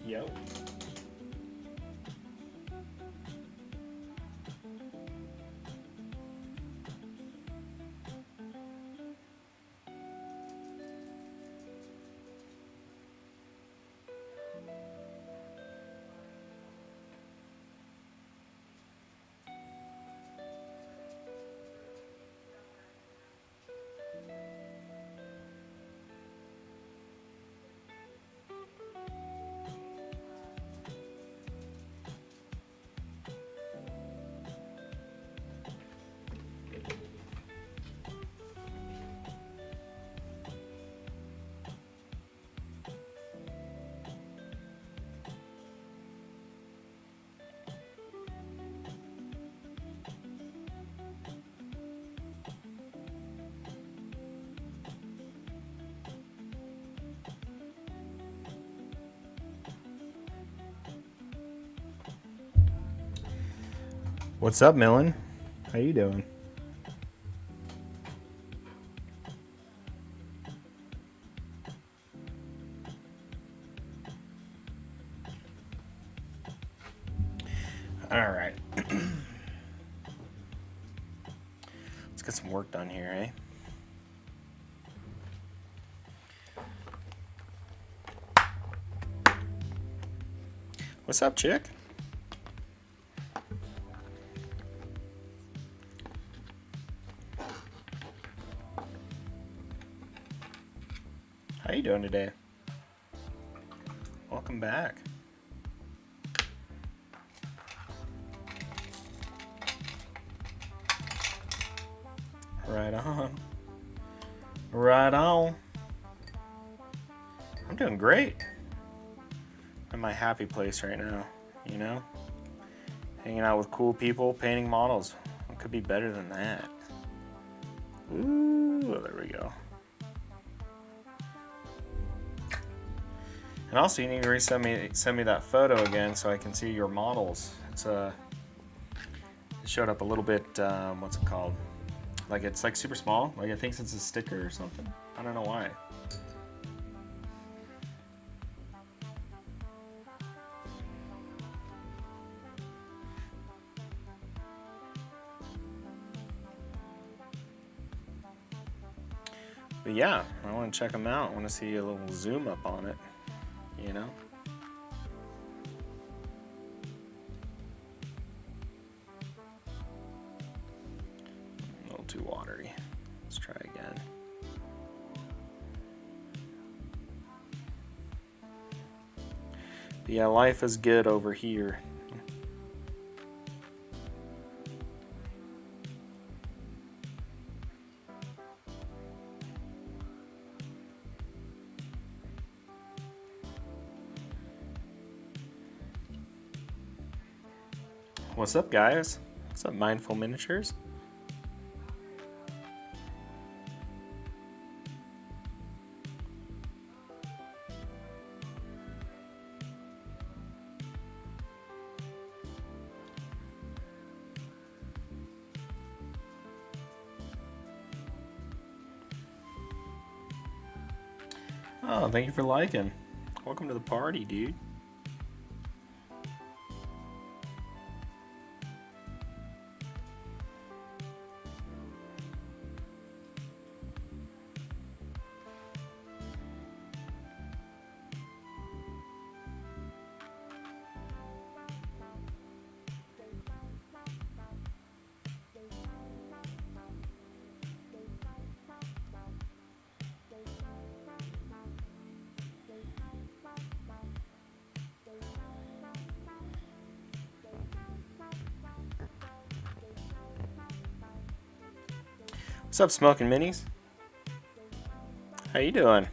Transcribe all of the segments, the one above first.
Yo. What's up, Millen? How you doing? All right. Let's get some work done here, eh? What's up, chick? How you doing today? Welcome back. Right on. Right on. I'm doing great. I'm in my happy place right now, you know? Hanging out with cool people, painting models. What could be better than that? Ooh, there we go. And also, you need to send me that photo again so I can see your models. It's it showed up a little bit. What's it called? Like it's like super small. Like I think it's a sticker or something. I don't know why. But yeah, I want to check them out. I want to see a little zoom up on it. You know. A little too watery. Let's try again. But yeah, life is good over here. What's up, guys? What's up, Mindful Miniatures? Oh, thank you for liking. Welcome to the party, dude. What's up, Smoking Minis? How you doing?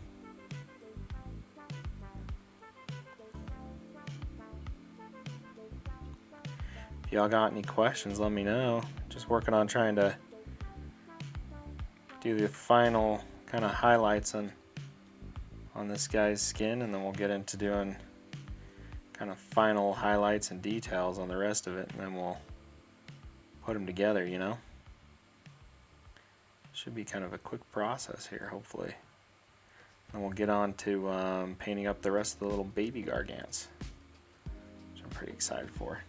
If y'all got any questions, let me know. Just working on trying to do the final kind of highlights on this guy's skin, and then we'll get into doing kind of final highlights and details on the rest of it, and then we'll put them together, you know? Should be kind of a quick process here, hopefully. And we'll get on to painting up the rest of the little baby gargants, which I'm pretty excited for.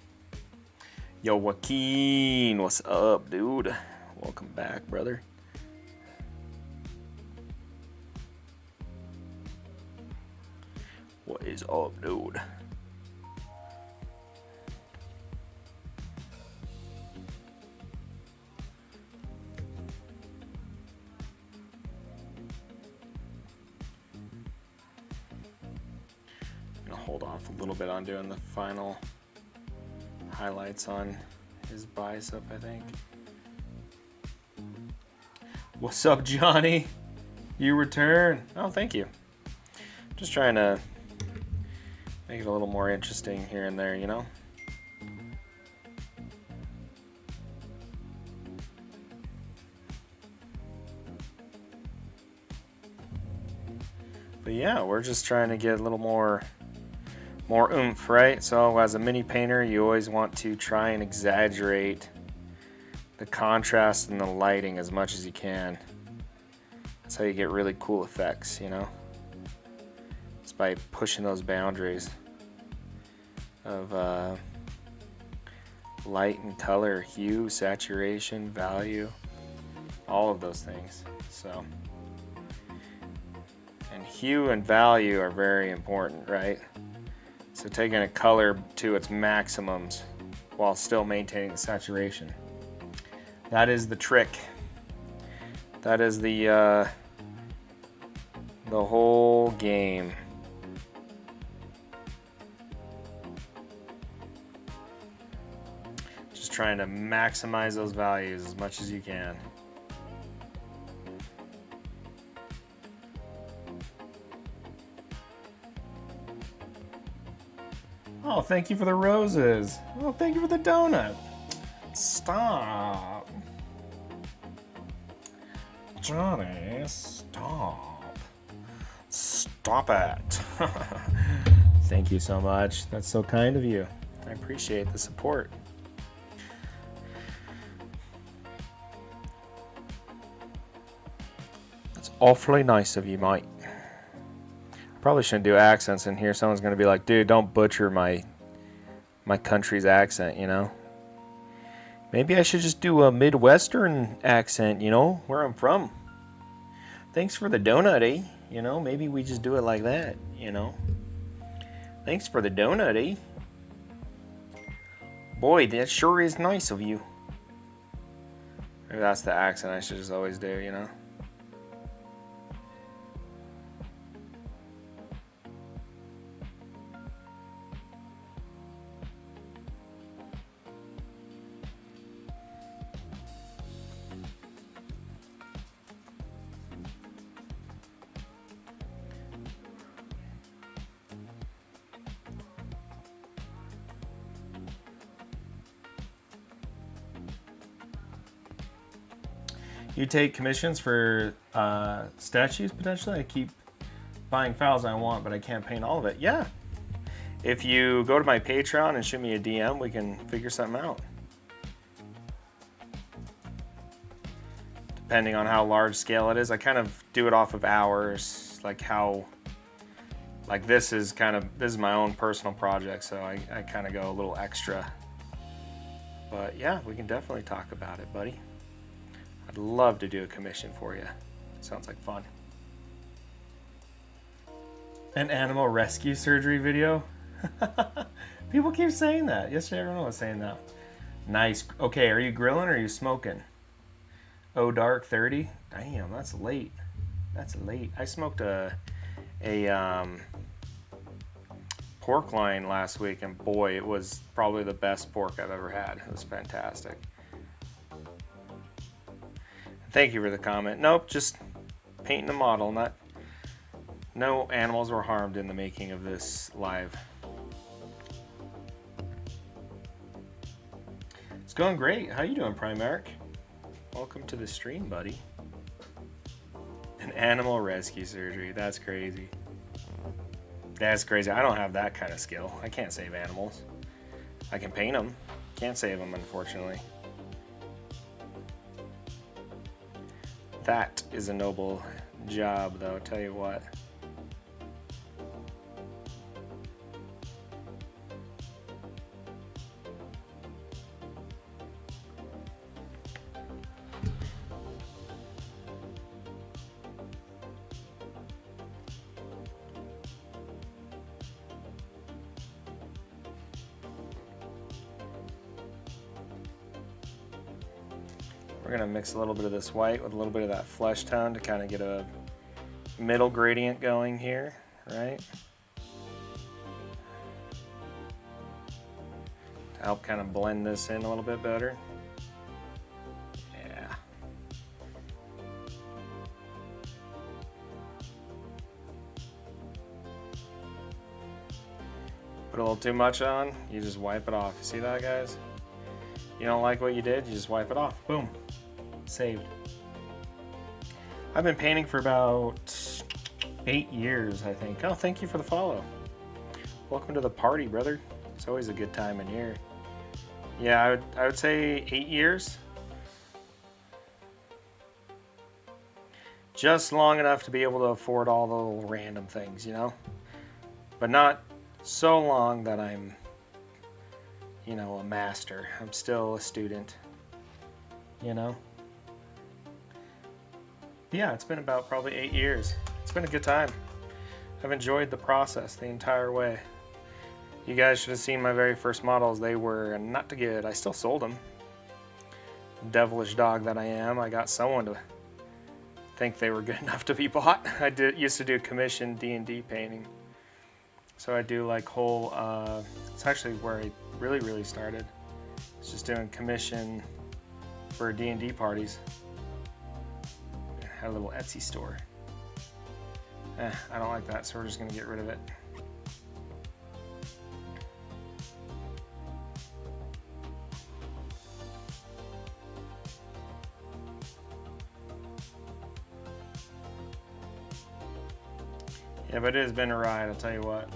Yo, Joaquin, what's up, dude? Welcome back, brother. What is up, dude? I'm gonna hold off a little bit on doing the final highlights on his bicep, I think. What's up, Johnny? You return. Oh, thank you. Just trying to make it a little more interesting here and there, you know? But yeah, we're just trying to get a little more oomph, right? So as a mini painter, you always want to try and exaggerate the contrast and the lighting as much as you can. That's how you get really cool effects, you know? It's by pushing those boundaries of light and color, hue, saturation, value, all of those things. So, and hue and value are very important, right? So taking a color to its maximums while still maintaining the saturation. That is the trick. That is the whole game. Just trying to maximize those values as much as you can. Oh, thank you for the roses. Oh, thank you for the donut. Stop. Johnny, stop. Stop it. Thank you so much. That's so kind of you. I appreciate the support. That's awfully nice of you, mate. Probably shouldn't do accents in here. Someone's gonna be like, dude, don't butcher my country's accent, you know? Maybe I should just do a Midwestern accent, you know, where I'm from. Thanks for the donut, eh? You know, maybe we just do it like that, you know? Thanks for the donut, eh? Boy, that sure is nice of you. Maybe that's the accent I should just always do, you know? You take commissions for statues potentially? I keep buying files I want, but I can't paint all of it. Yeah. If you go to my Patreon and shoot me a DM, we can figure something out. Depending on how large scale it is. I kind of do it off of hours, like how, like this is my own personal project, so I kind of go a little extra. But yeah, we can definitely talk about it, buddy. I'd love to do a commission for you. Sounds like fun. An animal rescue surgery video? People keep saying that. Yesterday everyone was saying that. Nice. Okay, are you grilling or are you smoking? Oh, dark 30? Damn, that's late. That's late. I smoked a pork loin last week, and boy, it was probably the best pork I've ever had. It was fantastic. Thank you for the comment. Nope, just painting the model. No animals were harmed in the making of this live. It's going great. How you doing, Primeric? Welcome to the stream, buddy. An animal rescue surgery. That's crazy. That's crazy. I don't have that kind of skill. I can't save animals. I can paint them. Can't save them, unfortunately. That is a noble job, though, I'll tell you what. We're gonna mix a little bit of this white with a little bit of that flesh tone to kind of get a middle gradient going here, right? To help kind of blend this in a little bit better. Yeah. Put a little too much on, you just wipe it off. You see that, guys? You don't like what you did, you just wipe it off. Boom. Saved. I've been painting for about 8 years, I think. Oh, thank you for the follow. Welcome to the party, brother. It's always a good time in here. Yeah, I would say 8 years. Just long enough to be able to afford all the little random things, you know? But not so long that I'm, you know, a master. I'm still a student, you know? Yeah, it's been about probably 8 years. It's been a good time. I've enjoyed the process the entire way. You guys should have seen my very first models. They were not too good. I still sold them. Devilish dog that I am. I got someone to think they were good enough to be bought. I used to do commission D&D painting. So I do like whole, it's actually where I really started. It's just doing commission for D&D parties. Had a little Etsy store. I don't like that, so we're just gonna get rid of it. Yeah, but it has been a ride, I'll tell you what.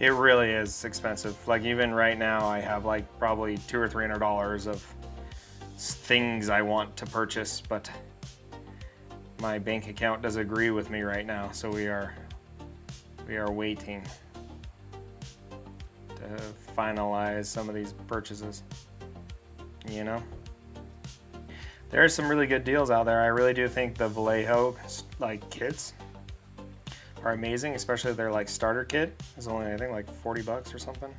It really is expensive. Like even right now, I have like probably $200 or $300 of things I want to purchase, but my bank account does agree with me right now, so we are waiting to finalize some of these purchases. You know, there are some really good deals out there. I really do think the Vallejo like kits are amazing, especially their like starter kit is only I think like 40 bucks or something.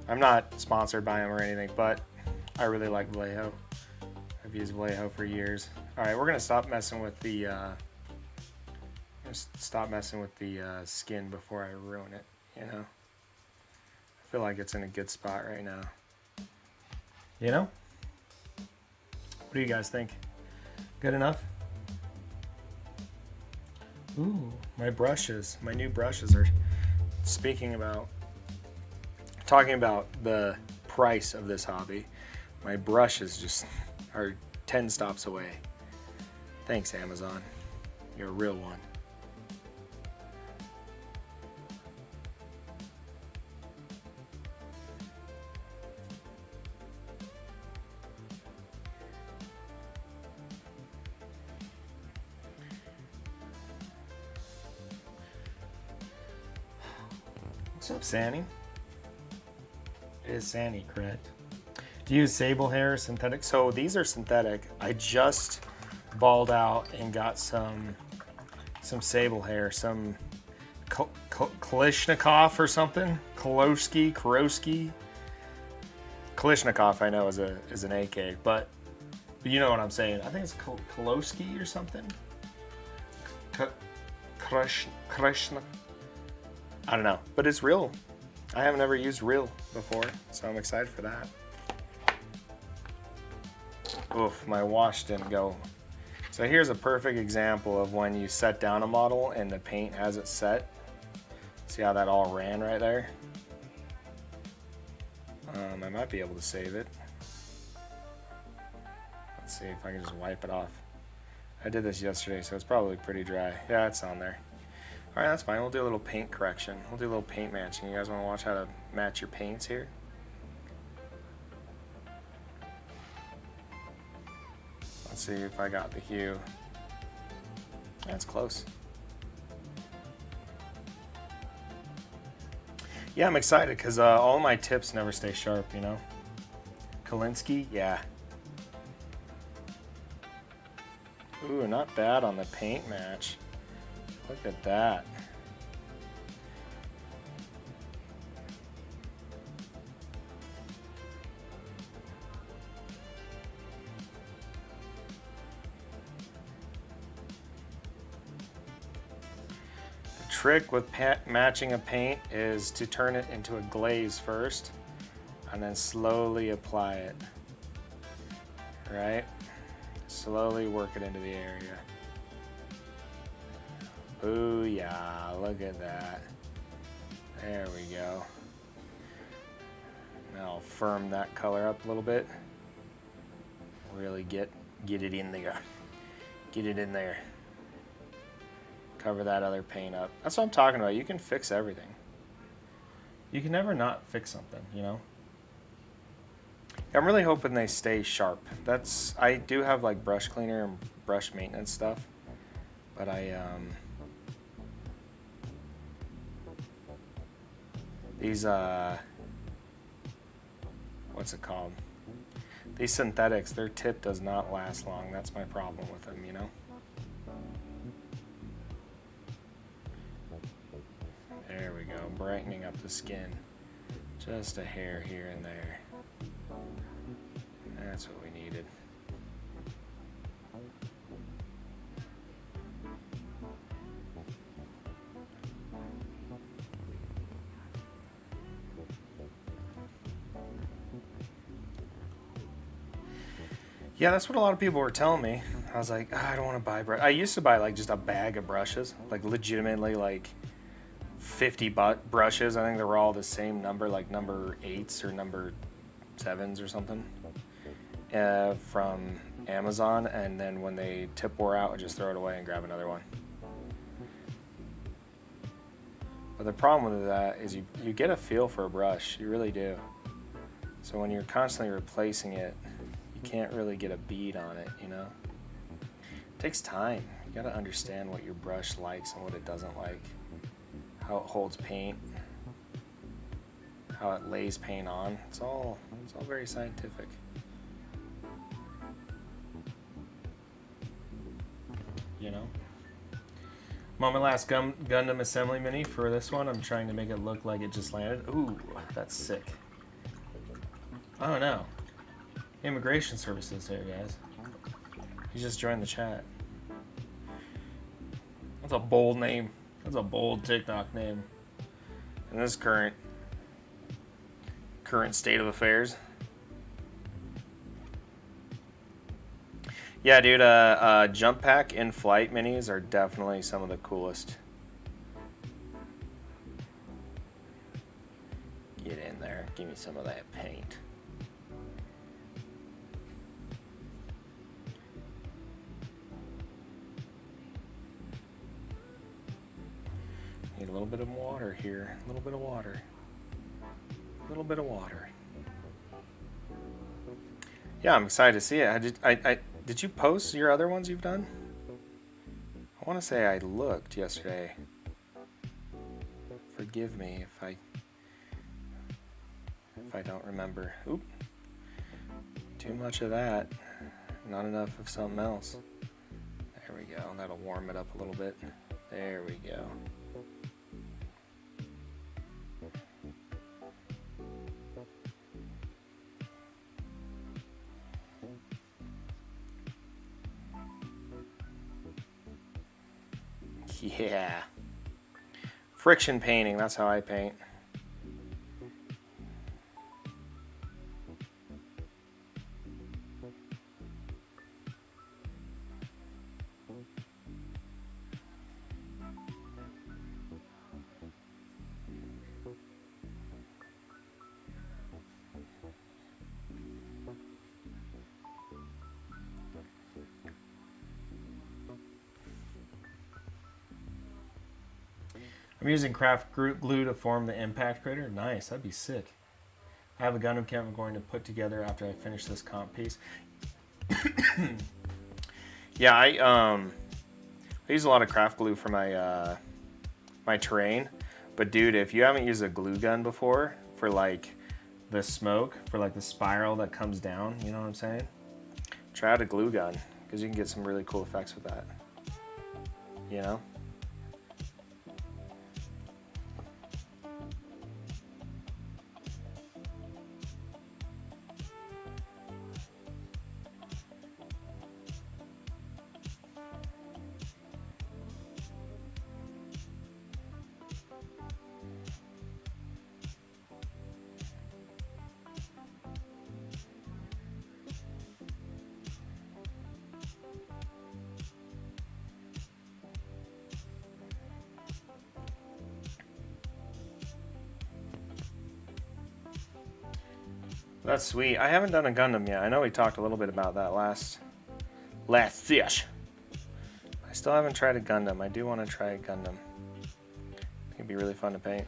I'm not sponsored by them or anything, but I really like Vallejo. I've used Vallejo for years. All right, we're gonna stop messing with the skin before I ruin it. You know, I feel like it's in a good spot right now. You know, what do you guys think? Good enough? Ooh, my brushes, my new brushes are. Talking about the price of this hobby. My brushes just are 10 stops away. Thanks, Amazon. You're a real one. What's up, Sandy? It is Sandy, correct? Do you use sable hair or synthetic? So these are synthetic. I just balled out and got some sable hair, some Kalishnikov or something. Korosky. Kalishnikov I know is an AK, but you know what I'm saying. I think it's Kolosky or something. Krishna. I don't know, but it's real. I haven't ever used real before, so I'm excited for that. Oof, my wash didn't go. So here's a perfect example of when you set down a model and the paint has it set. See how that all ran right there? I might be able to save it. Let's see if I can just wipe it off. I did this yesterday, so it's probably pretty dry. Yeah, it's on there. All right, that's fine. We'll do a little paint correction. We'll do a little paint matching. You guys want to watch how to match your paints here? Let's see if I got the hue. That's close. Yeah, I'm excited because all my tips never stay sharp, you know? Kalinsky, yeah. Ooh, not bad on the paint match. Look at that. trick with matching a paint is to turn it into a glaze first and then slowly apply it. Right? Slowly work it into the area. Booyah, look at that. There we go. Now I'll firm that color up a little bit. Really get it in there. Get it in there. Cover that other paint up. That's what I'm talking about. You can fix everything. You can never not fix something, you know? I'm really hoping they stay sharp. I do have like brush cleaner and brush maintenance stuff, but these what's it called? These synthetics, their tip does not last long. That's my problem with them, you know? There we go, brightening up the skin. Just a hair here and there. That's what we needed. Yeah, that's what a lot of people were telling me. I was like, I don't want to buy brush. I used to buy like just a bag of brushes, like legitimately like 50 brushes. I think they were all the same number, like number 8s or number 7s or something, from Amazon. And then when the tip wore out, I'd just throw it away and grab another one. But the problem with that is you get a feel for a brush, you really do. So when you're constantly replacing it, you can't really get a bead on it, you know? It takes time. You gotta understand what your brush likes and what it doesn't like, how it holds paint, how it lays paint on. It's all very scientific. You know? I'm on my last Gundam assembly mini for this one. I'm trying to make it look like it just landed. Ooh, that's sick. Oh no. Immigration Services here, guys. He just joined the chat. That's a bold name. That's a bold TikTok name. In this current state of affairs. Yeah, dude, jump pack in-flight minis are definitely some of the coolest. Get in there. Give me some of that paint. Need a little bit of water here. A little bit of water. A little bit of water. Yeah, I'm excited to see it. Did you post your other ones you've done? I want to say I looked yesterday. Forgive me if I don't remember. Oop. Too much of that. Not enough of something else. There we go. That'll warm it up a little bit. There we go. Yeah. Friction painting, that's how I paint. I'm using craft glue to form the impact crater. Nice, that'd be sick. I have a Gundam kit I'm going to put together after I finish this comp piece. Yeah, I use a lot of craft glue for my my terrain. But dude, if you haven't used a glue gun before for like the smoke, for like the spiral that comes down, you know what I'm saying? Try out a glue gun, because you can get some really cool effects with that. You know? That's sweet. I haven't done a Gundam yet. I know we talked a little bit about that last fish. I still haven't tried a Gundam. I do want to try a Gundam. It'd be really fun to paint.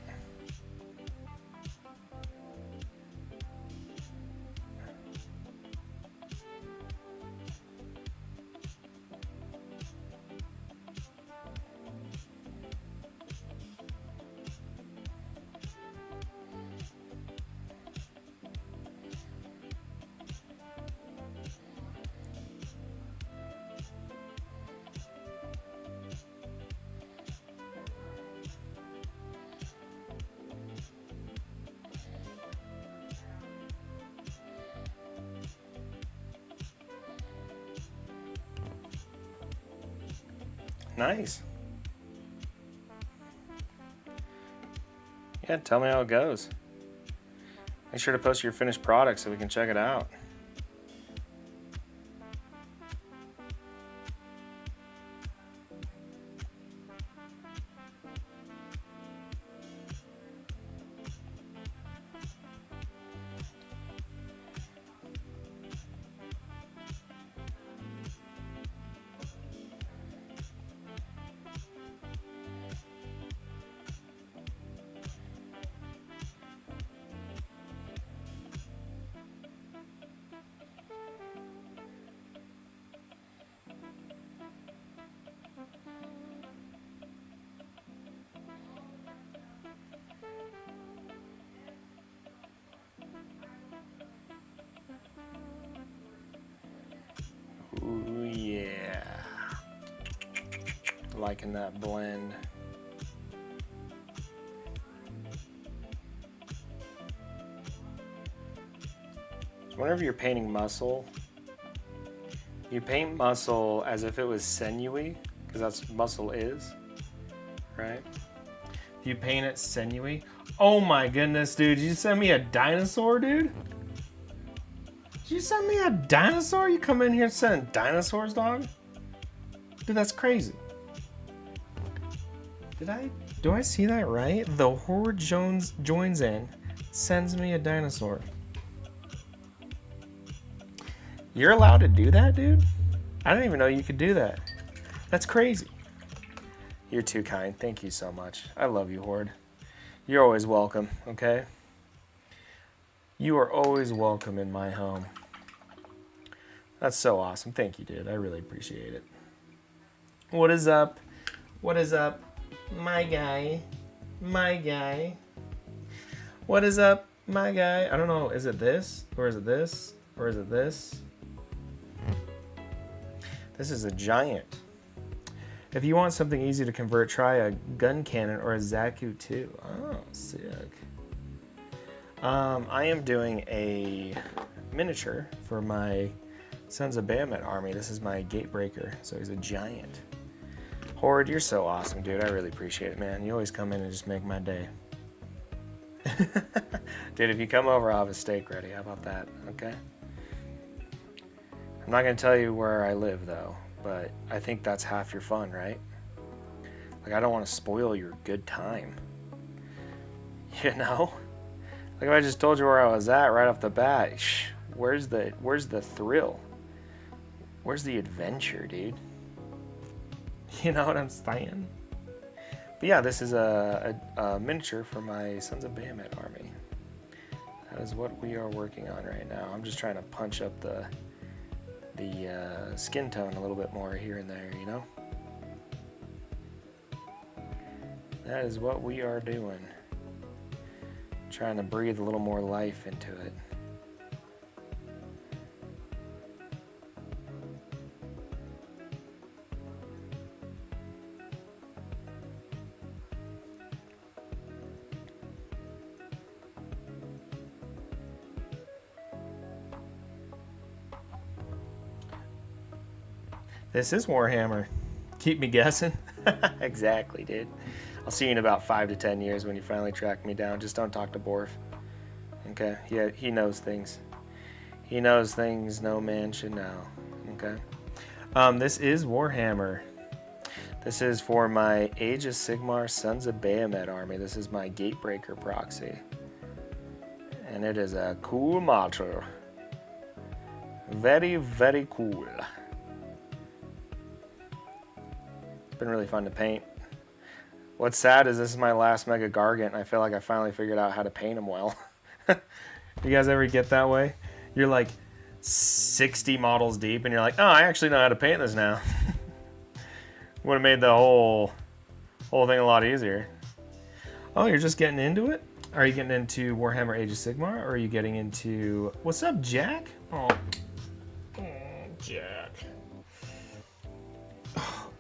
Nice. Yeah, tell me how it goes. Make sure to post your finished product so we can check it out. Ooh, yeah. Liking that blend. Whenever you're painting muscle, you paint muscle as if it was sinewy, because that's what muscle is, right? If you paint it sinewy, oh my goodness, dude, did you send me a dinosaur, dude? Did you send me a dinosaur? You come in here sending dinosaurs, dog? Dude, that's crazy. Do I see that right? The Horde Jones joins in, sends me a dinosaur. You're allowed to do that, dude? I didn't even know you could do that. That's crazy. You're too kind. Thank you so much. I love you, Horde. You're always welcome, okay? You are always welcome in my home. That's so awesome. Thank you, dude. I really appreciate it. What is up? What is up? My guy. My guy. What is up, my guy? I don't know. Is it this? Or is it this? Or is it this? This is a giant. If you want something easy to convert, try a gun cannon or a Zaku 2. Oh, sick. I am doing a miniature for my Sons of Bahamut army. This is my Gatebreaker, so he's a giant. Horde, you're so awesome, dude. I really appreciate it, man. You always come in and just make my day. Dude, if you come over, I'll have a steak ready. How about that? Okay? I'm not going to tell you where I live, though, but I think that's half your fun, right? Like, I don't want to spoil your good time. You know? Like, if I just told you where I was at right off the bat, where's the thrill? Where's the adventure, dude? You know what I'm saying? But yeah, this is a miniature for my Sons of Bahamut army. That is what we are working on right now. I'm just trying to punch up the skin tone a little bit more here and there, you know? That is what we are doing. Trying to breathe a little more life into it. This is Warhammer. Keep me guessing. Exactly, dude. I'll see you in about 5 to 10 years when you finally track me down. Just don't talk to Borf. Okay? Yeah, he knows things. He knows things no man should know. Okay? This is Warhammer. This is for my Age of Sigmar Sons of Bahamut army. This is my Gatebreaker proxy. And it is a cool model. Very, very cool. It's been really fun to paint. What's sad is this is my last Mega Gargant, and I feel like I finally figured out how to paint him well. You guys ever get that way? You're like 60 models deep, and you're like, oh, I actually know how to paint this now. Would have made the whole thing a lot easier. Oh, you're just getting into it? Are you getting into Warhammer Age of Sigmar, or are you getting into... What's up, Jack? Oh, Jack.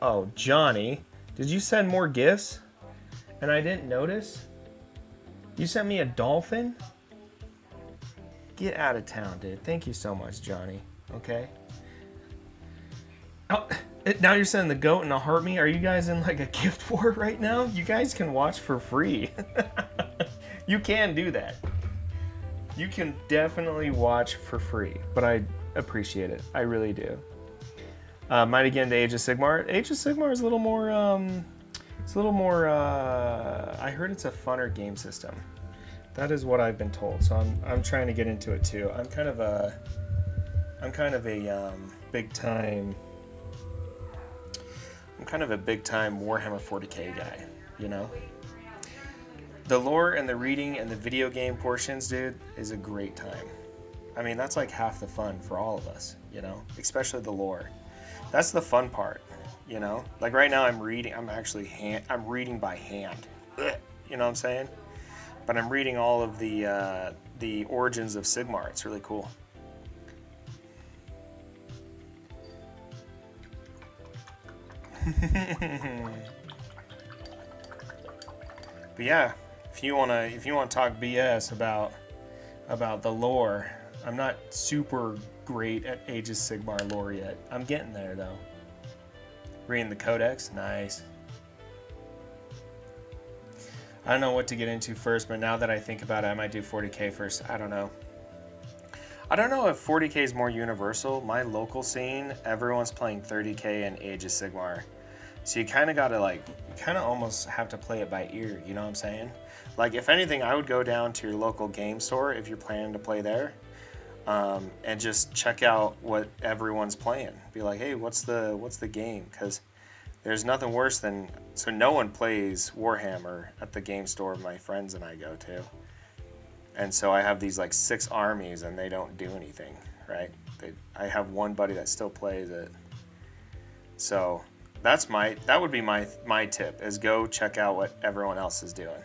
Oh, Johnny. Did you send more gifts? And I didn't notice? You sent me a dolphin? Get out of town, dude. Thank you so much, Johnny. Okay? Oh, now you're sending the goat and a heart me? Are you guys in like a gift war right now? You guys can watch for free. You can do that. You can definitely watch for free, but I appreciate it. I really do. Might again to Age of Sigmar. Age of Sigmar is a little more, I heard it's a funner game system. That is what I've been told. So I'm trying to get into it too. I'm kind of a big time Warhammer 40k guy, you know? The lore and the reading and the video game portions, dude, is a great time. I mean, that's like half the fun for all of us, you know? Especially the lore. That's the fun part, you know? Like right now I'm reading by hand. You know what I'm saying? But I'm reading all of the origins of Sigmar. It's really cool. But yeah, if you wanna talk BS about the lore, I'm not super great at Age of Sigmar lore yet. I'm getting there though. Reading the Codex, nice. I don't know what to get into first, but now that I think about it, I might do 40k first. I don't know. I don't know if 40k is more universal. My local scene, everyone's playing 30k and Age of Sigmar. So you kind of gotta almost have to play it by ear, you know what I'm saying? Like if anything, I would go down to your local game store if you're planning to play there, and just check out what everyone's playing. Be like, hey, what's the game? Because there's nothing worse than, so no one plays Warhammer at the game store my friends and I go to. And so I have these like 6 armies and they don't do anything, right? I have one buddy that still plays it. So that would be my tip, is go check out what everyone else is doing.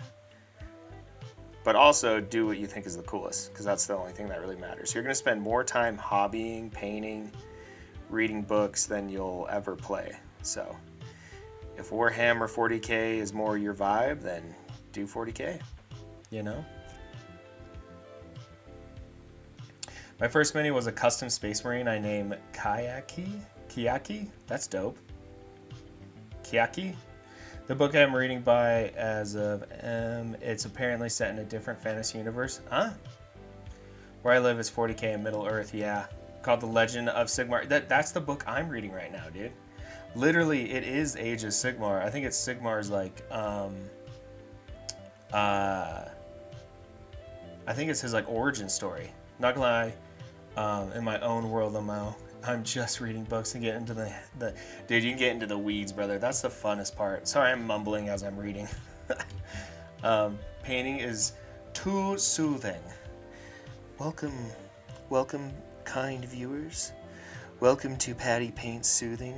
But also do what you think is the coolest, because that's the only thing that really matters. You're going to spend more time hobbying, painting, reading books than you'll ever play. So if Warhammer 40k is more your vibe, then do 40k, you know? My first mini was a custom Space Marine I named Kiyaki? That's dope. Kiyaki? The book I'm reading by as of it's apparently set in a different fantasy universe. Huh? Where I live is 40k in Middle Earth, yeah. Called The Legend of Sigmar. That's the book I'm reading right now, dude. Literally, it is Age of Sigmar. I think it's Sigmar's like, I think it's his like origin story. Not gonna lie, in my own world, I'm just reading books and get into the dude, you can get into the weeds, brother. That's the funnest part. Sorry, I'm mumbling as I'm reading. Painting is too soothing. Welcome, kind viewers. Welcome to Patty Paints Soothing.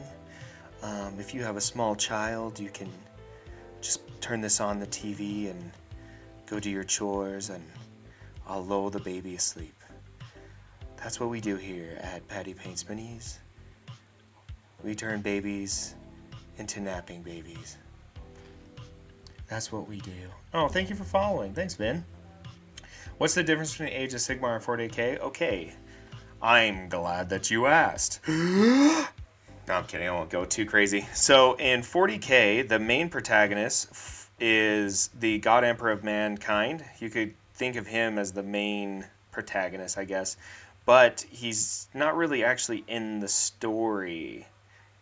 If you have a small child, you can just turn this on the TV and go do your chores, and I'll lull the baby asleep. That's what we do here at Patty Paints Minis. We turn babies into napping babies. That's what we do. Oh, thank you for following. Thanks, Ben. What's the difference between Age of Sigmar and 40k? Okay, I'm glad that you asked. No, I'm kidding. I won't go too crazy. So in 40k, the main protagonist is the God Emperor of Mankind. You could think of him as the main protagonist, I guess. But he's not really actually in the story.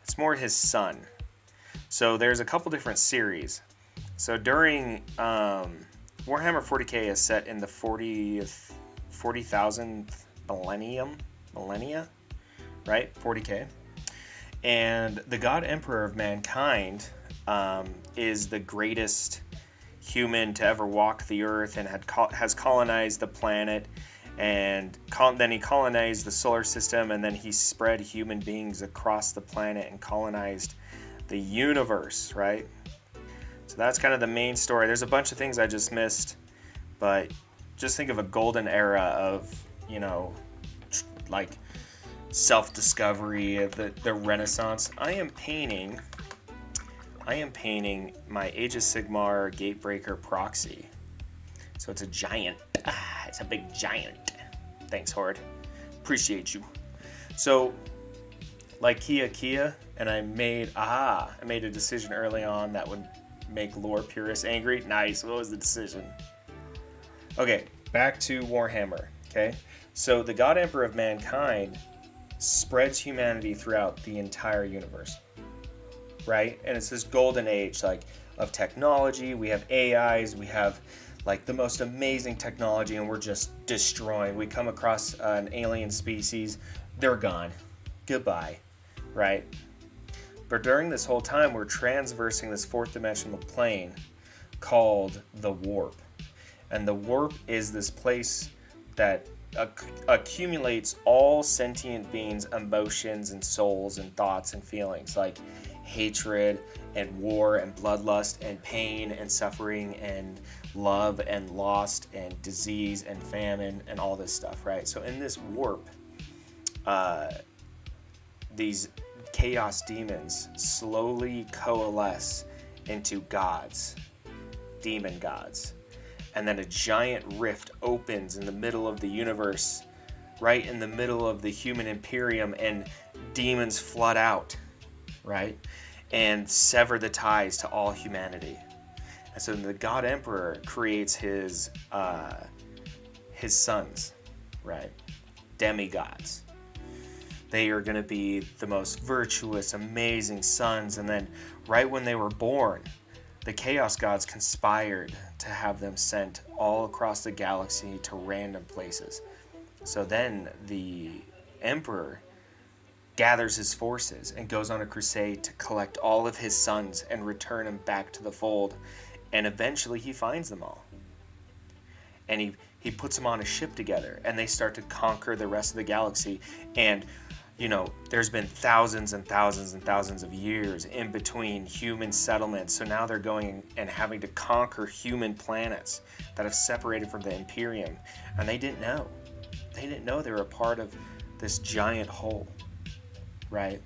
It's more his son. So there's a couple different series. So during Warhammer 40k is set in the 40th 40,000 millennia, right? 40K. And the God Emperor of mankind is the greatest human to ever walk the earth, and has colonized the planet, and then he colonized the solar system, and then he spread human beings across the planet and colonized the universe, right? So that's kind of the main story. There's a bunch of things I just missed, but just think of a golden era of, you know, like self-discovery, the Renaissance. I am painting my Age of Sigmar Gatebreaker proxy. So it's a giant. It's a big giant. Thanks, Horde. Appreciate you. So, like Kia, and I made a decision early on that would make lore purists angry. Nice. What was the decision? Okay, back to Warhammer. Okay, so the God Emperor of mankind spreads humanity throughout the entire universe, right? And it's this golden age, like, of technology. We have AIs, we have like the most amazing technology, and we're just destroying. We come across an alien species, they're gone, goodbye, right? But during this whole time, we're transversing this fourth dimensional plane called the warp. And the warp is this place that accumulates all sentient beings' emotions and souls and thoughts and feelings, like hatred and war and bloodlust and pain and suffering and love and loss and disease and famine and all this stuff, right? So in this warp, these chaos demons slowly coalesce into gods, demon gods. And then a giant rift opens in the middle of the universe, right in the middle of the human imperium, and demons flood out, right? And sever the ties to all humanity. And so the God Emperor creates his sons, right? Demigods. They are going to be the most virtuous, amazing sons. And then right when they were born, the Chaos Gods conspired to have them sent all across the galaxy to random places. So then the Emperor gathers his forces and goes on a crusade to collect all of his sons and return them back to the fold. And eventually he finds them all. And he puts them on a ship together, and they start to conquer the rest of the galaxy. And you know, there's been thousands and thousands and thousands of years in between human settlements. So now they're going and having to conquer human planets that have separated from the Imperium. And they didn't know. They didn't know they were a part of this giant whole, right?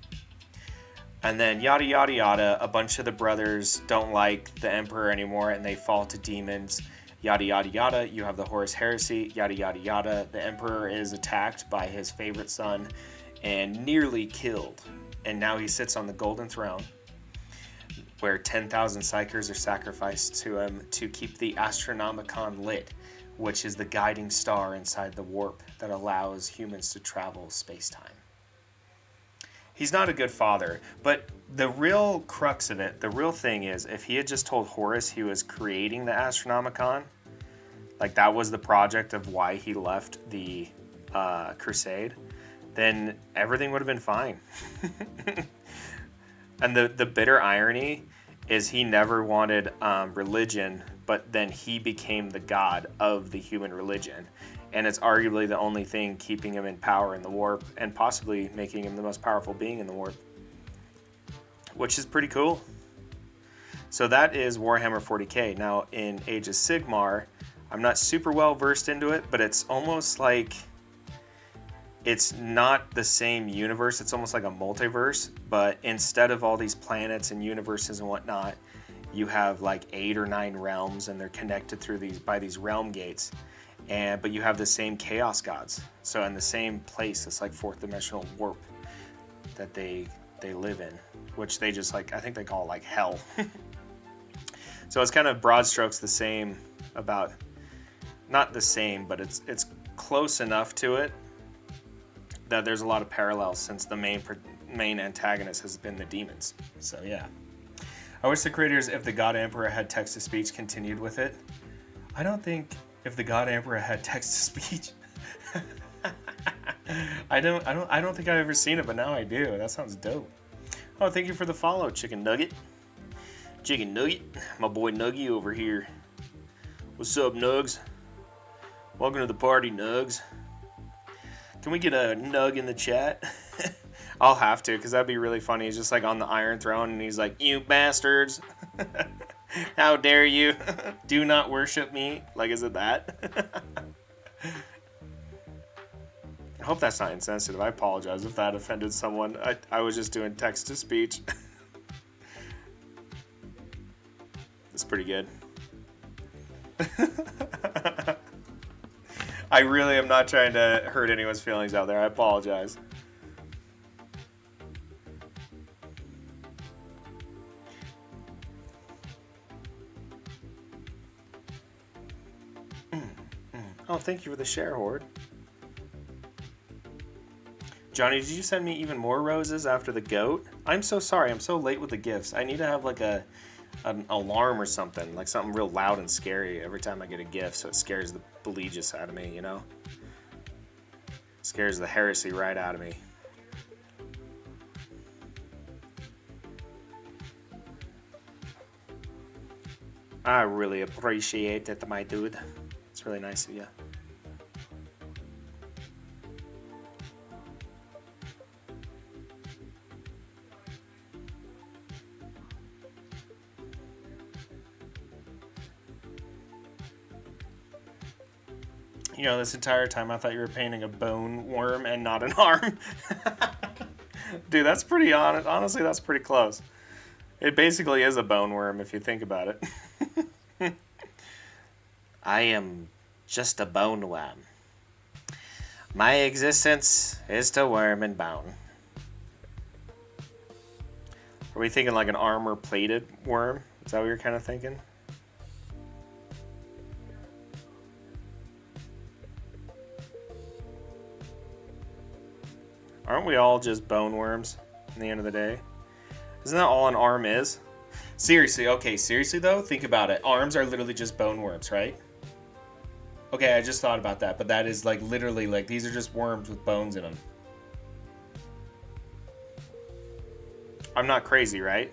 And then yada, yada, yada, a bunch of the brothers don't like the Emperor anymore, and they fall to demons. Yada, yada, yada. You have the Horus Heresy. Yada, yada, yada. The Emperor is attacked by his favorite son and nearly killed. And now he sits on the golden throne, where 10,000 psychers are sacrificed to him to keep the Astronomicon lit, which is the guiding star inside the warp that allows humans to travel space-time. He's not a good father, but the real crux of it, the real thing is, if he had just told Horus he was creating the Astronomicon, like that was the project of why he left the crusade, then everything would have been fine. And the bitter irony is he never wanted religion, but then he became the god of the human religion. And it's arguably the only thing keeping him in power in the warp, and possibly making him the most powerful being in the warp, which is pretty cool. So that is Warhammer 40K. Now in Age of Sigmar, I'm not super well versed into it, but it's almost like it's not the same universe. It's almost like a multiverse, but instead of all these planets and universes and whatnot, you have like 8 or 9 realms, and they're connected through by these realm gates. But you have the same Chaos Gods. So in the same place, it's like fourth dimensional warp that they live in, which they just like, I think they call it like hell. So it's kind of broad strokes the same, about, not the same, but it's close enough to it that there's a lot of parallels, since the main antagonist has been the demons. So yeah. I wish the creators, if the God Emperor had text-to-speech, continued with it. I don't think if the God Emperor had text-to-speech, I don't think I've ever seen it, but now I do. That sounds dope. Oh, thank you for the follow, Chicken Nugget. Chicken Nugget, my boy Nuggy over here. What's up, Nugs? Welcome to the party, Nugs. Can we get a Nug in the chat? I'll have to, because that'd be really funny. He's just like on the Iron Throne, and he's like, "You bastards! How dare you? Do not worship me." Like, is it that? I hope that's not insensitive. I apologize if that offended someone. I was just doing text-to-speech. It's pretty good. I really am not trying to hurt anyone's feelings out there. I apologize. Oh, thank you for the share, Horde. Johnny, did you send me even more roses after the goat? I'm so sorry. I'm so late with the gifts. I need to have like an alarm or something, like something real loud and scary every time I get a gift, so it scares the bejesus out of me, you know? Scares the heresy right out of me. I really appreciate it, my dude. It's really nice of you. You know, this entire time I thought you were painting a bone worm and not an arm. Dude, that's pretty honest. Honestly, that's pretty close. It basically is a bone worm if you think about it. I am just a bone worm. My existence is to worm and bone. Are we thinking like an armor-plated worm? Is that what you're kind of thinking? Aren't we all just bone worms in the end of the day? Isn't that all an arm is? Seriously, okay, seriously though, think about it. Arms are literally just bone worms, right? Okay, I just thought about that, but that is like literally like these are just worms with bones in them. I'm not crazy, right?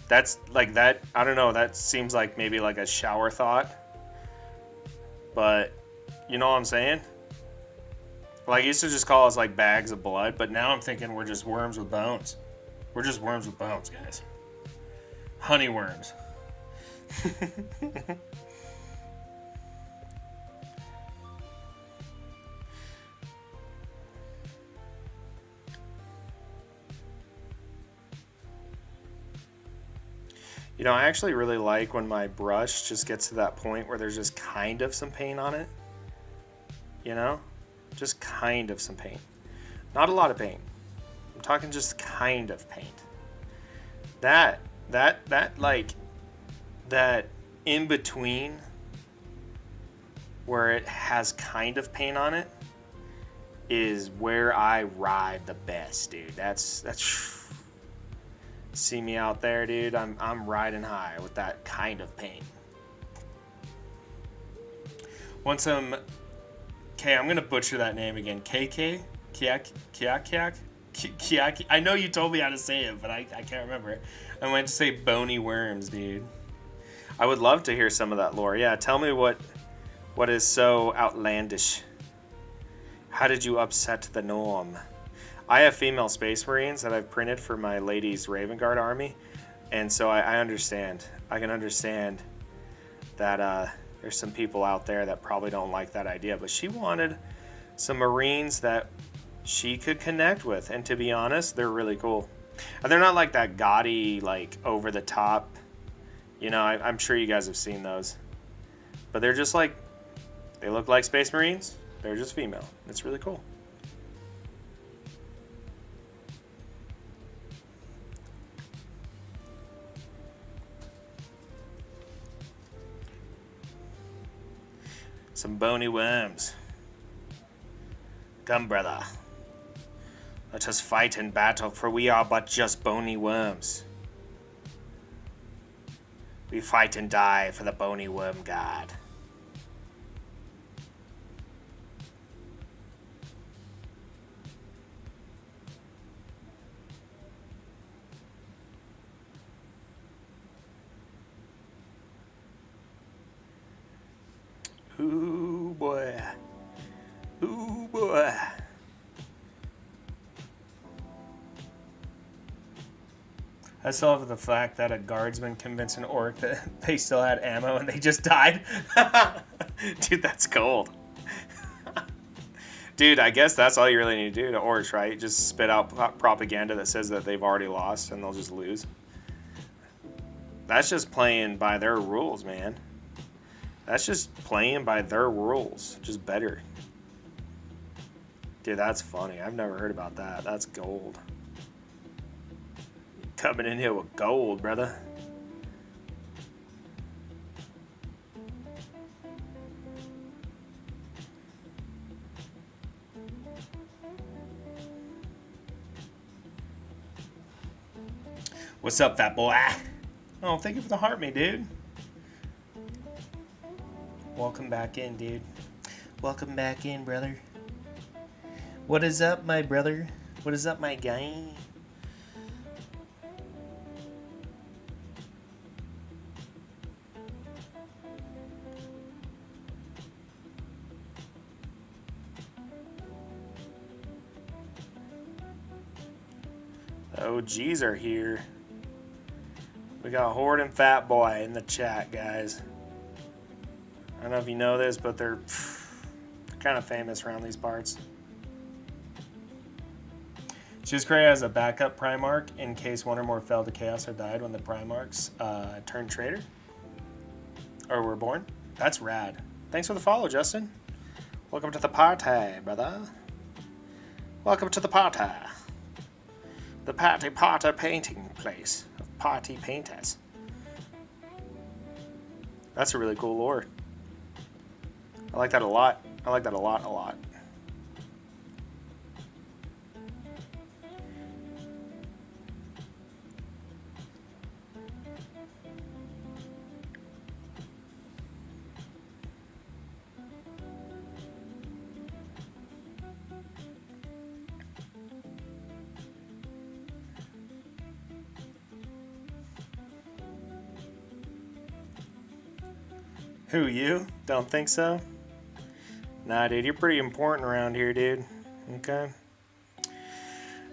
That's like that, I don't know, that seems like maybe like a shower thought. But you know what I'm saying? Like, I used to just call us, like, bags of blood, but now I'm thinking we're just worms with bones. We're just worms with bones, guys. Honey worms. You know, I actually really like when my brush just gets to that point where there's just kind of some paint on it. You know? Just kind of some paint. Not a lot of paint. I'm talking just kind of paint. That in between where it has kind of paint on it is where I ride the best, dude. That's see me out there, dude. I'm riding high with that kind of paint. Want some? Okay, I'm gonna butcher that name again. KK? Kiak? I know you told me how to say it, but I can't remember it. I went to say bony worms, dude. I would love to hear some of that lore. Yeah, tell me what is so outlandish. How did you upset the norm? I have female Space Marines that I've printed for my ladies' Raven Guard army, and so I understand. I can understand that there's some people out there that probably don't like that idea, but she wanted some Marines that she could connect with, and to be honest, they're really cool. And they're not like that gaudy, like over the top, you know, I'm sure you guys have seen those, but they're just like, they look like Space Marines, they're just female. It's really cool. Some bony worms. Come, brother. Let us fight in battle, for we are but just bony worms. We fight and die for the bony worm god. Ooh, boy. Ooh, boy. I still love the fact that a guardsman convinced an orc that they still had ammo and they just died. Dude, that's gold. Dude, I guess that's all you really need to do to orcs, right? Just spit out propaganda that says that they've already lost and they'll just lose. That's just playing by their rules, man. That's just playing by their rules, just better. Dude, that's funny. I've never heard about that. That's gold. Coming in here with gold, brother. What's up, fat boy? Oh, thank you for the heart, me, dude. Welcome back in, dude. Welcome back in, brother. What is up, my brother? What is up, my guy? The OGs are here. We got Horde and Fat Boy in the chat, guys. I don't know if you know this, but they're kind of famous around these parts. She was created as a backup Primarch in case one or more fell to chaos or died when the Primarchs turned traitor or were born. That's rad. Thanks for the follow, Justin. Welcome to the party, brother. Welcome to the party. The party painting place of party painters. That's a really cool lore. I like that a lot. I like that a lot. Who, you? Don't think so? Nah, dude, you're pretty important around here, dude. Okay?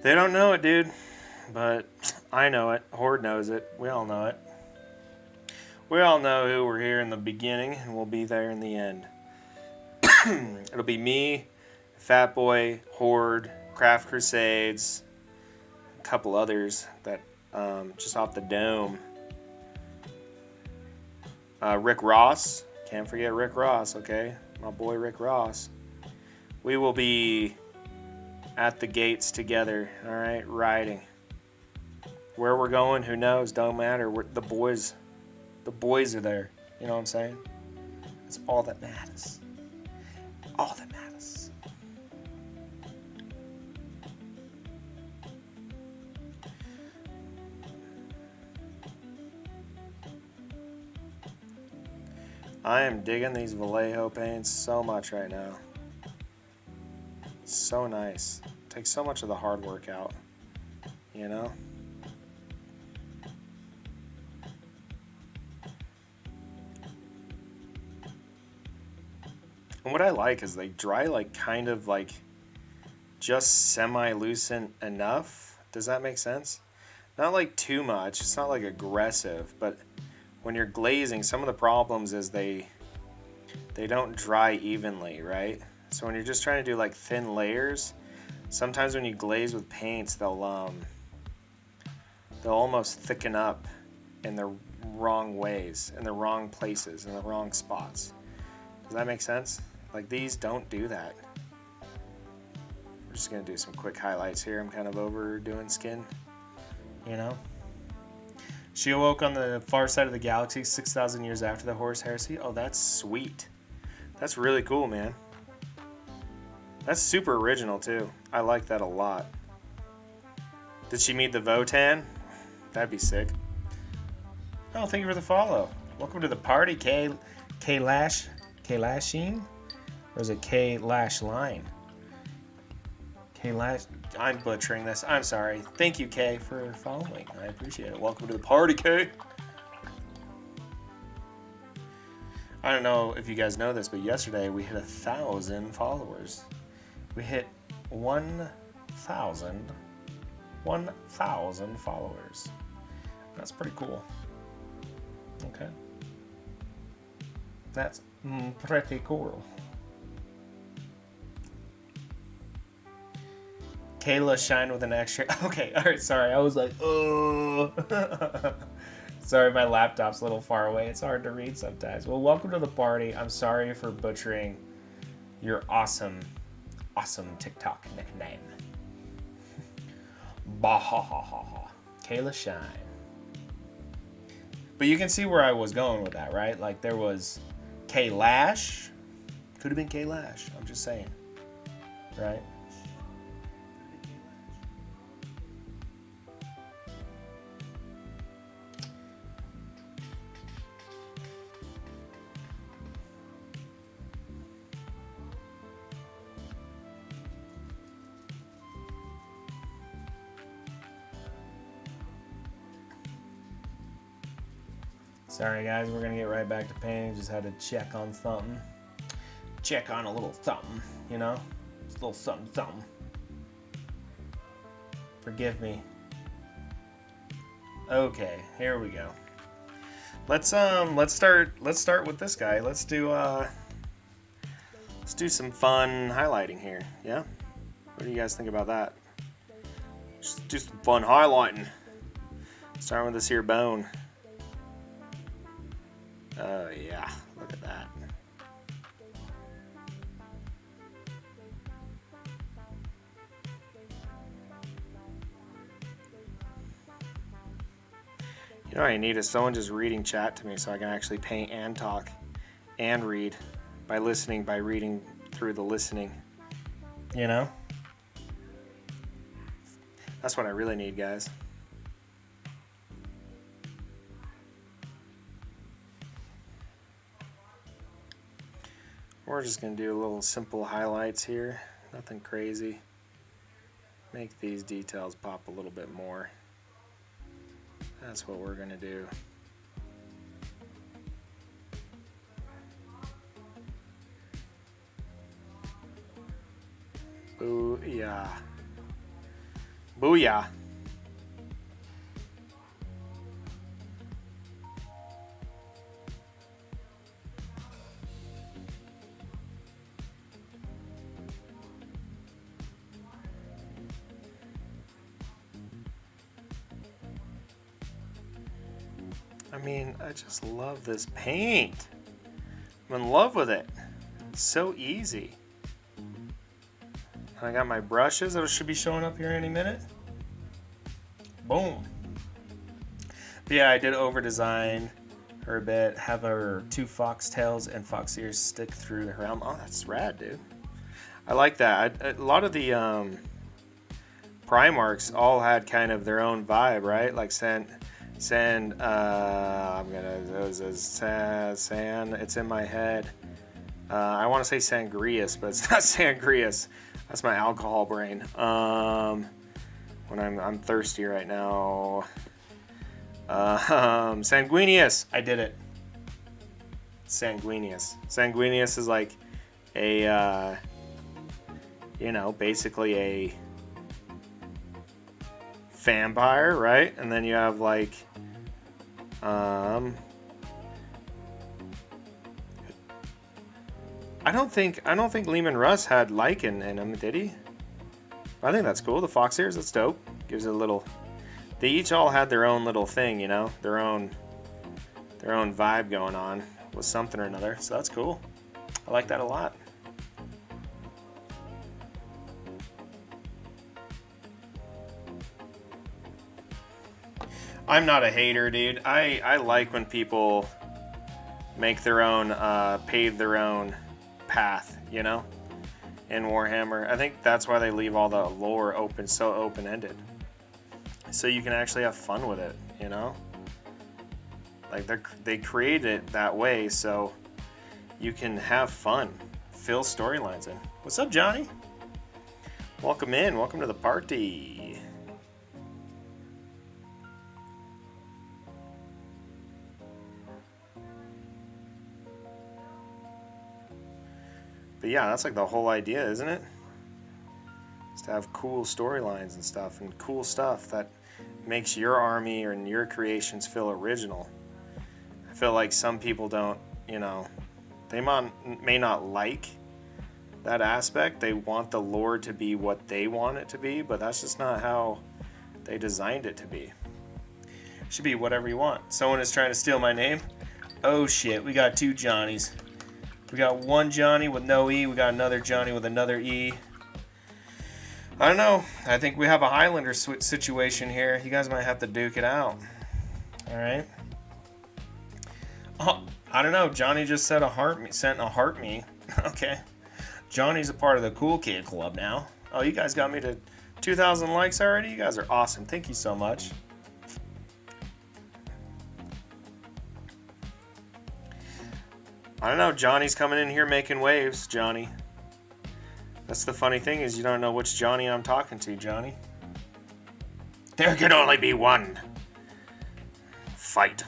They don't know it, dude. But I know it. Horde knows it. We all know it. We all know who were here in the beginning and we'll be there in the end. It'll be me, Fat Boy, Horde, Craft Crusades, a couple others that just off the dome. Rick Ross. Can't forget Rick Ross, okay? My boy Rick Ross. We will be at the gates together, all right? Riding. Where we're going, who knows? Don't matter. The boys are there. You know what I'm saying? That's all that matters. All that matters. I am digging these Vallejo paints so much right now. So nice. Takes so much of the hard work out, you know? And what I like is they dry like kind of like just semi-lucent enough. Does that make sense? Not like too much. It's not like aggressive, but when you're glazing, some of the problems is they don't dry evenly, right? So when you're just trying to do like thin layers, sometimes when you glaze with paints, they'll almost thicken up in the wrong ways, in the wrong places, in the wrong spots. Does that make sense? Like these don't do that. We're just gonna do some quick highlights here. I'm kind of overdoing skin, you know? She awoke on the far side of the galaxy 6,000 years after the Horus Heresy. Oh, that's sweet. That's really cool, man. That's super original, too. I like that a lot. Did she meet the Votan? That'd be sick. Oh, thank you for the follow. Welcome to the party, K-Lashine? Or is it K-Lash-Line? K-Lash... I'm butchering this. I'm sorry. Thank you, Kay, for following. I appreciate it. Welcome to the party, Kay. I don't know if you guys know this, but yesterday we hit 1,000 followers. We hit 1,000 followers. That's pretty cool. Okay. That's pretty cool. Kayla Shine with an extra. Okay, alright, sorry. I was like, oh. Sorry, my laptop's a little far away. It's hard to read sometimes. Well, welcome to the party. I'm sorry for butchering your awesome TikTok nickname. Bahahaha. Kayla Shine. But you can see where I was going with that, right? Like there was K-Lash. Could have been K-Lash. I'm just saying. Right? Sorry guys, we're gonna get right back to painting. Just had to check on something. Check on a little something, you know? Just a little something. Forgive me. Okay, here we go. Let's start with this guy. Let's do some fun highlighting here, yeah? What do you guys think about that? Just do some fun highlighting. Starting with this here bone. Oh yeah, look at that. You know what I need is someone just reading chat to me so I can actually paint and talk and read by reading through the listening. You know? That's what I really need, guys. We're just going to do a little simple highlights here. Nothing crazy. Make these details pop a little bit more. That's what we're going to do. Booyah. Booyah. I mean, I just love this paint. I'm in love with it. It's so easy. I got my brushes that should be showing up here any minute. Boom. But yeah, I did over design her a bit. Have her 2 foxtails and fox ears stick through her helm. Oh, that's rad, dude. I like that. A lot of the Primarchs all had kind of their own vibe, right? Like San, it's in my head. I want to say Sangrius, but it's not Sangrius. That's my alcohol brain. When I'm thirsty right now. Sanguinius. I did it. Sanguinius. Sanguinius is like a, you know, basically a vampire, right? And then you have like, I don't think Lehman Russ had lichen in him, did he? I think that's cool. The fox ears, that's dope. Gives it a little. They each all had their own little thing, you know, their own vibe going on with something or another. So that's cool. I like that a lot. I'm not a hater, dude. I like when people make their own, pave their own path, you know, in Warhammer. I think that's why they leave all the lore open, so open-ended. So you can actually have fun with it, you know? Like they create it that way so you can have fun, fill storylines in. What's up, Johnny? Welcome in, welcome to the party. But yeah, that's like the whole idea, isn't it? Is to have cool storylines and stuff, and cool stuff that makes your army and your creations feel original. I feel like some people don't, you know, they may not like that aspect. They want the lore to be what they want it to be, but that's just not how they designed it to be. It should be whatever you want. Someone is trying to steal my name. Oh shit, we got 2 Johnnies. We got one Johnny with no E. We got another Johnny with another E. I don't know. I think we have a Highlander situation here. You guys might have to duke it out. Alright. Oh, I don't know. Johnny just said sent a heart me. Okay. Johnny's a part of the Cool Kid Club now. Oh, you guys got me to 2,000 likes already? You guys are awesome. Thank you so much. I don't know, Johnny's coming in here making waves, Johnny. That's the funny thing is you don't know which Johnny I'm talking to, Johnny. There can only be one. Fight.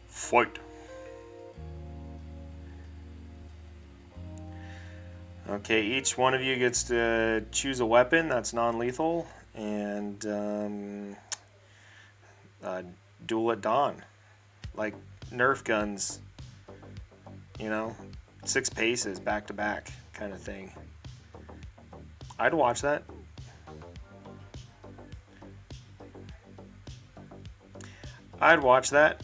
Fight. Okay, each one of you gets to choose a weapon that's non-lethal and duel at dawn. Like Nerf guns, you know, 6 paces back to back kind of thing. I'd watch that. I'd watch that.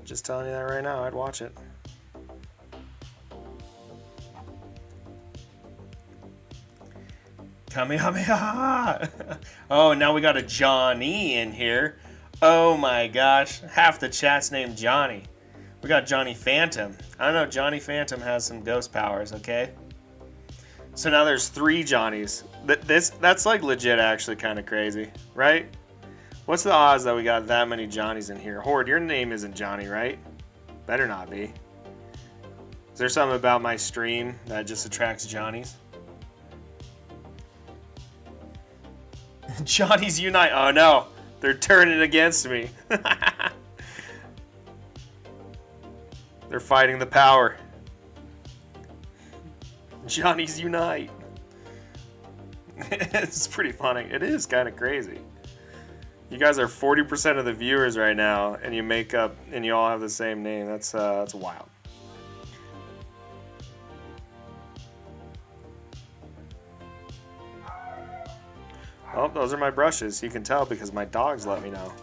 Just telling you that right now, I'd watch it. Kamehameha! Oh, now we got a Johnny in here. Oh my gosh, half the chat's named Johnny. We got Johnny Phantom. I don't know, Johnny Phantom has some ghost powers, okay? So now there's 3 Johnnies. That's like legit actually kind of crazy, right? What's the odds that we got that many Johnnies in here? Horde, your name isn't Johnny, right? Better not be. Is there something about my stream that just attracts Johnnies? Johnny's unite. Oh no, they're turning against me. They're fighting the power. Johnny's unite. It's pretty funny. It is kind of crazy. You guys are 40% of the viewers right now, and you all have the same name. That's wild. Oh, those are my brushes. You can tell because my dogs let me know.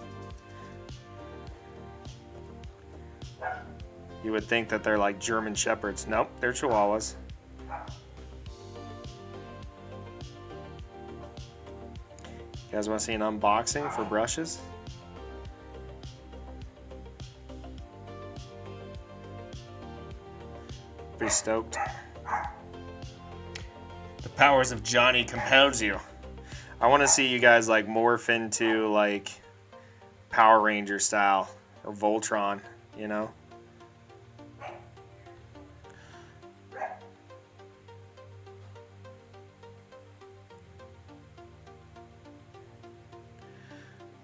You would think that they're like German Shepherds. Nope, they're Chihuahuas. You guys want to see an unboxing for brushes? Pretty stoked. The powers of Johnny compels you. I want to see you guys like morph into like Power Ranger style or Voltron, you know?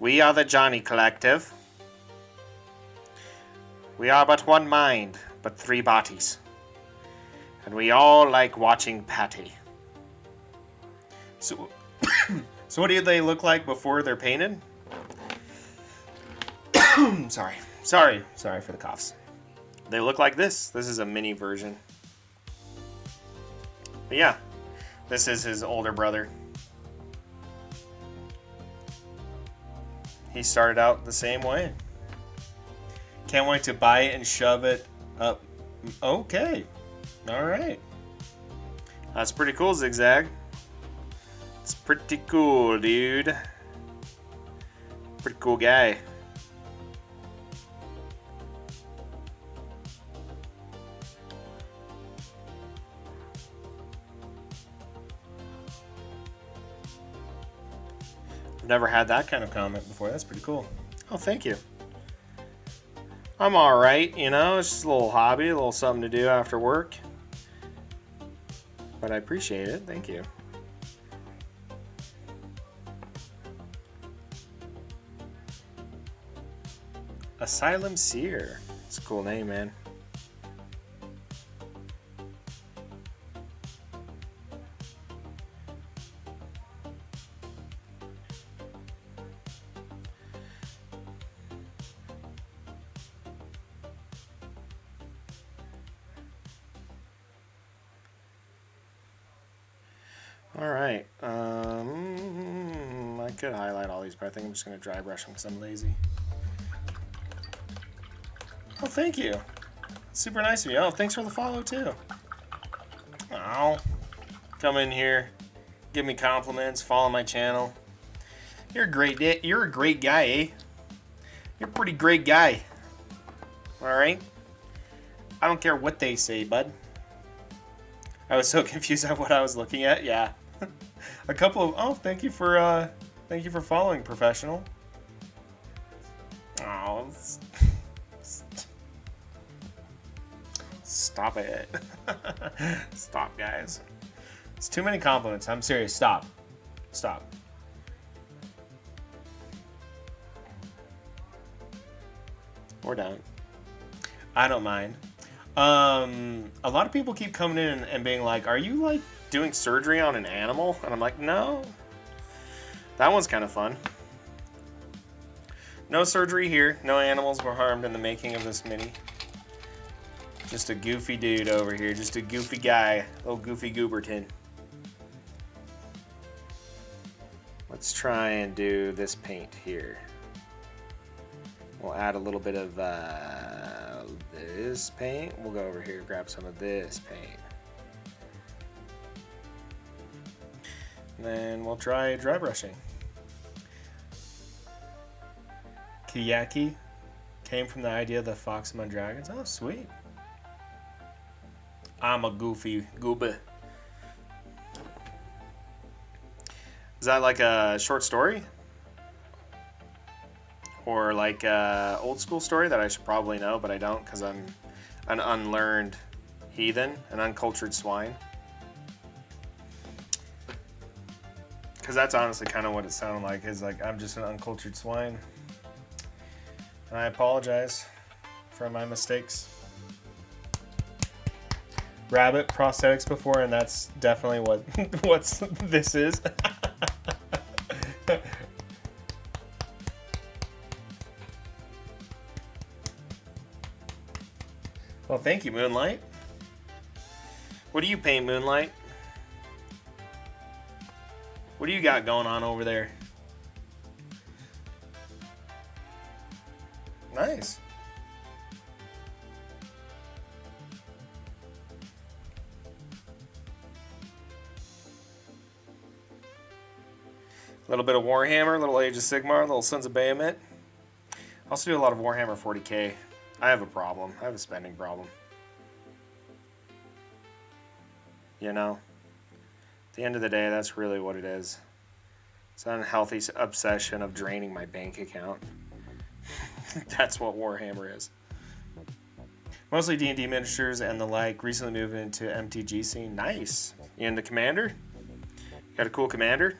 We are the Johnny Collective. We are but one mind, but 3 bodies. And we all like watching Patty. So what do they look like before they're painted? Sorry for the coughs. They look like this. This is a mini version. But yeah, this is his older brother. He started out the same way. Can't wait to buy it and shove it up. Okay. All right. That's pretty cool, Zigzag. It's pretty cool, dude. Pretty cool guy. I've never had that kind of comment before. That's pretty cool. Oh, thank you. I'm alright, you know, it's just a little hobby, a little something to do after work. But I appreciate it. Thank you. Asylum Seer. It's a cool name, man. All right. I could highlight all these, but I think I'm just going to dry brush them because I'm lazy. Oh, thank you. Super nice of you. Oh, thanks for the follow, too. Oh, come in here, give me compliments, follow my channel. You're a great guy, eh? You're a pretty great guy. All right? I don't care what they say, bud. I was so confused at what I was looking at. Yeah. A couple of... Oh, thank you for following, professional. Oh, stop it. Stop, guys. It's too many compliments. I'm serious. Stop. Stop. We're done. I don't mind. A lot of people keep coming in and being like, are you like doing surgery on an animal? And I'm like, no. That one's kind of fun. No surgery here. No animals were harmed in the making of this mini. Just a goofy dude over here. Just a goofy guy. Little goofy Gooberton. Let's try and do this paint here. We'll add a little bit of this paint. We'll go over here, grab some of this paint. And then we'll try dry brushing. Kiyaki came from the idea of the Fox Among Dragons. Oh, sweet. I'm a goofy goober. Is that like a short story? Or like a old school story that I should probably know, but I don't because I'm an unlearned heathen, an uncultured swine? Because that's honestly kind of what it sounded like, is like I'm just an uncultured swine. And I apologize for my mistakes. Rabbit prosthetics before, and that's definitely what this is. Well, thank you, Moonlight. What do you paint, Moonlight? What do you got going on over there? Nice. A little bit of Warhammer, a little Age of Sigmar, a little Sons of Bahamut. I also do a lot of Warhammer 40k. I have a problem. I have a spending problem. You know? At the end of the day, that's really what it is. It's an unhealthy obsession of draining my bank account. That's what Warhammer is. Mostly D&D miniatures and the like. Recently moved into MTG scene. Nice. You into Commander? Got a cool Commander?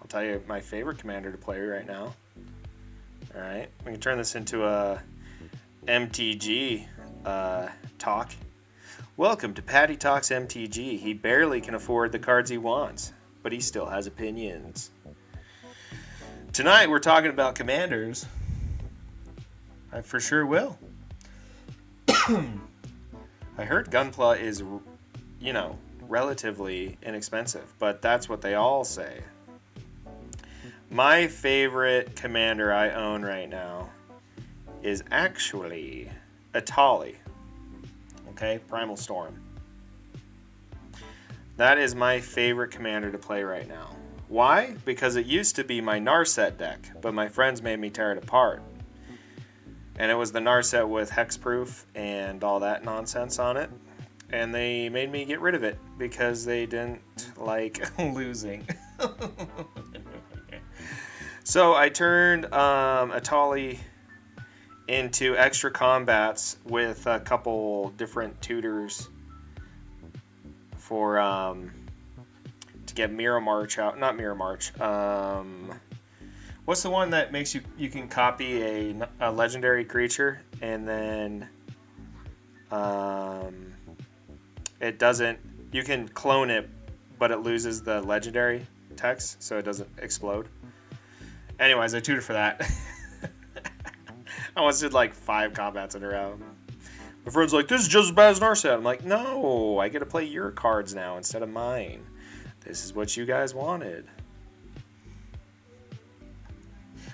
I'll tell you my favorite Commander to play right now. Alright. We can turn this into a MTG talk. Welcome to Patty Talks MTG. He barely can afford the cards he wants, but he still has opinions. Tonight we're talking about Commanders. I for sure will. I heard Gunpla is, you know, relatively inexpensive, but that's what they all say. My favorite commander I own right now is actually Atali. Okay, Primal Storm. That is my favorite commander to play right now. Why? Because it used to be my Narset deck, but my friends made me tear it apart. And it was the Narset with hexproof and all that nonsense on it. And they made me get rid of it because they didn't like losing. So I turned Atali into extra combats with a couple different tutors for to get Mirror March out. Not Mirror March. What's the one that makes you can copy a legendary creature and then it doesn't, you can clone it, but it loses the legendary text, so it doesn't explode. Anyways, I tutored for that. I once did like 5 combats in a row. My friend's like, this is just as bad as Narset. I'm like, no, I get to play your cards now instead of mine. This is what you guys wanted.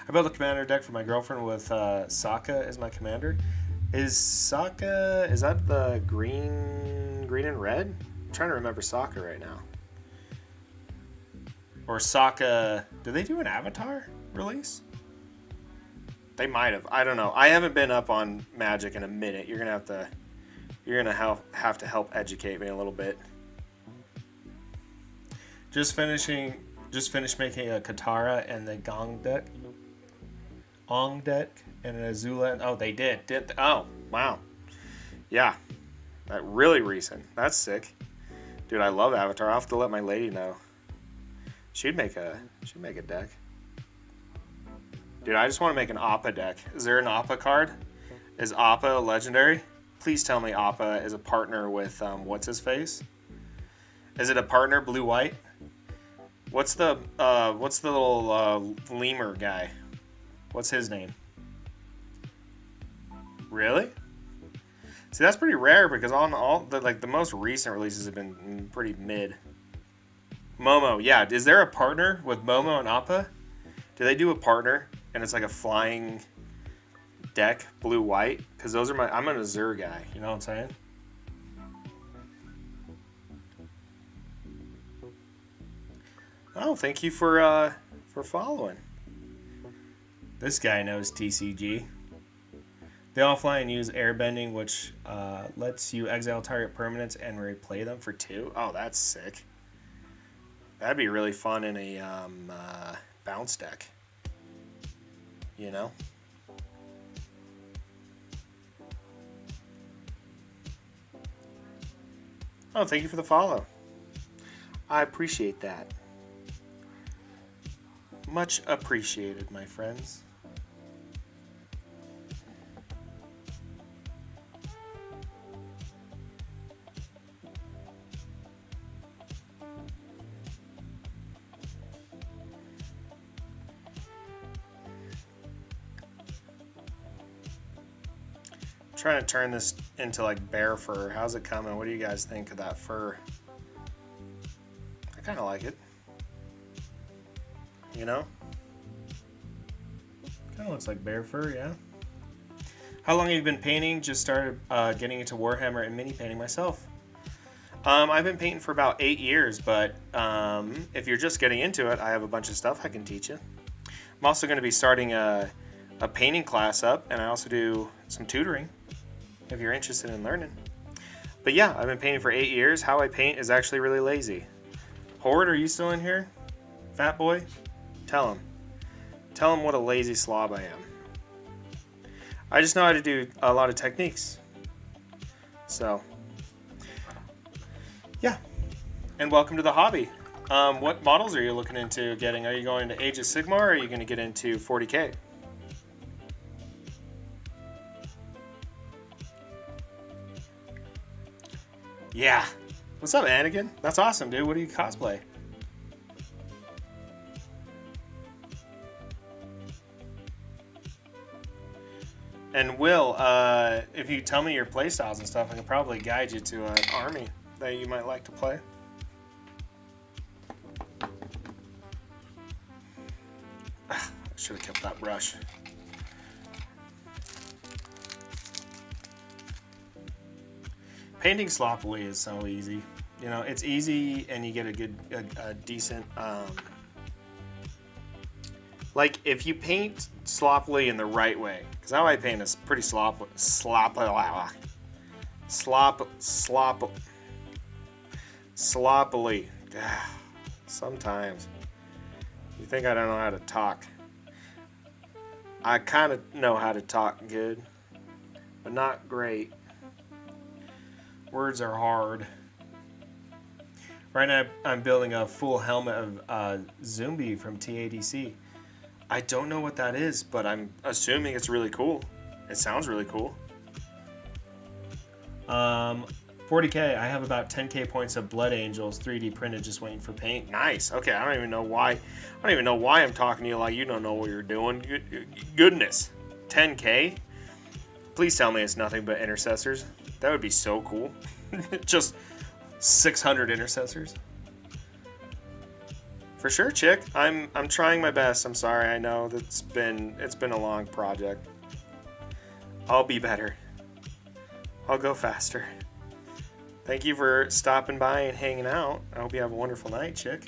I built a commander deck for my girlfriend with Sokka as my commander. Is Sokka, is that the green and red? I'm trying to remember Sokka right now. Or Sokka, did they do an Avatar release? They might have. I don't know. I haven't been up on Magic in a minute. You're gonna have to help educate me a little bit. Just finished making a Katara and the Ong deck and an Azula. Oh, they did. Oh, wow. Yeah, that really recent. That's sick, dude. I love Avatar. I'll have to let my lady know. She'd make a deck. Dude, I just want to make an Appa deck. Is there an Appa card? Is Appa a legendary? Please tell me Appa is a partner with, what's his face? Is it a partner, blue-white? What's the little lemur guy? What's his name? Really? See, that's pretty rare because on all the most recent releases have been pretty mid. Momo, yeah. Is there a partner with Momo and Appa? Do they do a partner? And it's like a flying deck, blue-white? Because those are I'm an Azure guy. You know what I'm saying? Oh, thank you for following. This guy knows TCG. They all fly and use airbending, which lets you exile target permanents and replay them for 2. Oh, that's sick. That'd be really fun in a bounce deck. You know? Oh, thank you for the follow. I appreciate that. Much appreciated, my friends. Trying to turn this into like bear fur. How's it coming? What do you guys think of that fur? I kind of like it. You know? Kind of looks like bear fur, yeah. How long have you been painting? Just started getting into Warhammer and mini painting myself. I've been painting for about 8 years, but if you're just getting into it, I have a bunch of stuff I can teach you. I'm also going to be starting a painting class up, and I also do some tutoring if you're interested in learning. But yeah, I've been painting for 8 years. How I paint is actually really lazy. Horde, are you still in here? Fat boy? Tell him. Tell him what a lazy slob I am. I just know how to do a lot of techniques. So, yeah. And welcome to the hobby. What models are you looking into getting? Are you going to Age of Sigmar or are you going to get into 40K? Yeah. What's up, Anakin? That's awesome, dude. What do you cosplay? And Will, if you tell me your playstyles and stuff, I can probably guide you to an army that you might like to play. I should have kept that brush. Painting sloppily is so easy. You know, it's easy and you get a decent, like if you paint sloppily in the right way, because how I paint is pretty sloppily. Sometimes you think I don't know how to talk. I kind of know how to talk good, but not great. Words are hard. Right now I'm building a full helmet of Zumbi from TADC. I don't know what that is, but I'm assuming it's really cool. It sounds really cool. 40K. I have about 10K points of Blood Angels 3D printed, just waiting for paint. Nice. Okay, I don't even know why. I don't even know why I'm talking to you like you don't know what you're doing. Goodness. 10K? Please tell me it's nothing but intercessors. That would be so cool. Just 600 intercessors. For sure, chick. I'm trying my best. I'm sorry. I know it's been a long project. I'll be better. I'll go faster. Thank you for stopping by and hanging out. I hope you have a wonderful night, chick.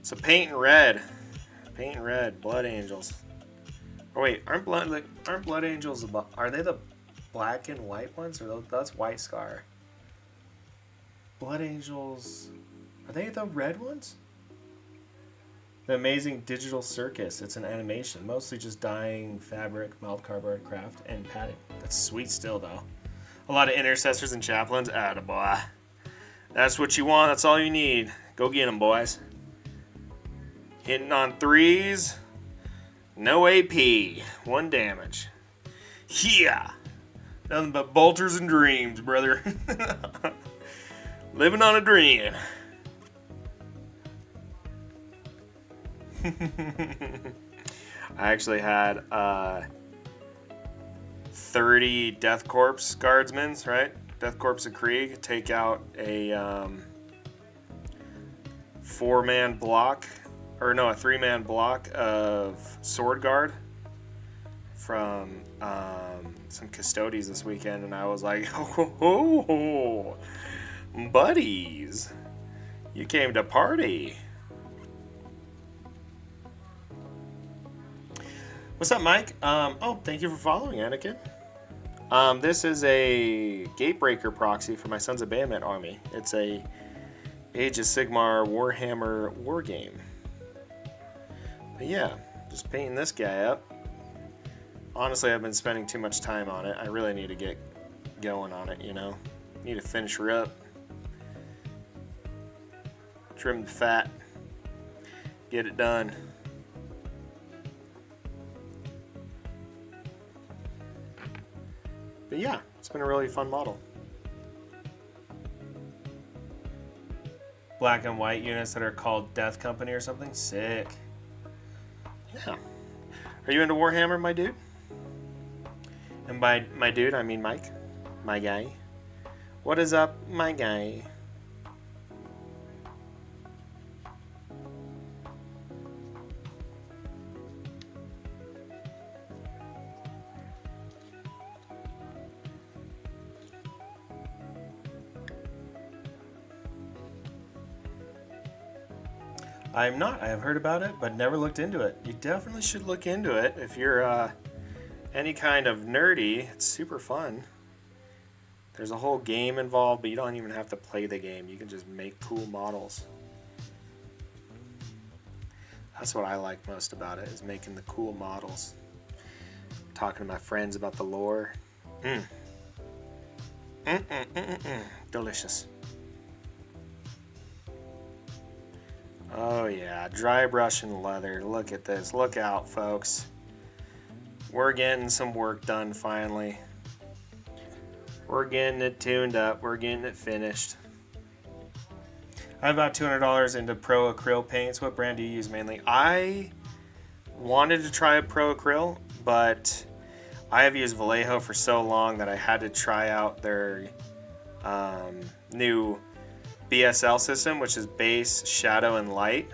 So paint in red. Paint in red. Blood Angels. Oh wait, aren't Blood Angels? Are they the black and white ones, or that's White Scar? Blood Angels. Are they the red ones? The Amazing Digital Circus. It's an animation, mostly just dyeing fabric, mild cardboard craft, and padding. That's sweet still, though. A lot of intercessors and chaplains. Attaboy. That's what you want. That's all you need. Go get them, boys. Hitting on threes. No AP. 1 damage. Yeah. Nothing but bolters and dreams, brother. Living on a dream. I actually had 30 Death Corps guardsmen, right? Death Corps of Krieg take out a 4-man block, or no, a 3-man block of Sword Guard from some custodies this weekend, and I was like, oh, buddies, you came to party. What's up, Mike? Oh, thank you for following, Anakin. This is a Gatebreaker proxy for my Sons of Bahamut army. It's a Age of Sigmar Warhammer war game. But yeah, just painting this guy up. Honestly, I've been spending too much time on it. I really need to get going on it, you know? Need to finish her up. Trim the fat. Get it done. But yeah, it's been a really fun model. Black and white units that are called Death Company or something? Sick. Yeah. Are you into Warhammer, my dude? And by my dude, I mean Mike. My guy. What is up, my guy? I'm not. I have heard about it, but never looked into it. You definitely should look into it if you're any kind of nerdy. It's super fun. There's a whole game involved, but you don't even have to play the game. You can just make cool models. That's what I like most about it, is making the cool models. Talking to my friends about the lore. Delicious. Oh yeah, dry brush and leather. Look at this. Look out, folks. We're getting some work done finally. We're getting it tuned up. We're getting it finished. I have about $200 into Pro Acryl paints. What brand do you use mainly? I wanted to try a Pro Acryl, but I have used Vallejo for so long that I had to try out their new BSL system, which is base, shadow, and light.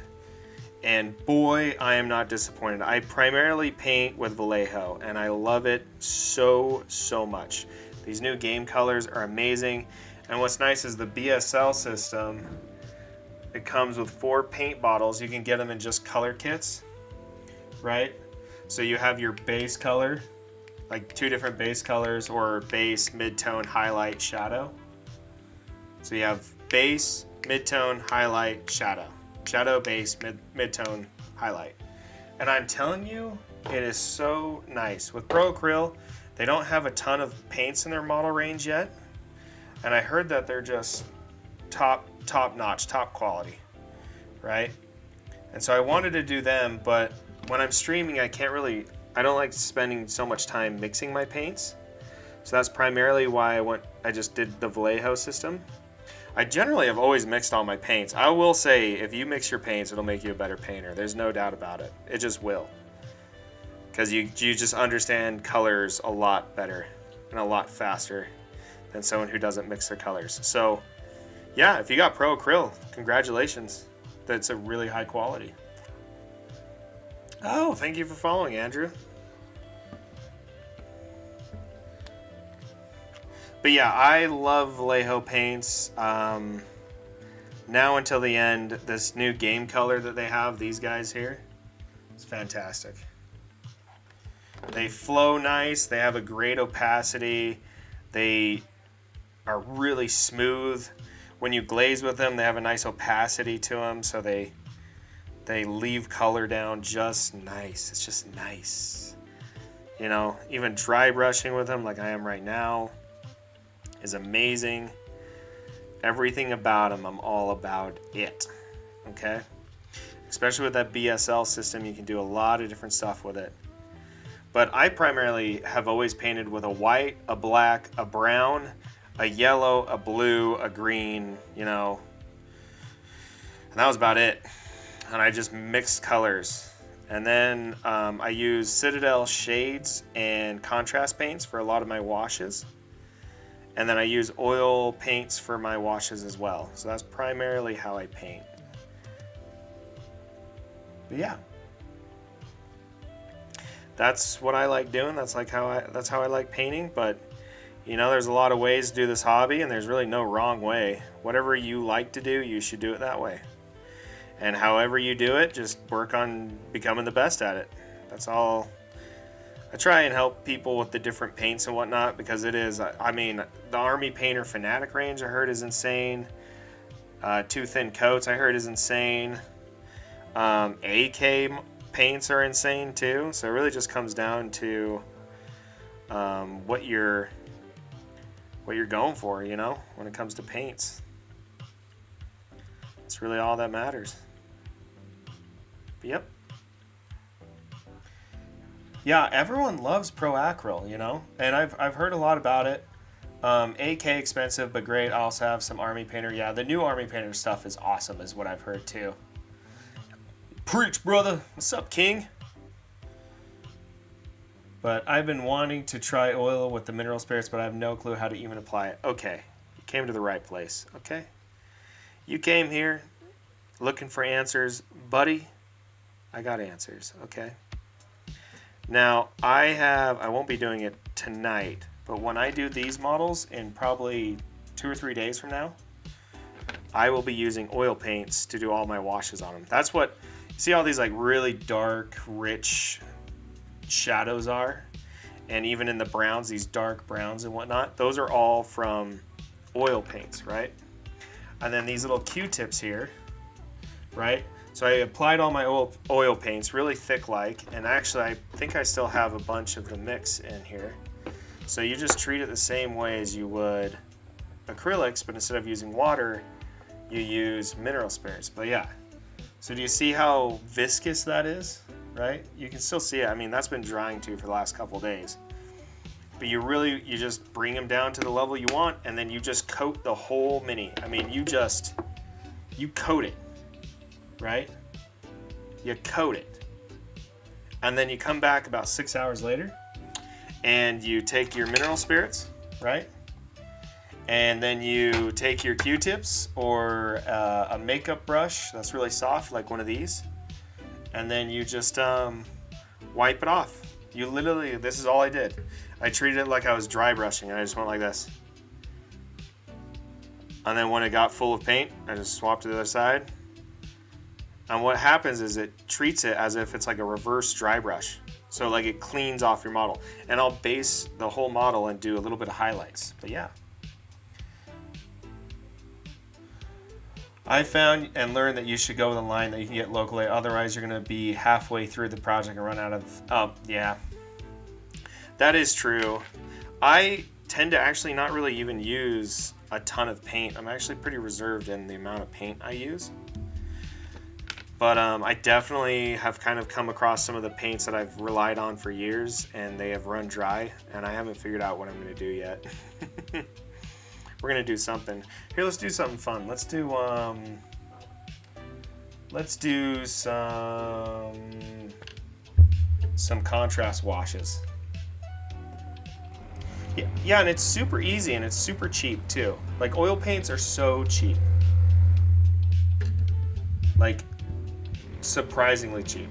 And boy, I am not disappointed. I primarily paint with Vallejo, and I love it so much. These new game colors are amazing. And what's nice is the BSL system, it comes with 4 paint bottles. You can get them in just color kits, right? So you have your base color, like 2 different base colors, or base, mid-tone, highlight, shadow. So you have base, mid-tone, highlight, shadow. Shadow, base, mid-tone, highlight. And I'm telling you, it is so nice. With Pro Acryl, they don't have a ton of paints in their model range yet. And I heard that they're just top notch, top quality. right? And so I wanted to do them, but when I'm streaming, I don't like spending so much time mixing my paints. So that's primarily why I just did the Vallejo system. I generally have always mixed all my paints. I will say, if you mix your paints, it'll make you a better painter. There's no doubt about it. It just will. Because you just understand colors a lot better and a lot faster than someone who doesn't mix their colors. So yeah, if you got Pro Acryl, congratulations. That's a really high quality. Oh, thank you for following, Andrew. But yeah, I love Vallejo paints. Now until the end, this new game color that they have, these guys here, it's fantastic. They flow nice, they have a great opacity, they are really smooth. When you glaze with them, they have a nice opacity to them, so they leave color down just nice. It's just nice. You know, even dry brushing with them like I am right now is amazing. Everything about them, I'm all about it. Okay? Especially with that BSL system, you can do a lot of different stuff with it. But I primarily have always painted with a white, a black, a brown, a yellow, a blue, a green, you know. And that was about it. And I just mixed colors. And then I use Citadel shades and contrast paints for a lot of my washes. And then I use oil paints for my washes as well. So that's primarily how I paint. But yeah. That's what I like doing. That's how I like painting. But you know, there's a lot of ways to do this hobby, and there's really no wrong way. Whatever you like to do, you should do it that way. And however you do it, just work on becoming the best at it. That's all. I try and help people with the different paints and whatnot, because it is, I mean, the Army Painter Fanatic range I heard is insane. Too Thin Coats I heard is insane. AK paints are insane too. So it really just comes down to what you're going for, you know, when it comes to paints. It's really all that matters. But yep. Yeah, everyone loves Pro Acryl, you know, and I've heard a lot about it. AK expensive, but great. I also have some Army Painter. Yeah, the new Army Painter stuff is awesome, is what I've heard too. Preach, brother. What's up, King? But I've been wanting to try oil with the mineral spirits, but I have no clue how to even apply it. Okay, you came to the right place, okay? You came here looking for answers. Buddy, I got answers, okay? Now, I won't be doing it tonight, but when I do these models in probably 2 or 3 days from now, I will be using oil paints to do all my washes on them. That's what, you see all these like really dark, rich shadows are, and even in the browns, these dark browns and whatnot, those are all from oil paints, right? And then these little Q-tips here, right? So I applied all my oil paints really thick like, and actually I think I still have a bunch of the mix in here. So you just treat it the same way as you would acrylics, but instead of using water, you use mineral spirits. But yeah, so do you see how viscous that is, right? You can still see it. I mean, that's been drying too for the last couple days. But you just bring them down to the level you want, and then you just coat the whole mini. I mean, you coat it. Right? You coat it. And then you come back about 6 hours later and you take your mineral spirits, right? And then you take your Q-tips or a makeup brush that's really soft, like one of these, and then you just wipe it off. You literally, this is all I did. I treated it like I was dry brushing, and I just went like this. And then when it got full of paint, I just swapped to the other side. And what happens is it treats it as if it's like a reverse dry brush. So like it cleans off your model. And I'll base the whole model and do a little bit of highlights. But yeah. I found and learned that you should go with a line that you can get locally. Otherwise, you're going to be halfway through the project and run out of... Oh, yeah. That is true. I tend to actually not really even use a ton of paint. I'm actually pretty reserved in the amount of paint I use. But I definitely have kind of come across some of the paints that I've relied on for years, and they have run dry, and I haven't figured out what I'm going to do yet. We're going to do something. Here, let's do something fun. Let's do some contrast washes. Yeah, and it's super easy, and it's super cheap too. Like, oil paints are so cheap. Like, surprisingly cheap.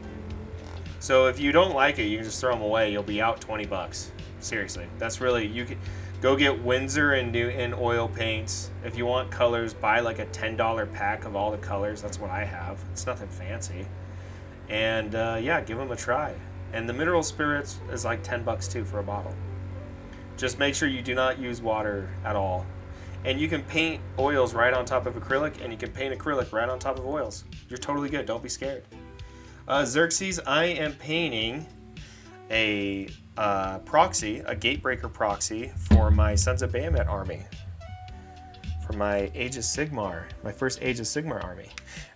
So if you don't like it, you can just throw them away. You'll be out 20 bucks. Seriously, that's really, you could go get Windsor and in oil paints. If you want colors, buy like a $10 pack of all the colors. That's what I have. It's nothing fancy. And yeah, give them a try. And the mineral spirits is like 10 bucks too for a bottle. Just make sure you do not use water at all. And you can paint oils right on top of acrylic, and you can paint acrylic right on top of oils. You're totally good. Don't be scared. Xerxes, I am painting a proxy, a gatebreaker proxy for my Sons of Bahamut army. For my Age of Sigmar, my first Age of Sigmar army.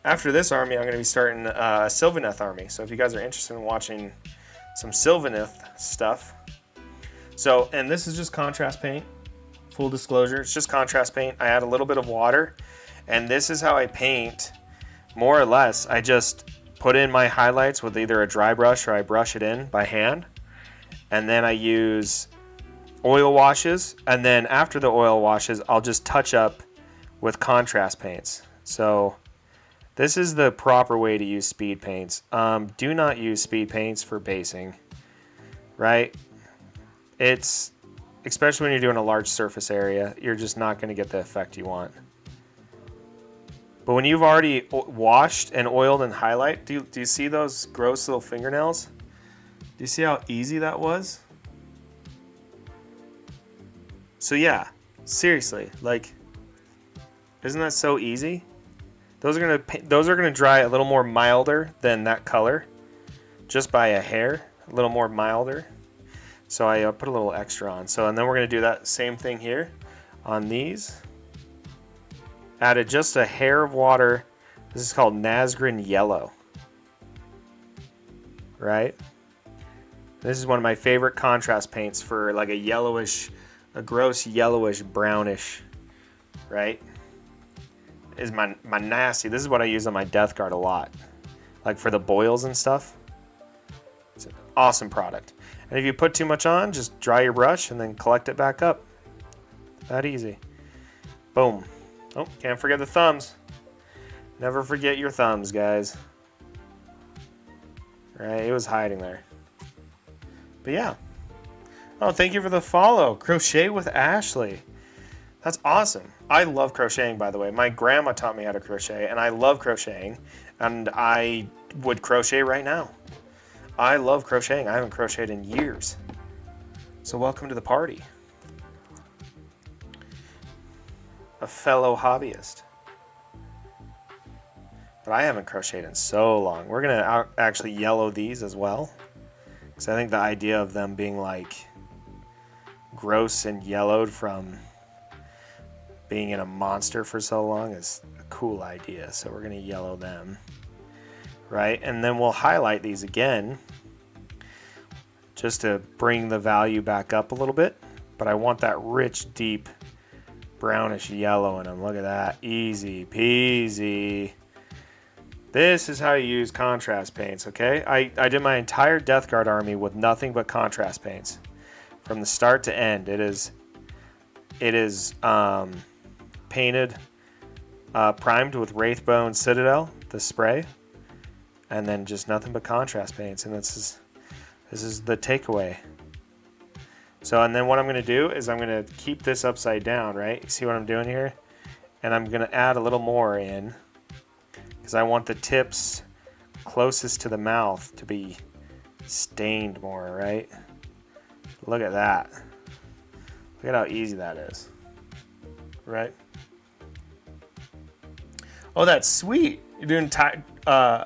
After this army, I'm going to be starting a Sylvaneth army. So if you guys are interested in watching some Sylvaneth stuff. So, and this is just contrast paint. Full disclosure, it's just contrast paint. I add a little bit of water, and this is how I paint, more or less. I just put in my highlights with either a dry brush or I brush it in by hand, and then I use oil washes, and then after the oil washes, I'll just touch up with contrast paints. So this is the proper way to use speed paints. Do not use speed paints for basing, right? It's, especially when you're doing a large surface area, you're just not going to get the effect you want. But when you've already washed and oiled and highlight, do you see those gross little fingernails? Do you see how easy that was? So yeah, seriously, like, isn't that so easy? Those are gonna dry a little more milder than that color, just by a hair, a little more milder. So I put a little extra on. So, and then we're going to do that same thing here on these. Added just a hair of water. This is called Nazgrin Yellow. Right? This is one of my favorite contrast paints for like a yellowish, a gross yellowish, brownish, right? Is my nasty. This is what I use on my Death Guard a lot. Like for the boils and stuff. It's an awesome product. And if you put too much on, just dry your brush and then collect it back up. That easy. Boom. Oh, can't forget the thumbs. Never forget your thumbs, guys. Right, it was hiding there. But yeah. Oh, thank you for the follow. Crochet with Ashley. That's awesome. I love crocheting, by the way. My grandma taught me how to crochet, and I love crocheting. And I would crochet right now. I love crocheting. I haven't crocheted in years. So welcome to the party. A fellow hobbyist. But I haven't crocheted in so long. We're going to actually yellow these as well. Because I think the idea of them being like gross and yellowed from being in a monster for so long is a cool idea. So we're going to yellow them. Right, and then we'll highlight these again just to bring the value back up a little bit, but I want that rich, deep, brownish yellow in them. Look at that, easy peasy. This is how you use contrast paints, okay? I did my entire Death Guard army with nothing but contrast paints. From the start to end, it is painted, primed with Wraithbone Citadel, the spray, and then just nothing but contrast paints, and this is the takeaway. So, and then what I'm going to do is I'm going to keep this upside down, right? You see what I'm doing here? And I'm going to add a little more in, because I want the tips closest to the mouth to be stained more, right? Look at that. Look at how easy that is, right? Oh, that's sweet. You're doing Trigon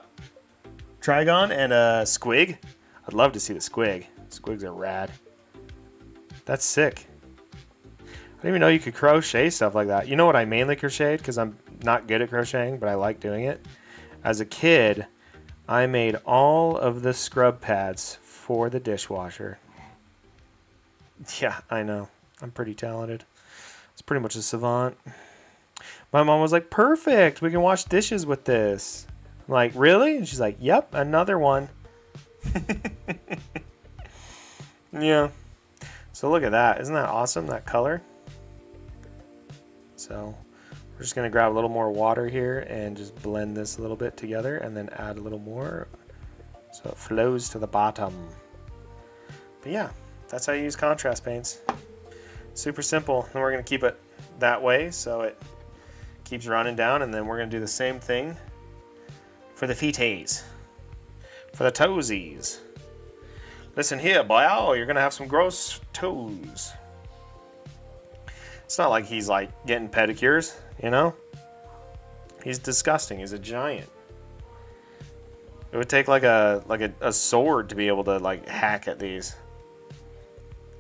and a squig. I'd love to see the squig. Squigs are rad. That's sick. I didn't even know you could crochet stuff like that. You know what I mainly crocheted? Because I'm not good at crocheting, but I like doing it. As a kid, I made all of the scrub pads for the dishwasher. Yeah, I know. I'm pretty talented. It's pretty much a savant. My mom was like, perfect. We can wash dishes with this. I'm like, really? And she's like, yep, another one. Yeah. So look at that. Isn't that awesome, that color? So we're just going to grab a little more water here and just blend this a little bit together and then add a little more so it flows to the bottom. But yeah, that's how you use contrast paints. Super simple. And we're going to keep it that way so it keeps running down, and then we're going to do the same thing for the feeties, for the toesies. Listen here, boy, oh, you're going to have some gross toes. It's not like he's like getting pedicures, you know? He's disgusting. He's a giant. It would take like a sword to be able to like hack at these.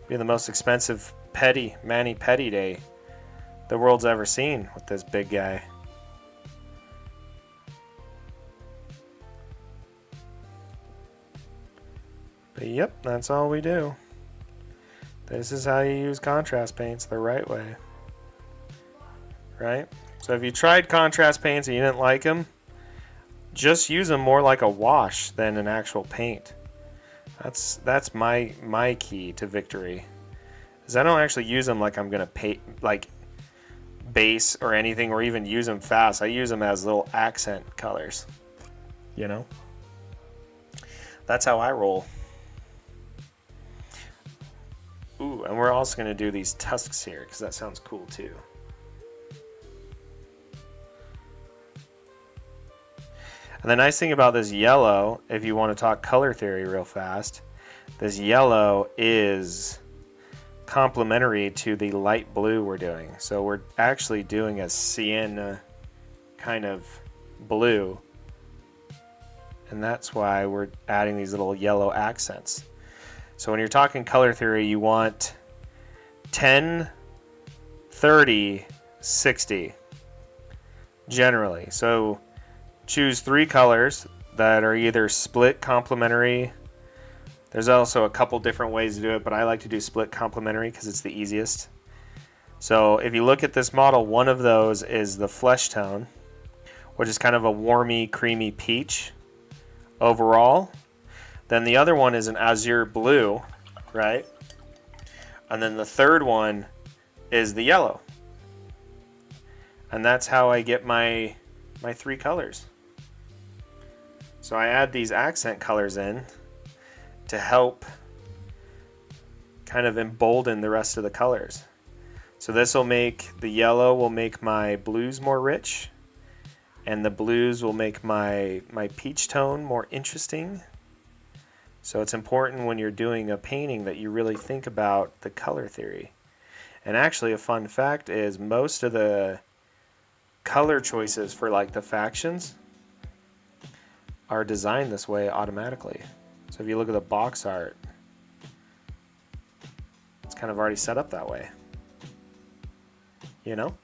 Be the most expensive mani-pedi day the world's ever seen with this big guy. But yep, that's all we do. This is how you use contrast paints the right way. Right? So if you tried contrast paints and you didn't like them, just use them more like a wash than an actual paint. That's my key to victory. Is I don't actually use them like I'm gonna paint like base or anything, or even use them fast. I use them as little accent colors. You know? That's how I roll. Ooh, and we're also going to do these tusks here because that sounds cool too. And the nice thing about this yellow, if you want to talk color theory real fast, this yellow is complementary to the light blue we're doing. So we're actually doing a sienna kind of blue. And that's why we're adding these little yellow accents. So when you're talking color theory, you want 10, 30, 60 generally. So choose 3 colors that are either split complementary. There's also a couple different ways to do it, but I like to do split complementary because it's the easiest. So if you look at this model, one of those is the flesh tone, which is kind of a warmy, creamy peach overall. Then the other one is an azure blue, right? And then the third one is the yellow. And that's how I get my 3 colors. So I add these accent colors in to help kind of embolden the rest of the colors. So this will make, the yellow will make my blues more rich, and the blues will make my peach tone more interesting. So it's important when you're doing a painting that you really think about the color theory. And actually a fun fact is most of the color choices for like the factions are designed this way automatically. So if you look at the box art, it's kind of already set up that way. You know?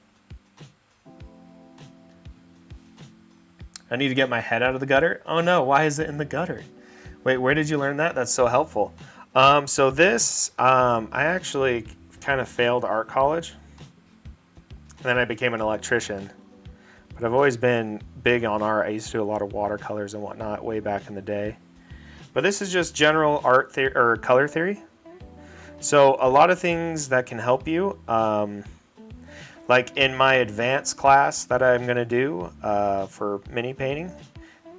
I need to get my head out of the gutter. Oh no, why is it in the gutter? Wait, where did you learn that? That's so helpful. So this, I actually kind of failed art college. And then I became an electrician. But I've always been big on art. I used to do a lot of watercolors and whatnot way back in the day. But this is just general art theory or color theory. So a lot of things that can help you. Like in my advanced class that I'm going to do for mini painting,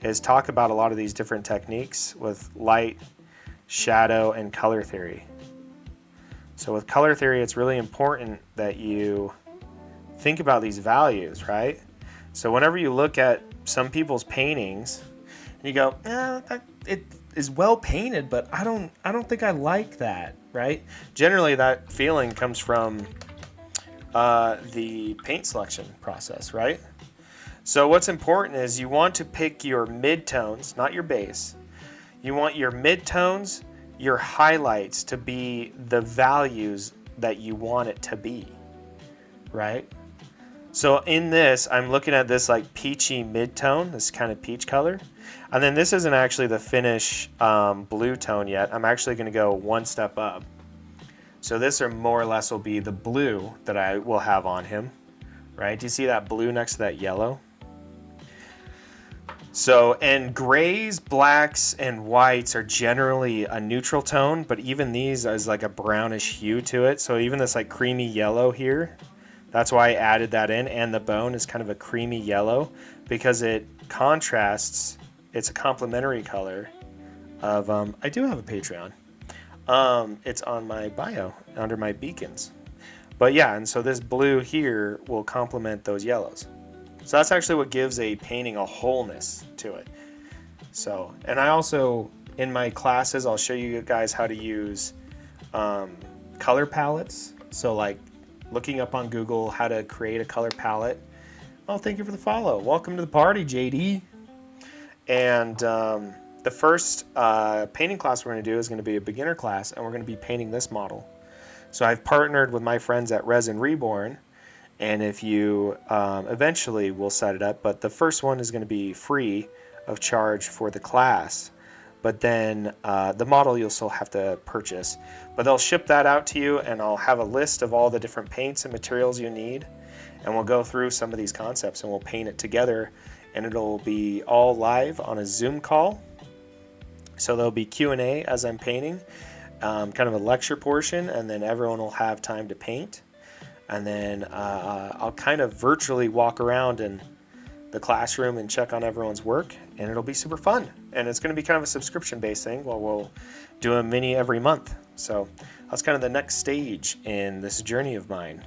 is talk about a lot of these different techniques with light, shadow, and color theory. So with color theory, it's really important that you think about these values, right? So whenever you look at some people's paintings, and you go, it is well painted, but I don't think I like that, right? Generally, that feeling comes from the paint selection process, right? So what's important is you want to pick your midtones, not your base. You want your midtones, your highlights to be the values that you want it to be, right? So in this, I'm looking at this like peachy mid-tone, this kind of peach color. And then this isn't actually the finish blue tone yet. I'm actually going to go one step up. So this or more or less will be the blue that I will have on him, right? Do you see that blue next to that yellow? So, and grays, blacks, and whites are generally a neutral tone, but even these is like a brownish hue to it. So even this like creamy yellow here, that's why I added that in, and the bone is kind of a creamy yellow because it contrasts, it's a complementary color of, I do have a Patreon. It's on my bio, under my beacons. But yeah, and so this blue here will complement those yellows. So that's actually what gives a painting a wholeness to it. So, and I also, in my classes, I'll show you guys how to use color palettes. So like looking up on Google how to create a color palette. Oh, thank you for the follow. Welcome to the party, JD. And the first painting class we're going to do is going to be a beginner class, and we're going to be painting this model. So I've partnered with my friends at Resin Reborn, and if you eventually we'll set it up, but the first one is going to be free of charge for the class. But then the model you'll still have to purchase. But they'll ship that out to you, and I'll have a list of all the different paints and materials you need. And we'll go through some of these concepts and we'll paint it together. And it'll be all live on a Zoom call. So there'll be Q&A as I'm painting, kind of a lecture portion, and then everyone will have time to paint. And then I'll kind of virtually walk around in the classroom and check on everyone's work, and it'll be super fun. And it's going to be kind of a subscription-based thing where we'll do a mini every month. So that's kind of the next stage in this journey of mine.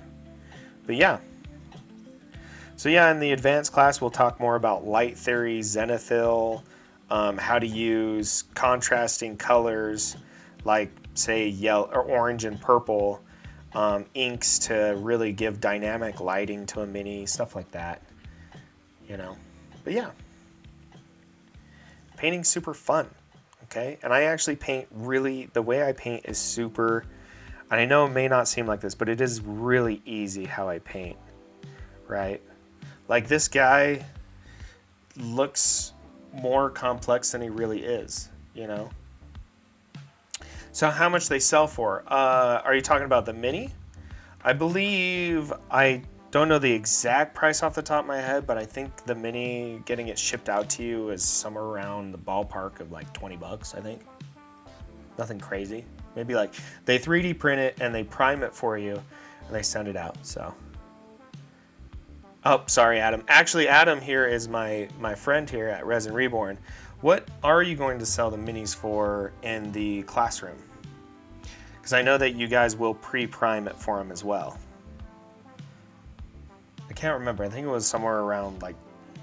But yeah. So yeah, in the advanced class, we'll talk more about light theory, zenithal, how to use contrasting colors like, say, yellow or orange and purple, inks to really give dynamic lighting to a mini, stuff like that. You know, but yeah, painting's super fun, okay? And I actually paint really, the way I paint is super, and I know it may not seem like this, but it is really easy how I paint, right? Like this guy looks more complex than he really is, you know? So how much they sell for? Are you talking about the mini? I believe, I don't know the exact price off the top of my head, but I think the mini, getting it shipped out to you is somewhere around the ballpark of like 20 bucks, I think. Nothing crazy. Maybe like they 3D print it and they prime it for you and they send it out, so. Oh, sorry, Adam. Actually, Adam here is my friend here at Resin Reborn. What are you going to sell the minis for in the classroom? Because I know that you guys will pre-prime it for them as well. I can't remember. I think it was somewhere around, like,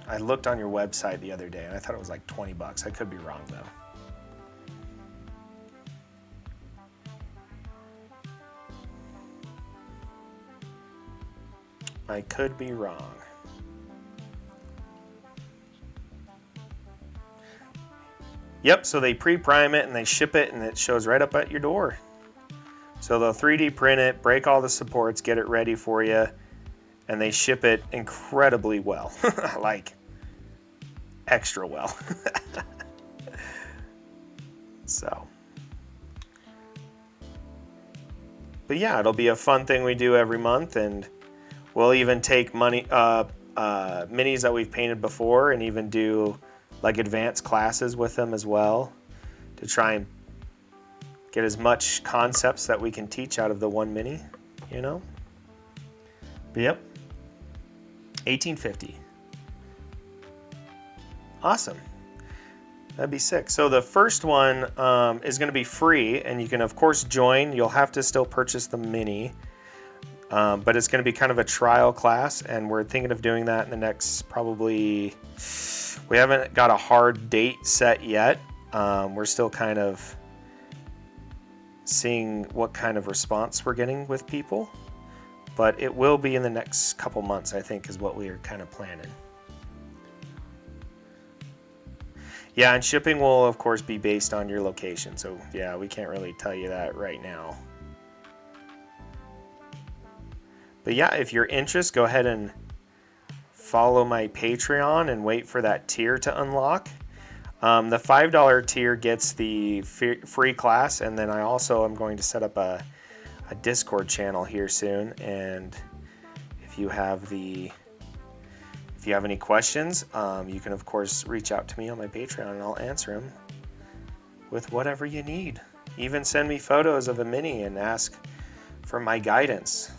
I looked on your website the other day and I thought it was like 20 bucks. I could be wrong though. I could be wrong. Yep, so they pre-prime it and they ship it and it shows right up at your door. So they'll 3D print it, break all the supports, get it ready for you, and they ship it incredibly well. Like, extra well. So. But yeah, it'll be a fun thing we do every month, and we'll even take minis that we've painted before and even do like advanced classes with them as well to try and get as much concepts that we can teach out of the one mini, you know? But yep, 1850. Awesome. That'd be sick. So the first one is going to be free, and you can of course join. You'll have to still purchase the mini, but it's going to be kind of a trial class, and we're thinking of doing that in the next probably, we haven't got a hard date set yet. We're still kind of seeing what kind of response we're getting with people, but it will be in the next couple months, I think, is what we are kind of planning. Yeah, and shipping will of course be based on your location, so yeah, we can't really tell you that right now. But yeah, if you're interested, go ahead and follow my Patreon and wait for that tier to unlock. The $5 tier gets the free class, and then I also am going to set up a Discord channel here soon. And if you have any questions, you can of course reach out to me on my Patreon, and I'll answer them with whatever you need. Even send me photos of a mini and ask for my guidance.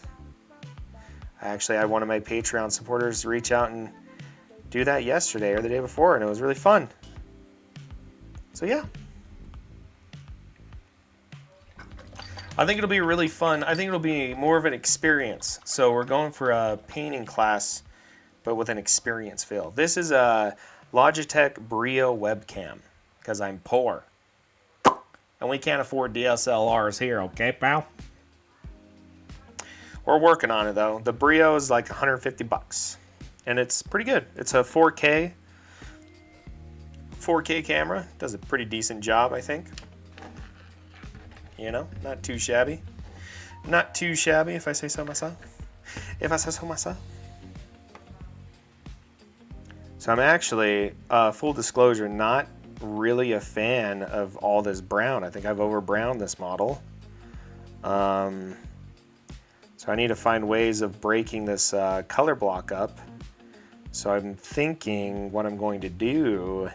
I actually had one of my Patreon supporters reach out and do that yesterday or the day before, and it was really fun. So yeah. I think it'll be really fun. I think it'll be more of an experience. So we're going for a painting class, but with an experience feel. This is a Logitech Brio webcam, because I'm poor. And we can't afford DSLRs here, okay, pal? We're working on it, though. The Brio is like 150 bucks. And it's pretty good. It's a 4K camera. Does a pretty decent job, I think. You know, not too shabby. Not too shabby, if I say so myself. If I say so myself. So I'm actually, full disclosure, not really a fan of all this brown. I think I've over-browned this model. So I need to find ways of breaking this color block up. So I'm thinking what I'm going to do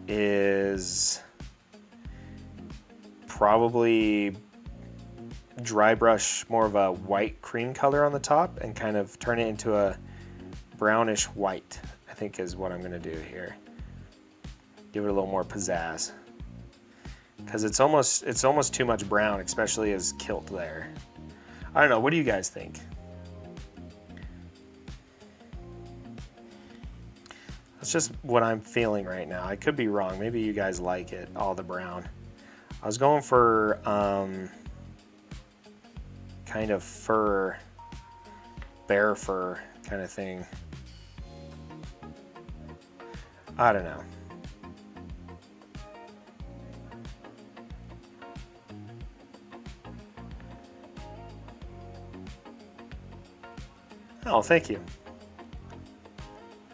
is probably dry brush more of a white cream color on the top and kind of turn it into a brownish white, I think is what I'm going to do here. Give it a little more pizzazz, because it's almost too much brown, especially as kilt there. I don't know, what do you guys think? That's just what I'm feeling right now. I could be wrong. Maybe you guys like it, all the brown. I was going for kind of fur, bear fur kind of thing. I don't know. Oh, thank you.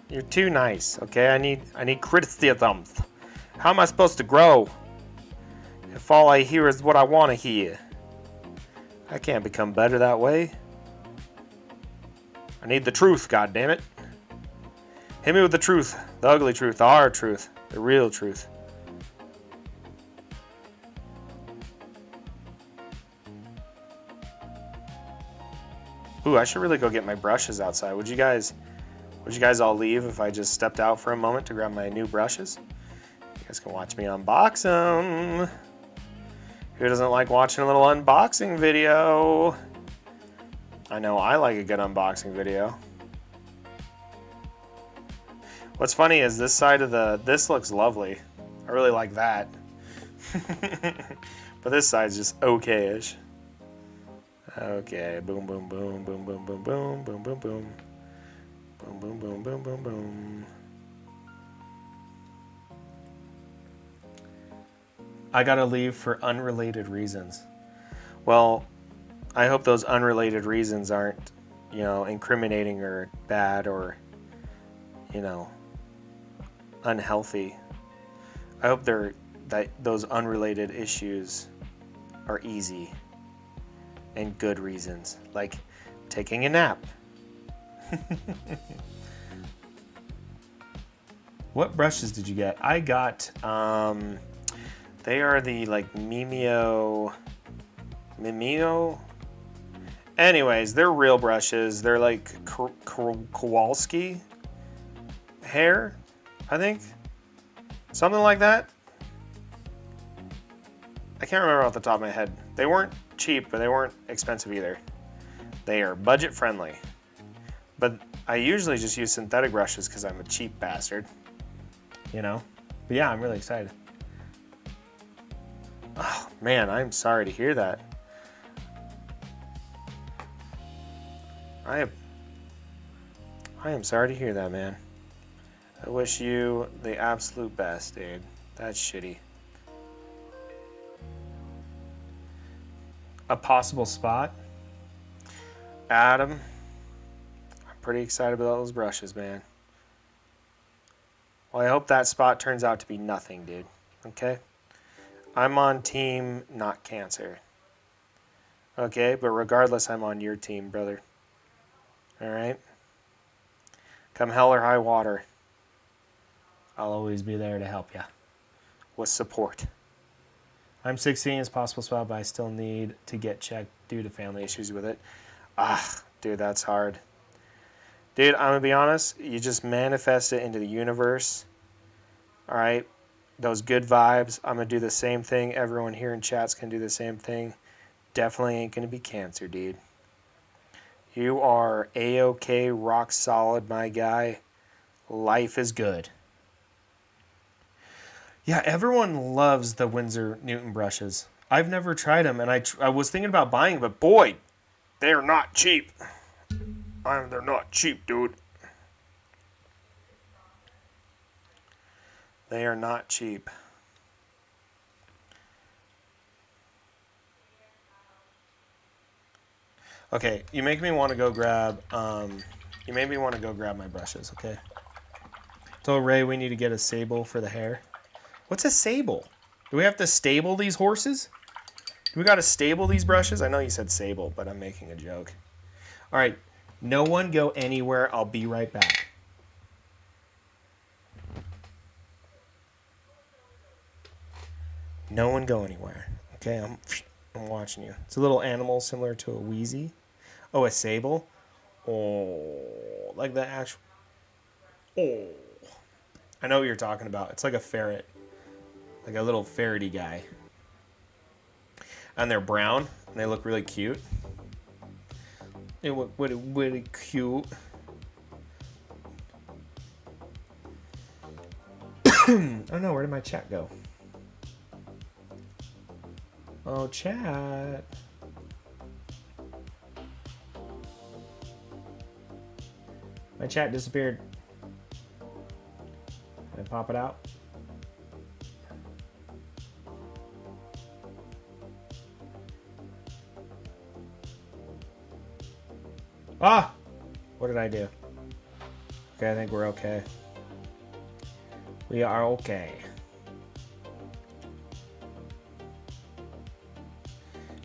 You're too nice, okay? I need criticisms. How am I supposed to grow if all I hear is what I want to hear? I can't become better that way. I need the truth, goddammit. Hit me with the truth, the ugly truth, the hard truth, the real truth. Ooh, I should really go get my brushes outside. Would you guys all leave if I just stepped out for a moment to grab my new brushes? You guys can watch me unbox them. Who doesn't like watching a little unboxing video? I know I like a good unboxing video. What's funny is this side of this looks lovely. I really like that. But this side's just okay-ish. Okay, boom, boom, boom, boom, boom, boom, boom, boom, boom, boom. Boom, boom, boom, boom, boom, boom. I gotta leave for unrelated reasons. Well, I hope those unrelated reasons aren't, you know, incriminating or bad or, you know, unhealthy. I hope that those unrelated issues are easy and good reasons, like taking a nap. What brushes did you get? I got, they are the like Mimeo. Anyways, they're real brushes. They're like Kowalski hair, I think. Something like that. I can't remember off the top of my head. They weren't cheap, but they weren't expensive either. They are budget friendly. But I usually just use synthetic brushes because I'm a cheap bastard. You know? But yeah, I'm really excited. Oh, man, I'm sorry to hear that. I am sorry to hear that, man. I wish you the absolute best, dude. That's shitty. A possible spot? Adam, I'm pretty excited about those brushes, man. Well, I hope that spot turns out to be nothing, dude. Okay? I'm on team not cancer. Okay, but regardless, I'm on your team, brother. Alright? Come hell or high water, I'll always be there to help you with support. I'm 16 as possible spot, but I still need to get checked due to family issues with it. Ah, dude, that's hard. Dude, I'm going to be honest. You just manifest it into the universe. All right? Those good vibes. I'm going to do the same thing. Everyone here in chat's going to do the same thing. Definitely ain't going to be cancer, dude. You are A-OK, rock solid, my guy. Life is good. Yeah, everyone loves the Winsor Newton brushes. I've never tried them, and I was thinking about buying them, but boy, they're not cheap. They're not cheap, dude. They are not cheap. Okay, you make me want to go grab. You made me want to go grab my brushes. Okay. Told Ray we need to get a sable for the hair. What's a sable? Do we have to stable these horses? Do we got to stable these brushes? I know you said sable, but I'm making a joke. All right, no one go anywhere. I'll be right back. No one go anywhere. Okay, I'm watching you. It's a little animal similar to a Wheezy. Oh, a sable. Oh, like the actual. Oh, I know what you're talking about. It's like a ferret, like a little ferrety guy. And they're brown, and they look really cute. They look really cute. Oh no, where did my chat go? Oh, chat. My chat disappeared. Can I pop it out? Ah! What did I do? Okay, I think we're okay. We are okay.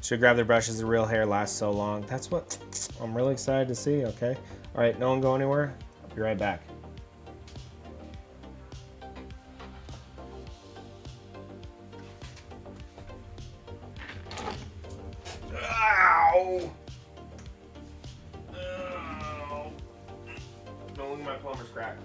Should grab their brushes. The real hair lasts so long. That's what I'm really excited to see, okay? All right, no one go anywhere. I'll be right back. Ow! Ow! Don't look at my plumber's crack.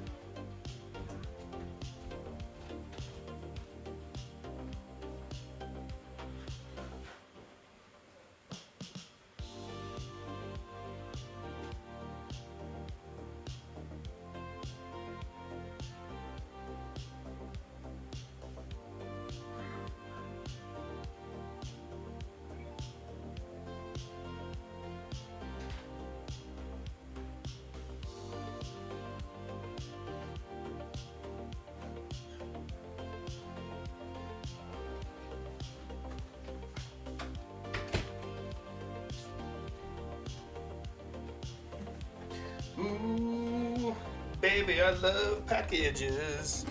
Ooh, baby, I love packages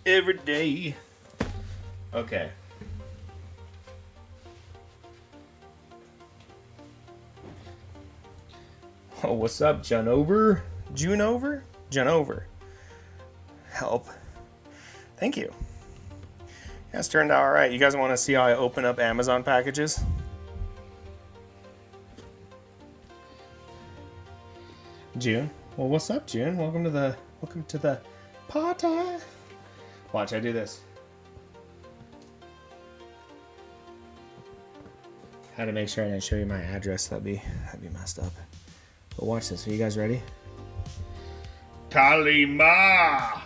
every day. Okay. Oh, what's up, Junover? Junover? Junover. Help. Thank you. Yeah, it's turned out all right. You guys want to see how I open up Amazon packages? June. Well, what's up, June? Welcome to the party. Watch, I do this. Had to make sure I didn't show you my address. That'd be messed up. But watch this. Are you guys ready? Kalima.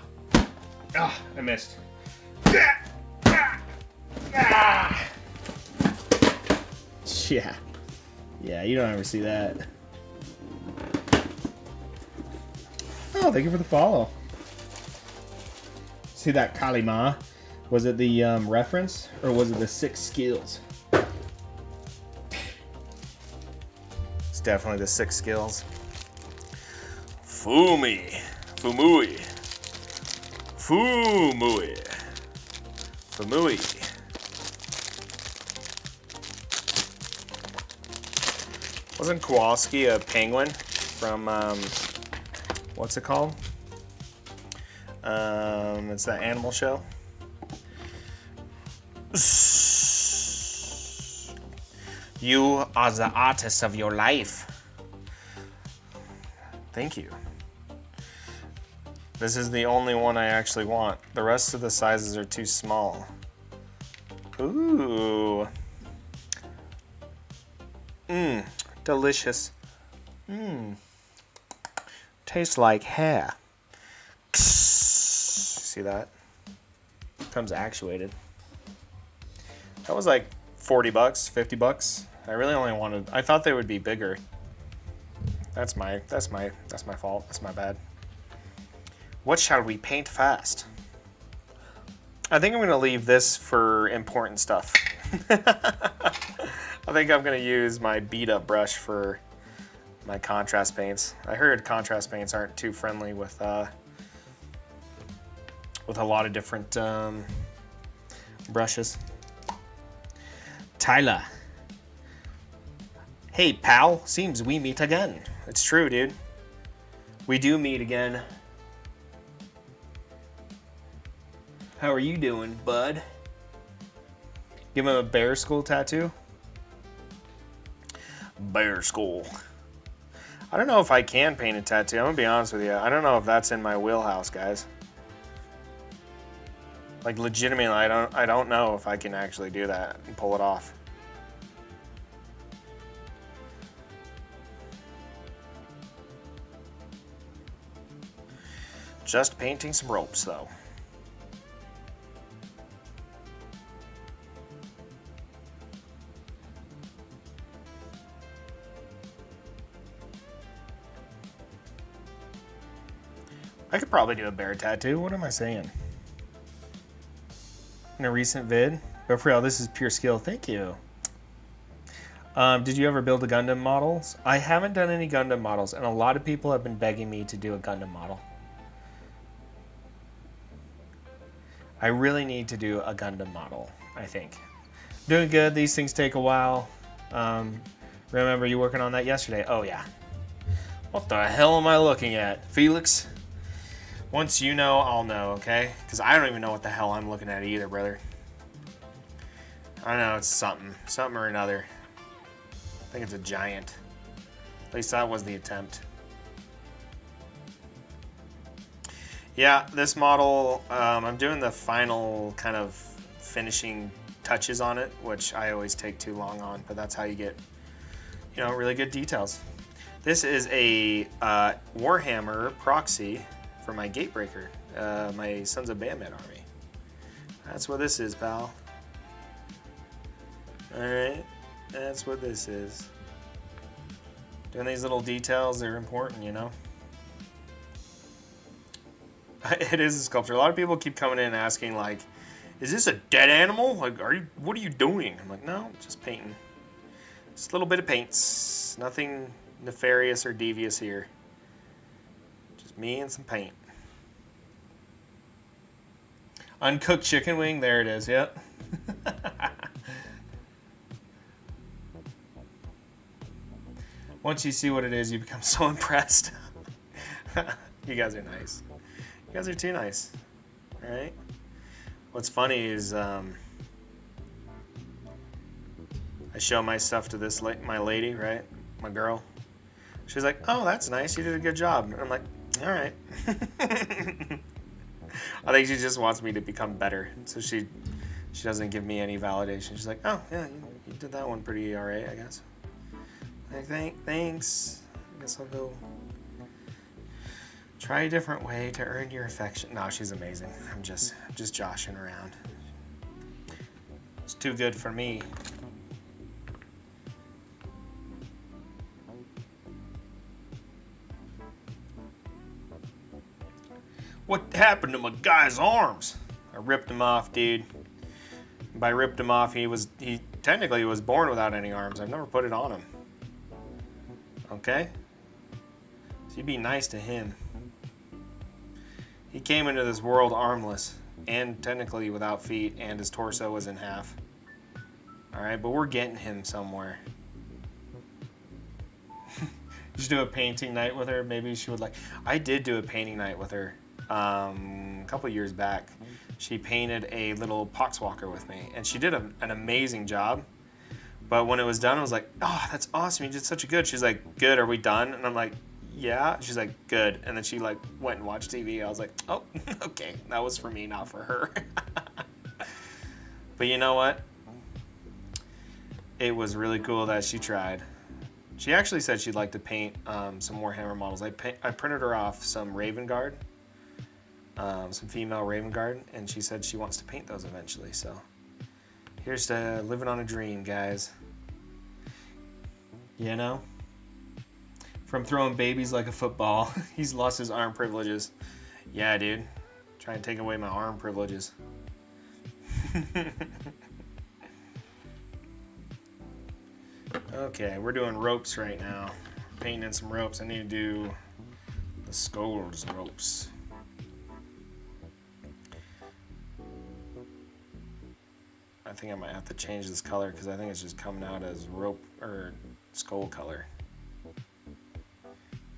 Ah, I missed. Yeah. Yeah, you don't ever see that. Oh, thank you for the follow. See that Kalima? Was it the reference or was it the 6 skills? It's definitely the 6 skills. Fumui. Fumui. Fumui. Fumui. Wasn't Kowalski a penguin from, what's it called? It's that animal show. You are the artist of your life. Thank you. This is the only one I actually want. The rest of the sizes are too small. Ooh. Mmm. Delicious. Mmm. Tastes like hair. See that? Comes actuated. That was like 40 bucks, 50 bucks. I really only wanted, I thought they would be bigger. That's my fault. That's my bad. What shall we paint fast? I think I'm going to leave this for important stuff. I think I'm going to use my beat up brush for my contrast paints. I heard contrast paints aren't too friendly with a lot of different brushes. Tyler. Hey, pal. Seems we meet again. It's true, dude. We do meet again. How are you doing, bud? Give him a bear skull tattoo? Bear skull. I don't know if I can paint a tattoo. I'm gonna be honest with you. I don't know if that's in my wheelhouse, guys. Like, legitimately, I don't know if I can actually do that and pull it off. Just painting some ropes, though. I could probably do a bear tattoo. What am I saying? In a recent vid. But for real, this is pure skill. Thank you. Did you ever build a Gundam models? I haven't done any Gundam models, and a lot of people have been begging me to do a Gundam model. I really need to do a Gundam model, I think. Doing good. These things take a while. Remember you working on that yesterday? Oh, yeah. What the hell am I looking at? Felix? Once you know, I'll know, okay? Because I don't even know what the hell I'm looking at either, brother. I know it's something. Something or another. I think it's a giant. At least that was the attempt. Yeah, this model, I'm doing the final kind of finishing touches on it, which I always take too long on, but that's how you get, you know, really good details. This is a Warhammer proxy for my Gatebreaker, my Sons of Bahamut army. That's what this is, pal. Alright, that's what this is. Doing these little details, they're important, you know? It is a sculpture. A lot of people keep coming in and asking, like, is this a dead animal? Like, what are you doing? I'm like, no, just painting. Just a little bit of paints. Nothing nefarious or devious here. Me and some paint. Uncooked chicken wing, there it is, yep. Once you see what it is, you become so impressed. You guys are nice. You guys are too nice. Alright? What's funny is I show my stuff to this my lady, right? My girl. She's like, oh, that's nice, you did a good job. And I'm like, all right. I think she just wants me to become better, so she doesn't give me any validation. She's like, oh yeah, you did that one pretty all right, I guess. Like, thanks. I guess I'll go try a different way to earn your affection. No, she's amazing. I'm just joshing around. It's too good for me. What happened to my guy's arms? I ripped him off, dude. By ripped him off, he technically was born without any arms. I've never put it on him. Okay? So you'd be nice to him. He came into this world armless and technically without feet, and his torso was in half. Alright, but we're getting him somewhere. Just do a painting night with her. Maybe she would like... I did do a painting night with her a couple years back. She painted a little poxwalker with me, and she did an amazing job. But when it was done, I was like, oh, that's awesome. You did such a good. She's like, good, are we done? And I'm like, yeah. She's like, good. And then she like went and watched TV. I was like, oh, okay. That was for me, not for her. But you know what? It was really cool that she tried. She actually said she'd like to paint some more Hammer models. I printed her off some Raven Guard, some female Raven Guard, and she said she wants to paint those eventually. So here's to living on a dream, guys. You know? From throwing babies like a football, he's lost his arm privileges. Yeah, dude. Try and take away my arm privileges. Okay, we're doing ropes right now. Painting in some ropes. I need to do the Skulls ropes. I think I might have to change this color because I think it's just coming out as rope or skull color.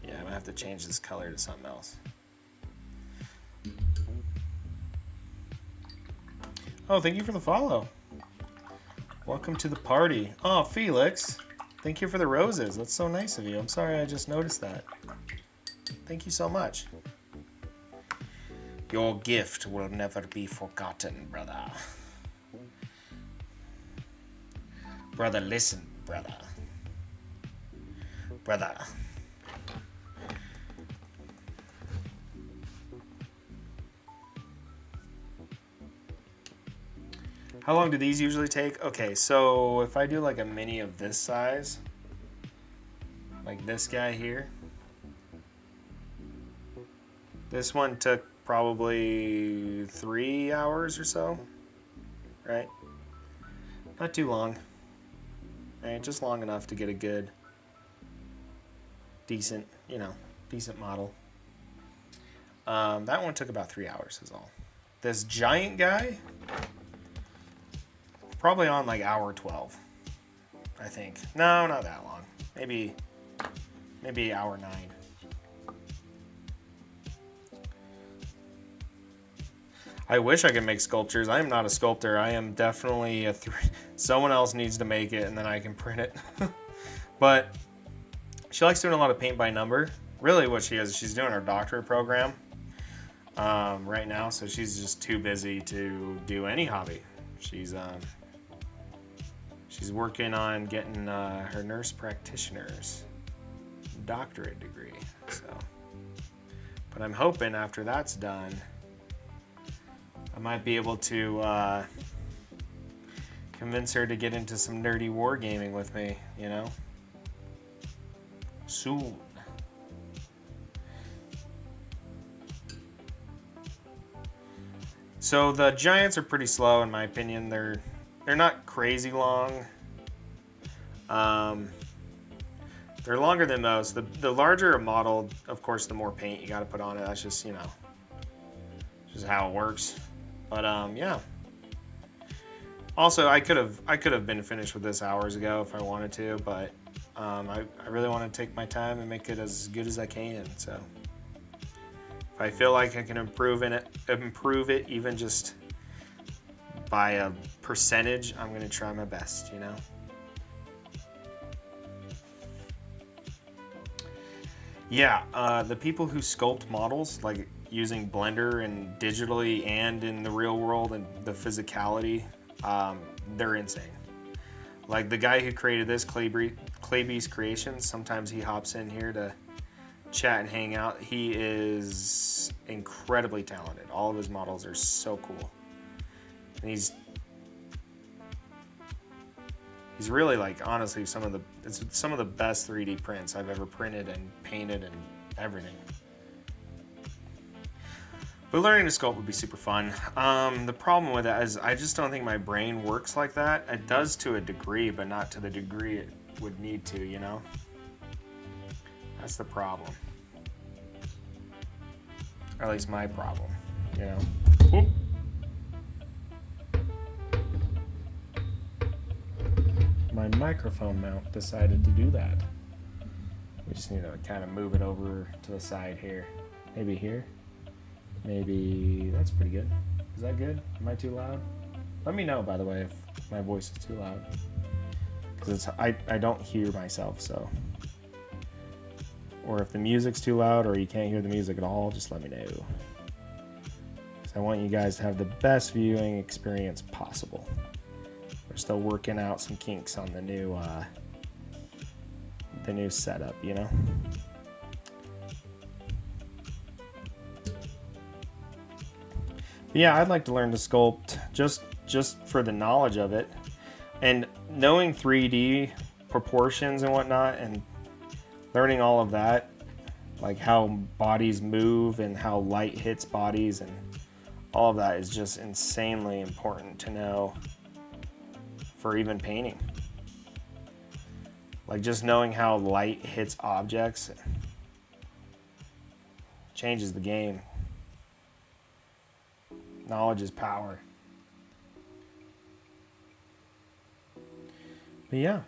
Yeah, I'm gonna have to change this color to something else. Oh, thank you for the follow. Welcome to the party. Oh, Felix, thank you for the roses. That's so nice of you. I'm sorry I just noticed that. Thank you so much. Your gift will never be forgotten, brother. Brother, listen, brother. Brother. How long do these usually take? Okay, so if I do like a mini of this size, like this guy here, this one took probably 3 hours or so, right? Not too long, right? Just long enough to get a good, decent, you know, decent model. That one took about 3 hours is all. This giant guy, probably on like hour 12, I think. No, not that long. Maybe hour 9. I wish I could make sculptures. I am not a sculptor. I am definitely a someone else needs to make it and then I can print it. But she likes doing a lot of paint by number. Really what she is, she's doing her doctorate program right now, so she's just too busy to do any hobby. She's working on getting her nurse practitioner's doctorate degree. So, but I'm hoping after that's done, I might be able to convince her to get into some nerdy wargaming with me, you know? Soon. So the giants are pretty slow in my opinion. They're not crazy long. They're longer than most. The larger a model, of course, the more paint you got to put on it. That's just, you know, just how it works. But yeah. Also, I could have been finished with this hours ago if I wanted to, but I really want to take my time and make it as good as I can. So if I feel like I can improve it even just by a percentage, I'm gonna try my best, you know. Yeah, the people who sculpt models, like using Blender and digitally and in the real world and the physicality, they're insane. Like the guy who created this, Claybeast Creations, sometimes he hops in here to chat and hang out. He is incredibly talented. All of his models are so cool. And he's really, like, honestly some of the best 3D prints I've ever printed and painted and everything. But learning to sculpt would be super fun. The problem with that is I just don't think my brain works like that. It does to a degree, but not to the degree it would need to, you know? That's the problem. Or at least my problem, you know. Oop. My microphone mount decided to do that. We just need to kind of move it over to the side here. Maybe here. Maybe that's pretty good. Is that good? Am I too loud? Let me know, by the way, if my voice is too loud. Because I don't hear myself, so. Or if the music's too loud or you can't hear the music at all, just let me know. Because I want you guys to have the best viewing experience possible. We're still working out some kinks on the new setup, you know. But yeah, I'd like to learn to sculpt just for the knowledge of it, and knowing 3D proportions and whatnot, and learning all of that, like how bodies move and how light hits bodies, and all of that is just insanely important to know for even painting. Like just knowing how light hits objects changes the game. Knowledge is power. But yeah.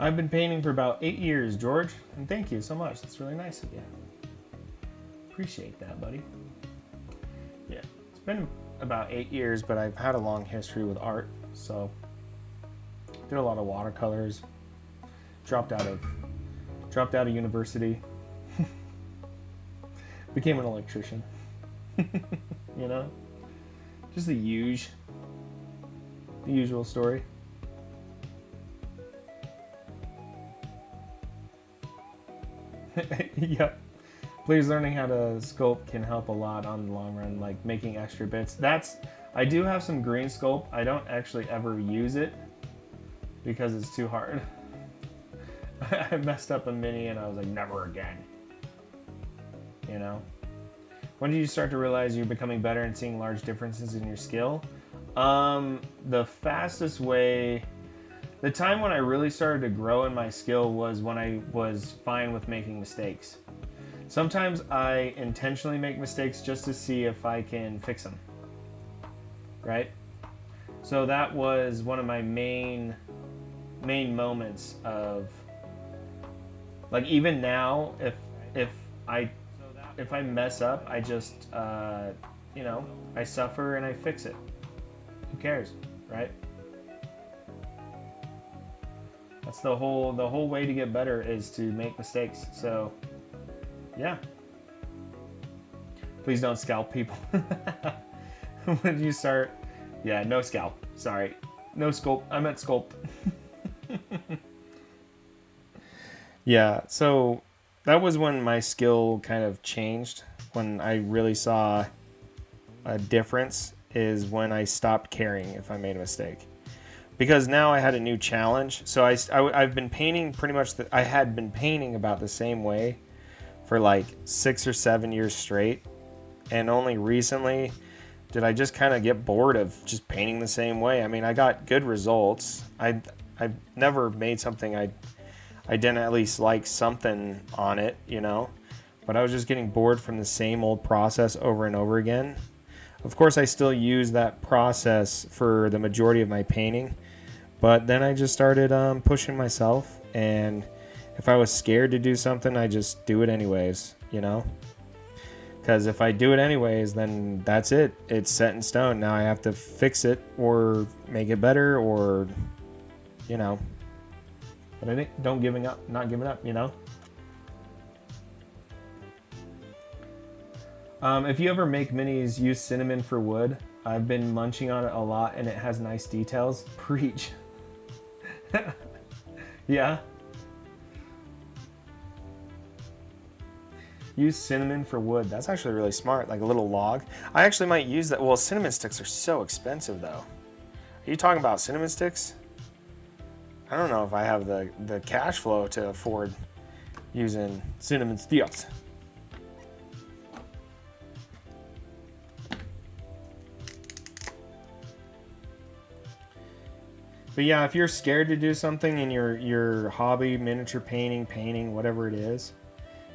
I've been painting for about 8 years, George, and thank you so much. That's really nice of you. Appreciate that, buddy. Yeah, it's been about 8 years, but I've had a long history with art, so did a lot of watercolors. Dropped out of university. Became an electrician. You know, just the usual story. Yep. Please, learning how to sculpt can help a lot on the long run, like making extra bits. I do have some green sculpt. I don't actually ever use it because it's too hard. I messed up a mini and I was like, never again. You know? When did you start to realize you're becoming better and seeing large differences in your skill? The fastest way... The time when I really started to grow in my skill was when I was fine with making mistakes. Sometimes I intentionally make mistakes just to see if I can fix them, right? So that was one of my main moments of, like, even now, if I mess up, I just, you know, I suffer and I fix it. Who cares, right? That's the whole way to get better, is to make mistakes. So, yeah. Please don't scalp people. When you start, yeah, no scalp. Sorry, no sculpt. I meant sculpt. Yeah. So that was when my skill kind of changed. When I really saw a difference is when I stopped caring if I made a mistake. Because now I had a new challenge. So I've been painting pretty much, I had been painting about the same way for like 6 or 7 years straight. And only recently did I just kind of get bored of just painting the same way. I mean, I got good results. I've never made something I didn't at least like something on it, you know. But I was just getting bored from the same old process over and over again. Of course, I still use that process for the majority of my painting. But then I just started pushing myself, and if I was scared to do something, I just do it anyways, you know? Because if I do it anyways, then that's it. It's set in stone. Now I have to fix it or make it better, or, you know. But I think not giving up, you know? If you ever make minis, use cinnamon for wood. I've been munching on it a lot, and it has nice details. Preach. Yeah. Use cinnamon for wood. That's actually really smart, like a little log. I actually might use that. Well, cinnamon sticks are so expensive though. Are you talking about cinnamon sticks? I don't know if I have the cash flow to afford using cinnamon sticks. But yeah, if you're scared to do something in your hobby, miniature painting, whatever it is,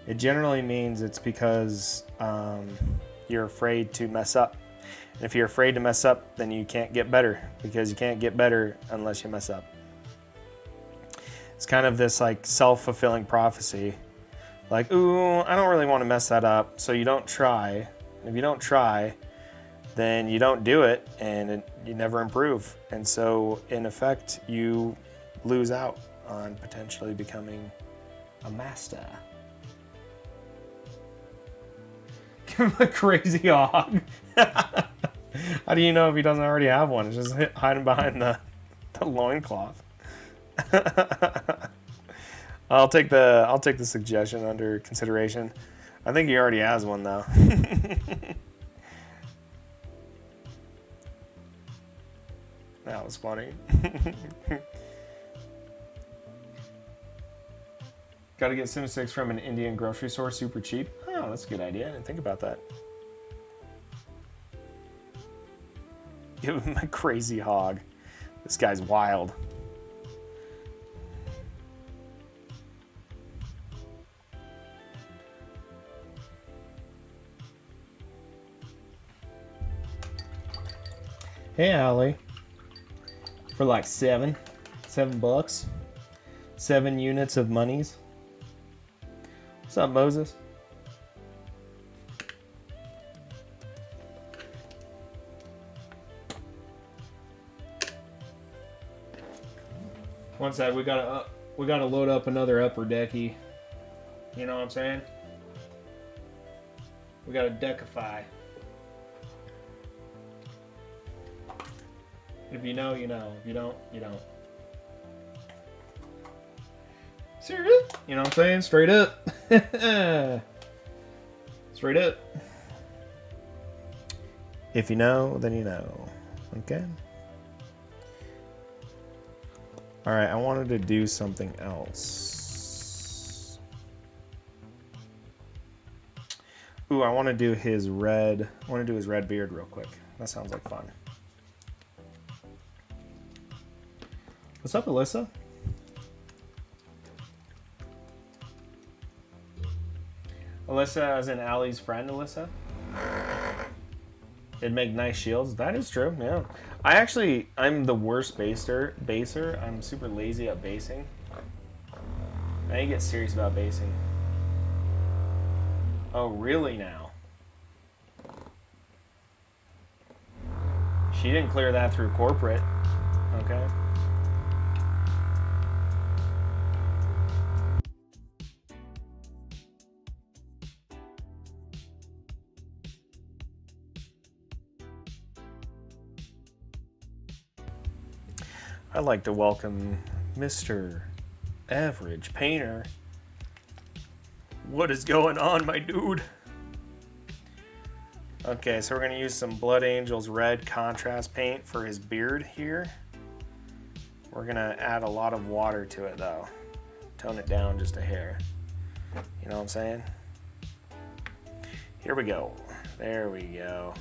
it generally means it's because you're afraid to mess up. And if you're afraid to mess up, then you can't get better, because you can't get better unless you mess up. It's kind of this like self-fulfilling prophecy. Like, ooh, I don't really want to mess that up, so you don't try. And if you don't try, then you don't do it, and you never improve. And so, in effect, you lose out on potentially becoming a master. Give him a crazy hog. How do you know if he doesn't already have one? It's just hiding behind the loincloth. I'll take the suggestion under consideration. I think he already has one though. That was funny. Got to get Sim 6 from an Indian grocery store, super cheap. Oh, that's a good idea. I didn't think about that. Give him a crazy hog. This guy's wild. Hey, Allie. For like $7 bucks. 7 units of monies. What's up, Moses? One sec, we gotta load up another upper decky. You know what I'm saying? We gotta deckify. If you know, you know. If you don't, you don't. Serious? You know what I'm saying? Straight up. Straight up. If you know, then you know. Okay? Alright, I wanted to do something else. Ooh, I want to do his red. I want to do his red beard real quick. That sounds like fun. What's up, Alyssa? Alyssa as in Allie's friend, Alyssa? It'd make nice shields. That is true, yeah. I'm the worst baser. I'm super lazy at basing. I need to get serious about basing. Oh, really now? She didn't clear that through corporate. Okay. I'd like to welcome Mr. Average Painter. What is going on, my dude? Okay, so we're going to use some Blood Angels red contrast paint for his beard here. We're going to add a lot of water to it, though. Tone it down just a hair. You know what I'm saying? Here we go. There we go.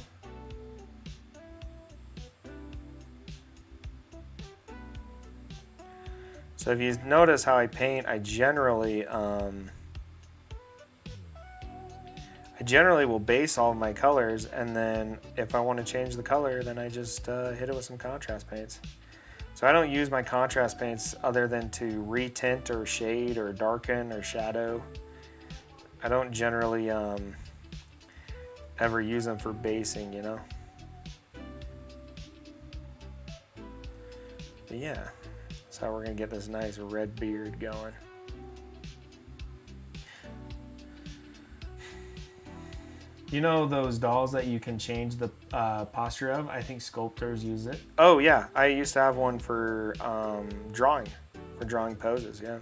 So if you notice how I paint, I generally will base all of my colors, and then if I want to change the color, then I just hit it with some contrast paints. So I don't use my contrast paints other than to retint or shade or darken or shadow. I don't generally ever use them for basing, you know? But yeah. That's how we're going to get this nice red beard going. You know those dolls that you can change the posture of? I think sculptors use it. Oh yeah, I used to have one for drawing poses, yeah.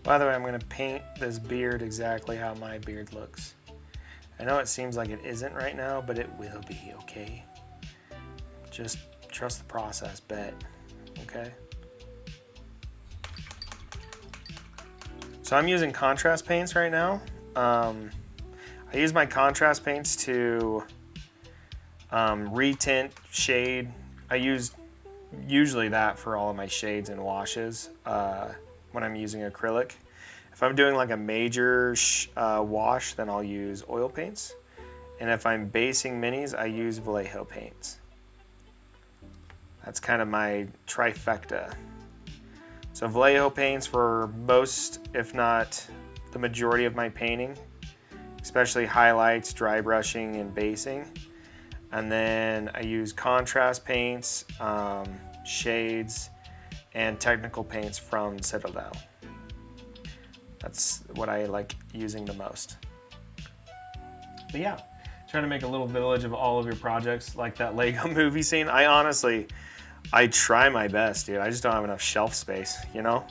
By the way, I'm going to paint this beard exactly how my beard looks. I know it seems like it isn't right now, but it will be, okay? Just trust the process, bet, okay? So I'm using contrast paints right now. I use my contrast paints to retint, shade. I use usually that for all of my shades and washes when I'm using acrylic. If I'm doing like a major wash, then I'll use oil paints. And if I'm basing minis, I use Vallejo paints. That's kind of my trifecta. So Vallejo paints for most, if not the majority of my painting, especially highlights, dry brushing, and basing. And then I use contrast paints, shades, and technical paints from Citadel. That's what I like using the most. But yeah, trying to make a little village of all of your projects, like that Lego movie scene. I try my best, dude. I just don't have enough shelf space, you know?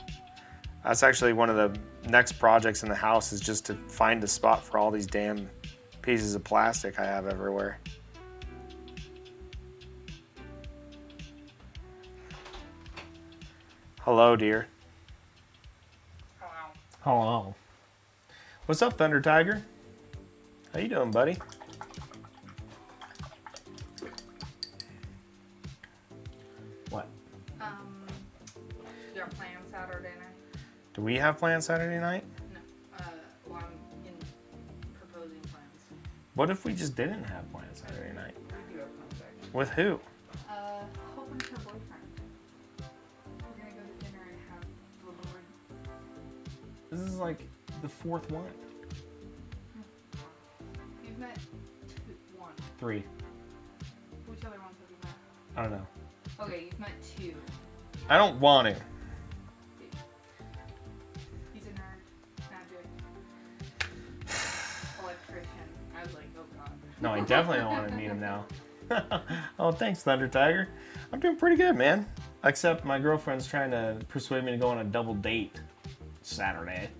That's actually one of the next projects in the house, is just to find a spot for all these damn pieces of plastic I have everywhere. Hello, dear. Hello. What's up, Thunder Tiger? How you doing, buddy? What? You got plans Saturday night? Do we have plans Saturday night? No. Well, I'm in proposing plans. What if we just didn't have plans Saturday night? We do have plans, actually. With who? Hoping for a boyfriend. We're gonna go to dinner and have the Lord. This is like the fourth one. You've met one. 3. Which other ones have you met? I don't know. Okay, you've met 2. I don't want to. He's a nerd, magic, electrician. I was like, oh god. No, I definitely don't want to meet him now. Oh, thanks, Thunder Tiger. I'm doing pretty good, man. Except my girlfriend's trying to persuade me to go on a double date Saturday.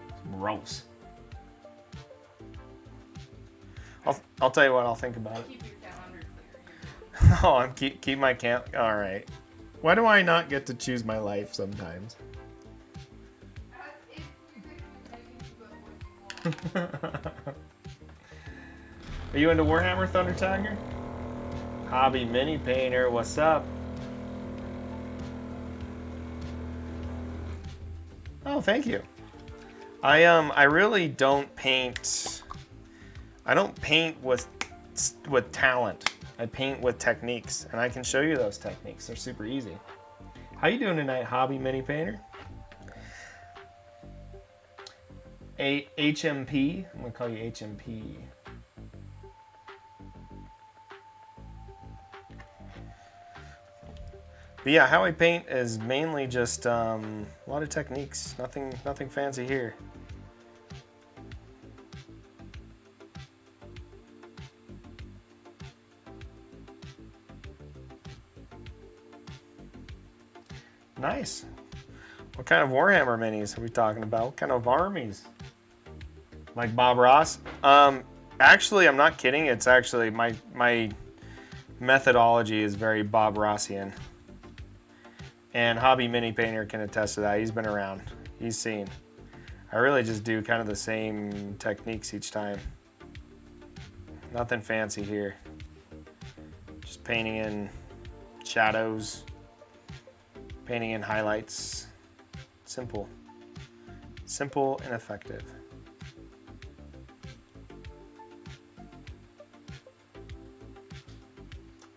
It's gross. I'll tell you what, I'll think about it. Keep your calendar clear. Oh, I'm keep my count. All right. Why do I not get to choose my life sometimes? Are you into Warhammer, Thunder Tiger? Hobby Mini Painter, what's up? Oh, thank you. I really don't paint. I don't paint with talent. I paint with techniques, and I can show you those techniques. They're super easy. How you doing tonight, Hobby Mini Painter? HMP. I'm gonna call you HMP. But yeah, how I paint is mainly just a lot of techniques. Nothing fancy here. Nice. What kind of Warhammer minis are we talking about? What kind of armies? Like Bob Ross? Actually, I'm not kidding. It's actually my methodology is very Bob Rossian. And Hobby Mini Painter can attest to that. He's been around. He's seen. I really just do kind of the same techniques each time. Nothing fancy here. Just painting in shadows, painting in highlights. Simple. Simple and effective.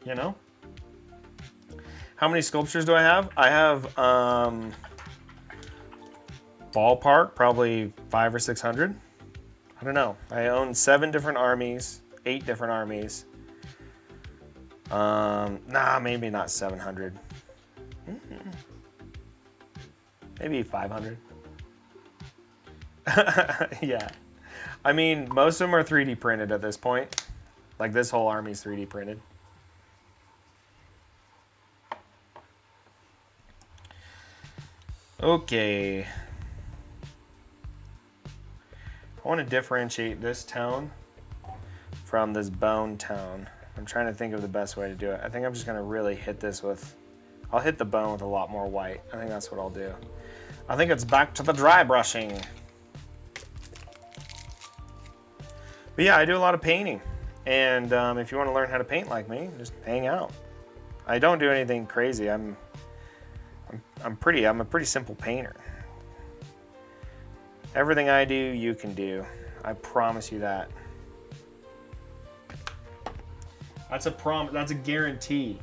You know? How many sculptures do I have? I have ballpark, probably 500 or 600. I don't know. I own 7 different armies, 8 different armies. Nah, maybe not 700. Maybe 500. Yeah. I mean, most of them are 3D printed at this point. Like this whole army is 3D printed. Okay. I want to differentiate this tone from this bone tone. I'm trying to think of the best way to do it. I think I'm just going to really hit this with, I'll hit the bone with a lot more white. I think that's what I'll do. I think it's back to the dry brushing. But yeah, I do a lot of painting. And if you want to learn how to paint like me, just hang out. I don't do anything crazy. I'm a pretty simple painter. Everything I do, you can do. I promise you that. That's a guarantee.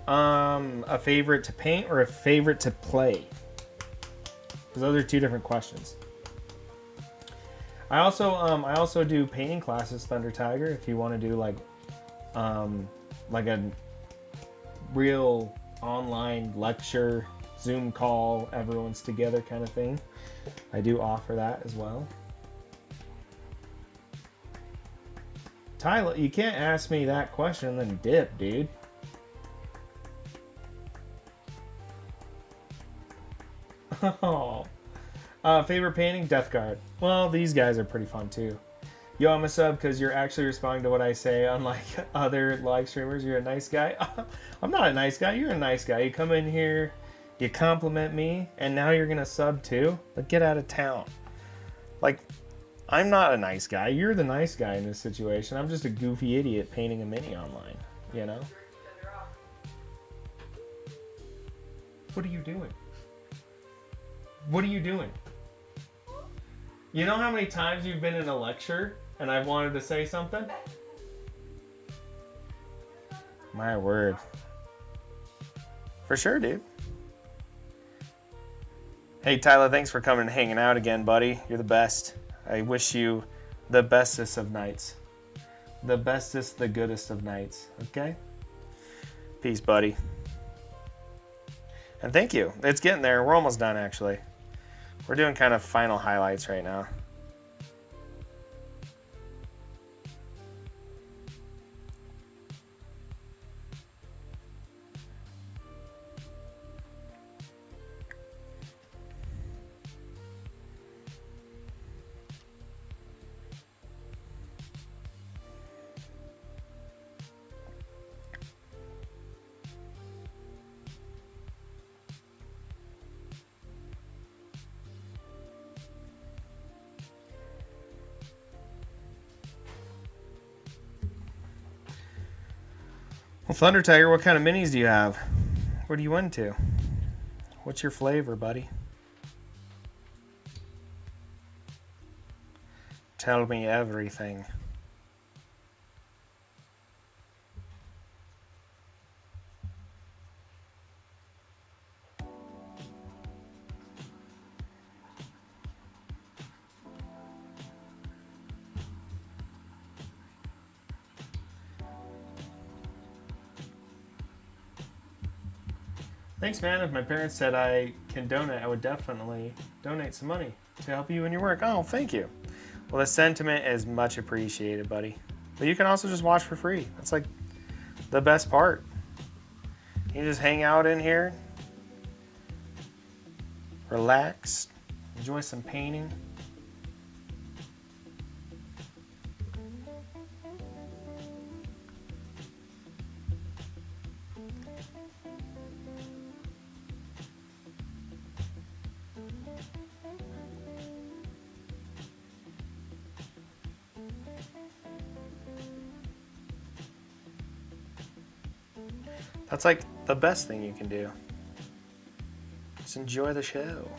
A favorite to paint or a favorite to play? Because those are two different questions. I also do painting classes, Thunder Tiger. If you want to do like a real online lecture, Zoom call, everyone's together kind of thing, I do offer that as well. Tyler, you can't ask me that question and then dip, dude. Oh. Favorite painting? Death Guard. Well, these guys are pretty fun too. Yo, I'm a sub because you're actually responding to what I say, unlike other live streamers. You're a nice guy. I'm not a nice guy. You're a nice guy. You come in here, you compliment me, and now you're going to sub too? Like, get out of town. Like, I'm not a nice guy. You're the nice guy in this situation. I'm just a goofy idiot painting a mini online, you know? What are you doing? What are you doing? You know how many times you've been in a lecture and I've wanted to say something? My word. For sure, dude. Hey, Tyler, thanks for coming and hanging out again, buddy. You're the best. I wish you the bestest of nights. The bestest, the goodest of nights, okay? Peace, buddy. And thank you. It's getting there. We're almost done, actually. We're doing kind of final highlights right now. Well, Thunder Tiger, what kind of minis do you have? What are you into? What's your flavor, buddy? Tell me everything. Thanks, man. If my parents said I can donate, I would definitely donate some money to help you in your work. Oh, thank you. Well, the sentiment is much appreciated, buddy. But you can also just watch for free. That's like the best part. You just hang out in here, relax, enjoy some painting. That's like the best thing you can do. Just enjoy the show.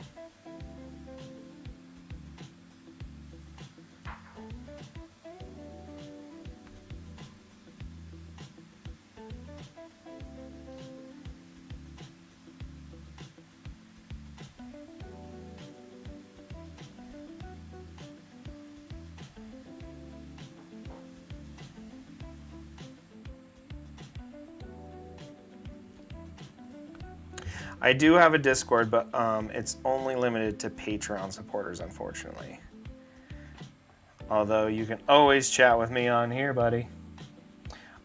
I do have a Discord, but it's only limited to Patreon supporters, unfortunately. Although you can always chat with me on here, buddy.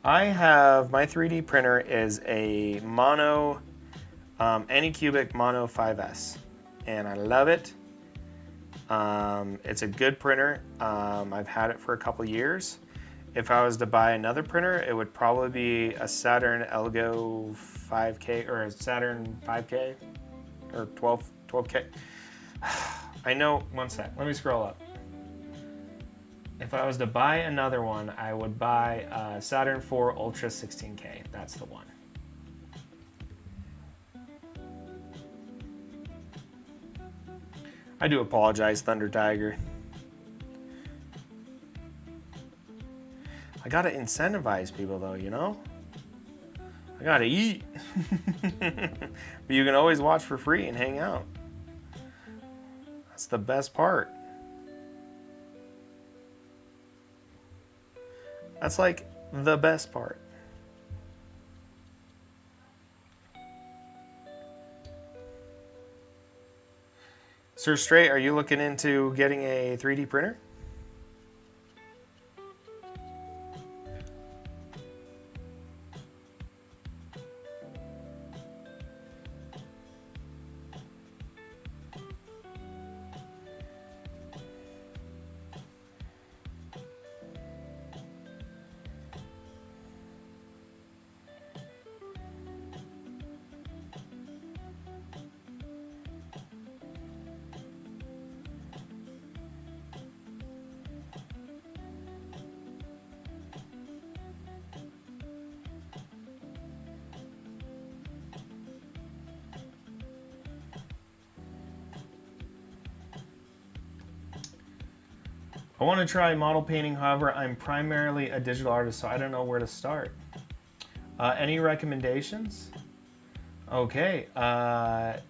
I have, my 3D printer is a Anycubic Mono 5S. And I love it. It's a good printer. I've had it for a couple years. If I was to buy another printer, it would probably be a Saturn Elgo 5K or a Saturn 5K or 12K. I know, one sec, let me scroll up. If I was to buy another one, I would buy a Saturn 4 Ultra 16K. That's the one. I do apologize, Thunder Tiger. I gotta incentivize people though, you know? I gotta eat. But you can always watch for free and hang out. That's the best part. That's like the best part. Sir Straight, are you looking into getting a 3D printer? I want to try model painting, however, I'm primarily a digital artist, so I don't know where to start. Any recommendations? Okay,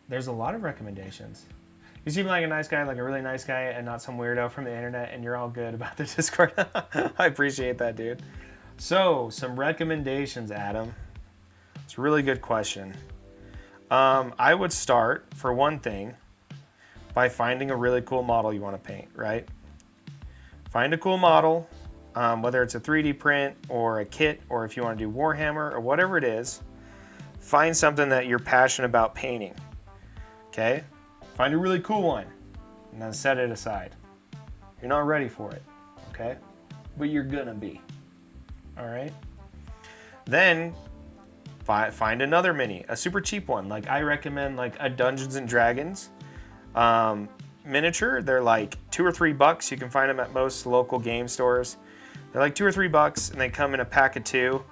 there's a lot of recommendations. You seem like a nice guy, like a really nice guy, and not some weirdo from the internet, and you're all good about the Discord. I appreciate that, dude. So, some recommendations, Adam. It's a really good question. I would start, for one thing, by finding a really cool model you want to paint, right? Find a cool model, whether it's a 3D print or a kit, or if you want to do Warhammer or whatever it is. Find something that you're passionate about painting, okay? Find a really cool one, and then set it aside. You're not ready for it, okay? But you're gonna be, all right? Then find another mini, a super cheap one. Like I recommend like a Dungeons and Dragons miniature. They're like $2 or $3. You can find them at most local game stores. They're like $2 or $3, and they come in a pack of 2.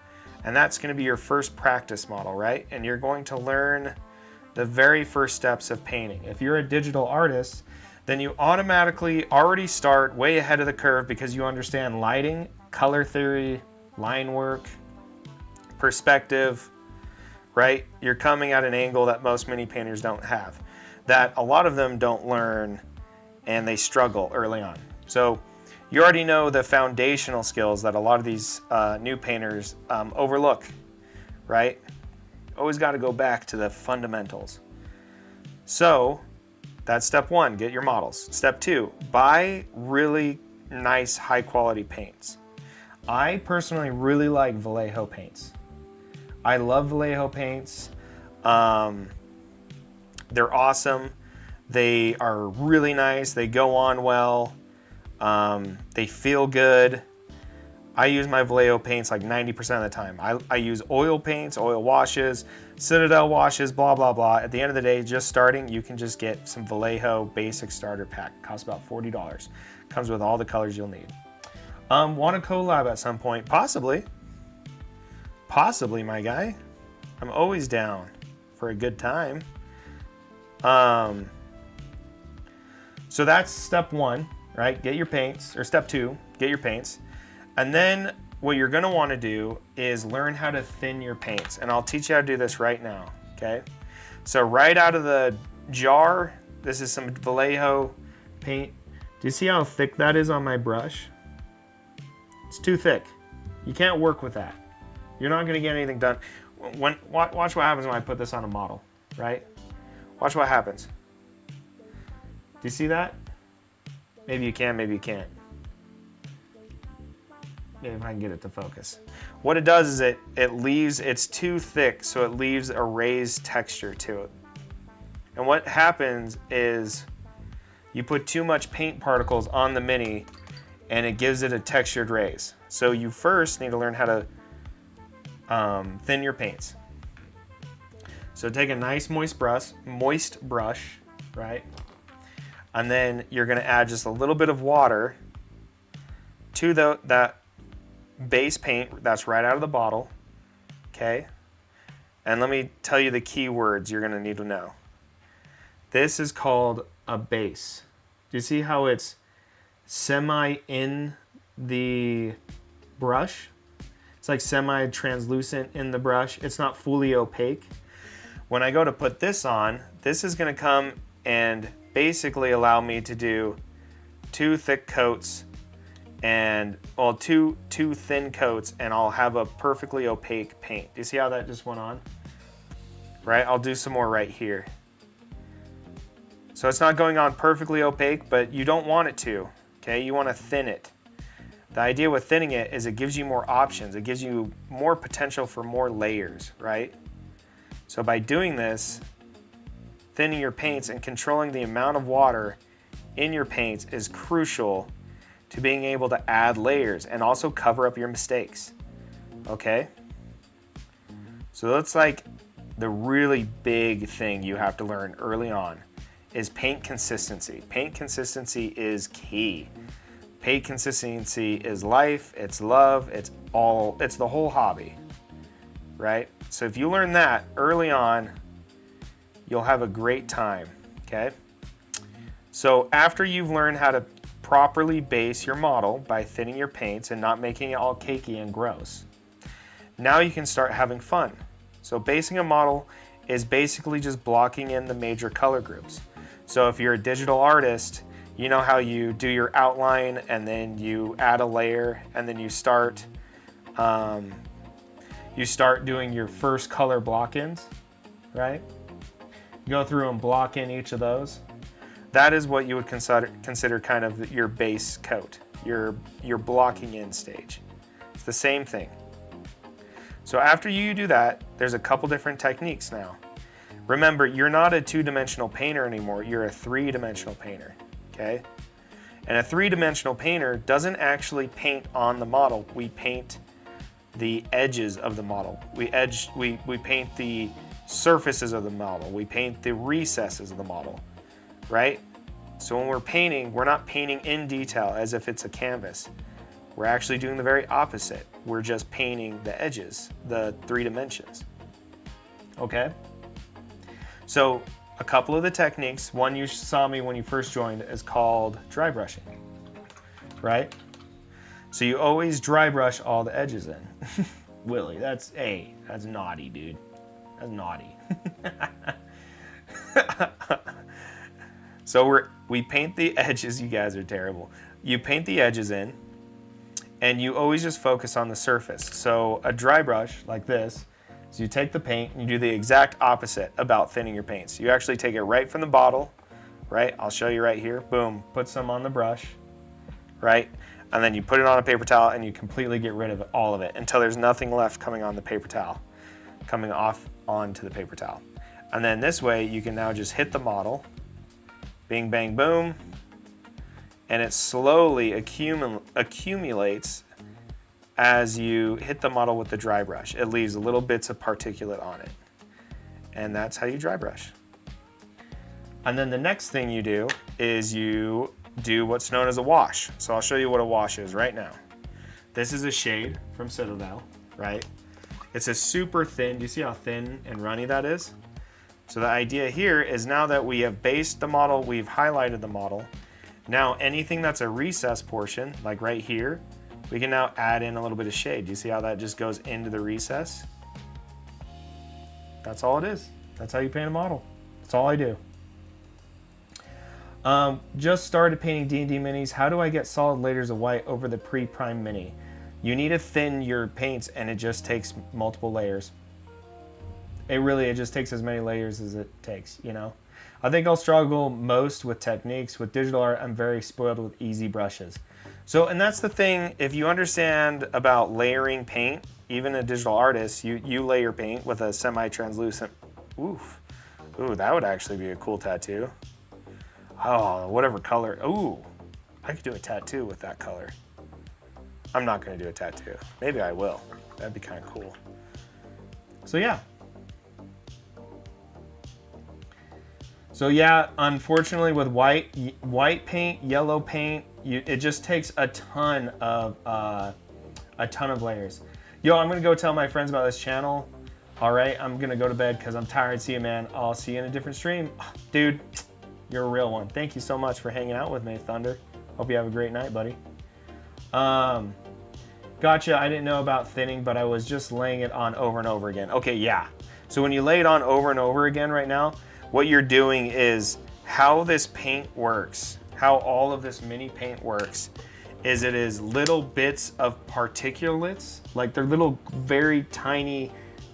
And that's going to be your first practice model, right? And you're going to learn the very first steps of painting. If you're a digital artist, then you automatically already start way ahead of the curve because you understand lighting, color theory, line work, perspective, right? You're coming at an angle that most mini painters don't have, that a lot of them don't learn, and they struggle early on. So you already know the foundational skills that a lot of these new painters overlook, right? Always got to go back to the fundamentals. So that's step 1, get your models. Step 2, buy really nice high quality paints. I personally really like Vallejo paints. I love Vallejo paints. They're awesome. They are really nice. They go on well. They feel good. I use my Vallejo paints like 90% of the time. I use oil paints, oil washes, Citadel washes, blah, blah, blah. At the end of the day, just starting, you can just get some Vallejo basic starter pack. Costs about $40. Comes with all the colors you'll need. Want to collab at some point? Possibly. Possibly, my guy. I'm always down for a good time. So that's step 1, right? Get your paints, or step 2, get your paints. And then what you're gonna wanna do is learn how to thin your paints. And I'll teach you how to do this right now, okay? So right out of the jar, this is some Vallejo paint. Do you see how thick that is on my brush? It's too thick. You can't work with that. You're not gonna get anything done. Watch what happens when I put this on a model, right? Watch what happens. Do you see that? Maybe you can, maybe you can't. Maybe if I can get it to focus. What it does is it leaves, it's too thick, so it leaves a raised texture to it. And what happens is you put too much paint particles on the Mini and it gives it a textured raise. So you first need to learn how to thin your paints. So take a nice moist brush, right? And then you're gonna add just a little bit of water to that base paint that's right out of the bottle, okay? And let me tell you the key words you're gonna need to know. This is called a base. Do you see how it's semi in the brush? It's like semi-translucent in the brush. It's not fully opaque. When I go to put this on, this is gonna come and basically allow me to do 2 thick coats and, well, two thin coats, and I'll have a perfectly opaque paint. Do you see how that just went on? Right, I'll do some more right here. So it's not going on perfectly opaque, but you don't want it to, okay? You want to thin it. The idea with thinning it is it gives you more options. It gives you more potential for more layers, right? So by doing this, thinning your paints and controlling the amount of water in your paints is crucial to being able to add layers and also cover up your mistakes, okay? So that's like the really big thing you have to learn early on is paint consistency. Paint consistency is key. Paint consistency is life, it's love, it's the whole hobby, right? So if you learn that early on, you'll have a great time, okay? So after you've learned how to properly base your model by thinning your paints and not making it all cakey and gross, now you can start having fun. So basing a model is basically just blocking in the major color groups. So if you're a digital artist, you know how you do your outline and then you add a layer and then you start doing your first color block-ins, right? You go through and block in each of those. That is what you would consider kind of your base coat, your blocking in stage. It's the same thing. So after you do that, there's a couple different techniques now. Remember, you're not a 2-dimensional painter anymore, you're a 3-dimensional painter, okay? And a 3-dimensional painter doesn't actually paint on the model, we paint the edges of the model. We paint the surfaces of the model, we paint the recesses of the model, right? So when we're painting, we're not painting in detail as if it's a canvas. We're actually doing the very opposite. We're just painting the edges, the 3 dimensions, okay? So a couple of the techniques, one you saw me when you first joined is called dry brushing, right? So you always dry brush all the edges in. Willie, that's naughty, dude. That's naughty. So we paint the edges. You guys are terrible. You paint the edges in, and you always just focus on the surface. So a dry brush like this, so you take the paint and you do the exact opposite about thinning your paints. You actually take it right from the bottle, right? I'll show you right here. Boom, put some on the brush, right? And then you put it on a paper towel and you completely get rid of all of it until there's nothing left coming on the paper towel, coming off onto the paper towel. And then this way you can now just hit the model, bing, bang, boom, and it slowly accumulates as you hit the model with the dry brush. It leaves little bits of particulate on it. And that's how you dry brush. And then the next thing you do is you do what's known as a wash. So I'll show you what a wash is right now. This is a shade from Citadel, right? It's a super thin, do you see how thin and runny that is? So the idea here is now that we have based the model, we've highlighted the model, now anything that's a recess portion, like right here, we can now add in a little bit of shade. Do you see how that just goes into the recess? That's all it is. That's how you paint a model. That's all I do. Just started painting D&D minis. How do I get solid layers of white over the pre-prime mini? You need to thin your paints and it just takes multiple layers. It just takes as many layers as it takes, you know? I think I'll struggle most with techniques. With digital art, I'm very spoiled with easy brushes. So, and that's the thing, if you understand about layering paint, even a digital artist, you layer paint with a semi-translucent, ooh, that would actually be a cool tattoo. Oh, whatever color. Ooh, I could do a tattoo with that color. I'm not going to do a tattoo. Maybe I will. That'd be kind of cool. So yeah. So yeah, unfortunately with white paint, yellow paint, it just takes a ton of layers. Yo, I'm gonna go tell my friends about this channel. All right, I'm gonna go to bed because I'm tired. See you, man. I'll see you in a different stream. Dude, you're a real one. Thank you so much for hanging out with me, Thunder. Hope you have a great night, buddy. Gotcha, I didn't know about thinning, but I was just laying it on over and over again. Okay, yeah. So when you lay it on over and over again right now, what you're doing is how this paint works, how all of this mini paint works, is it is little bits of particulates, like they're little very tiny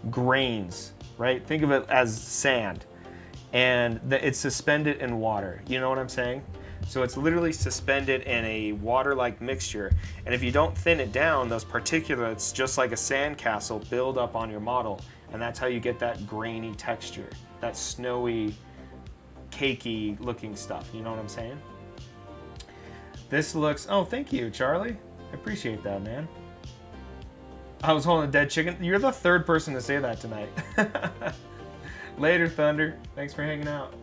grains, right? Think of it as sand, and it's suspended in water. You know what I'm saying? So it's literally suspended in a water-like mixture, and if you don't thin it down, those particulates, just like a sand castle, build up on your model, and that's how you get that grainy texture, that snowy, cakey looking stuff. You know what I'm saying? This looks, oh, thank you, Charlie. I appreciate that, man. I was holding a dead chicken. You're the third person to say that tonight. Later, Thunder. Thanks for hanging out.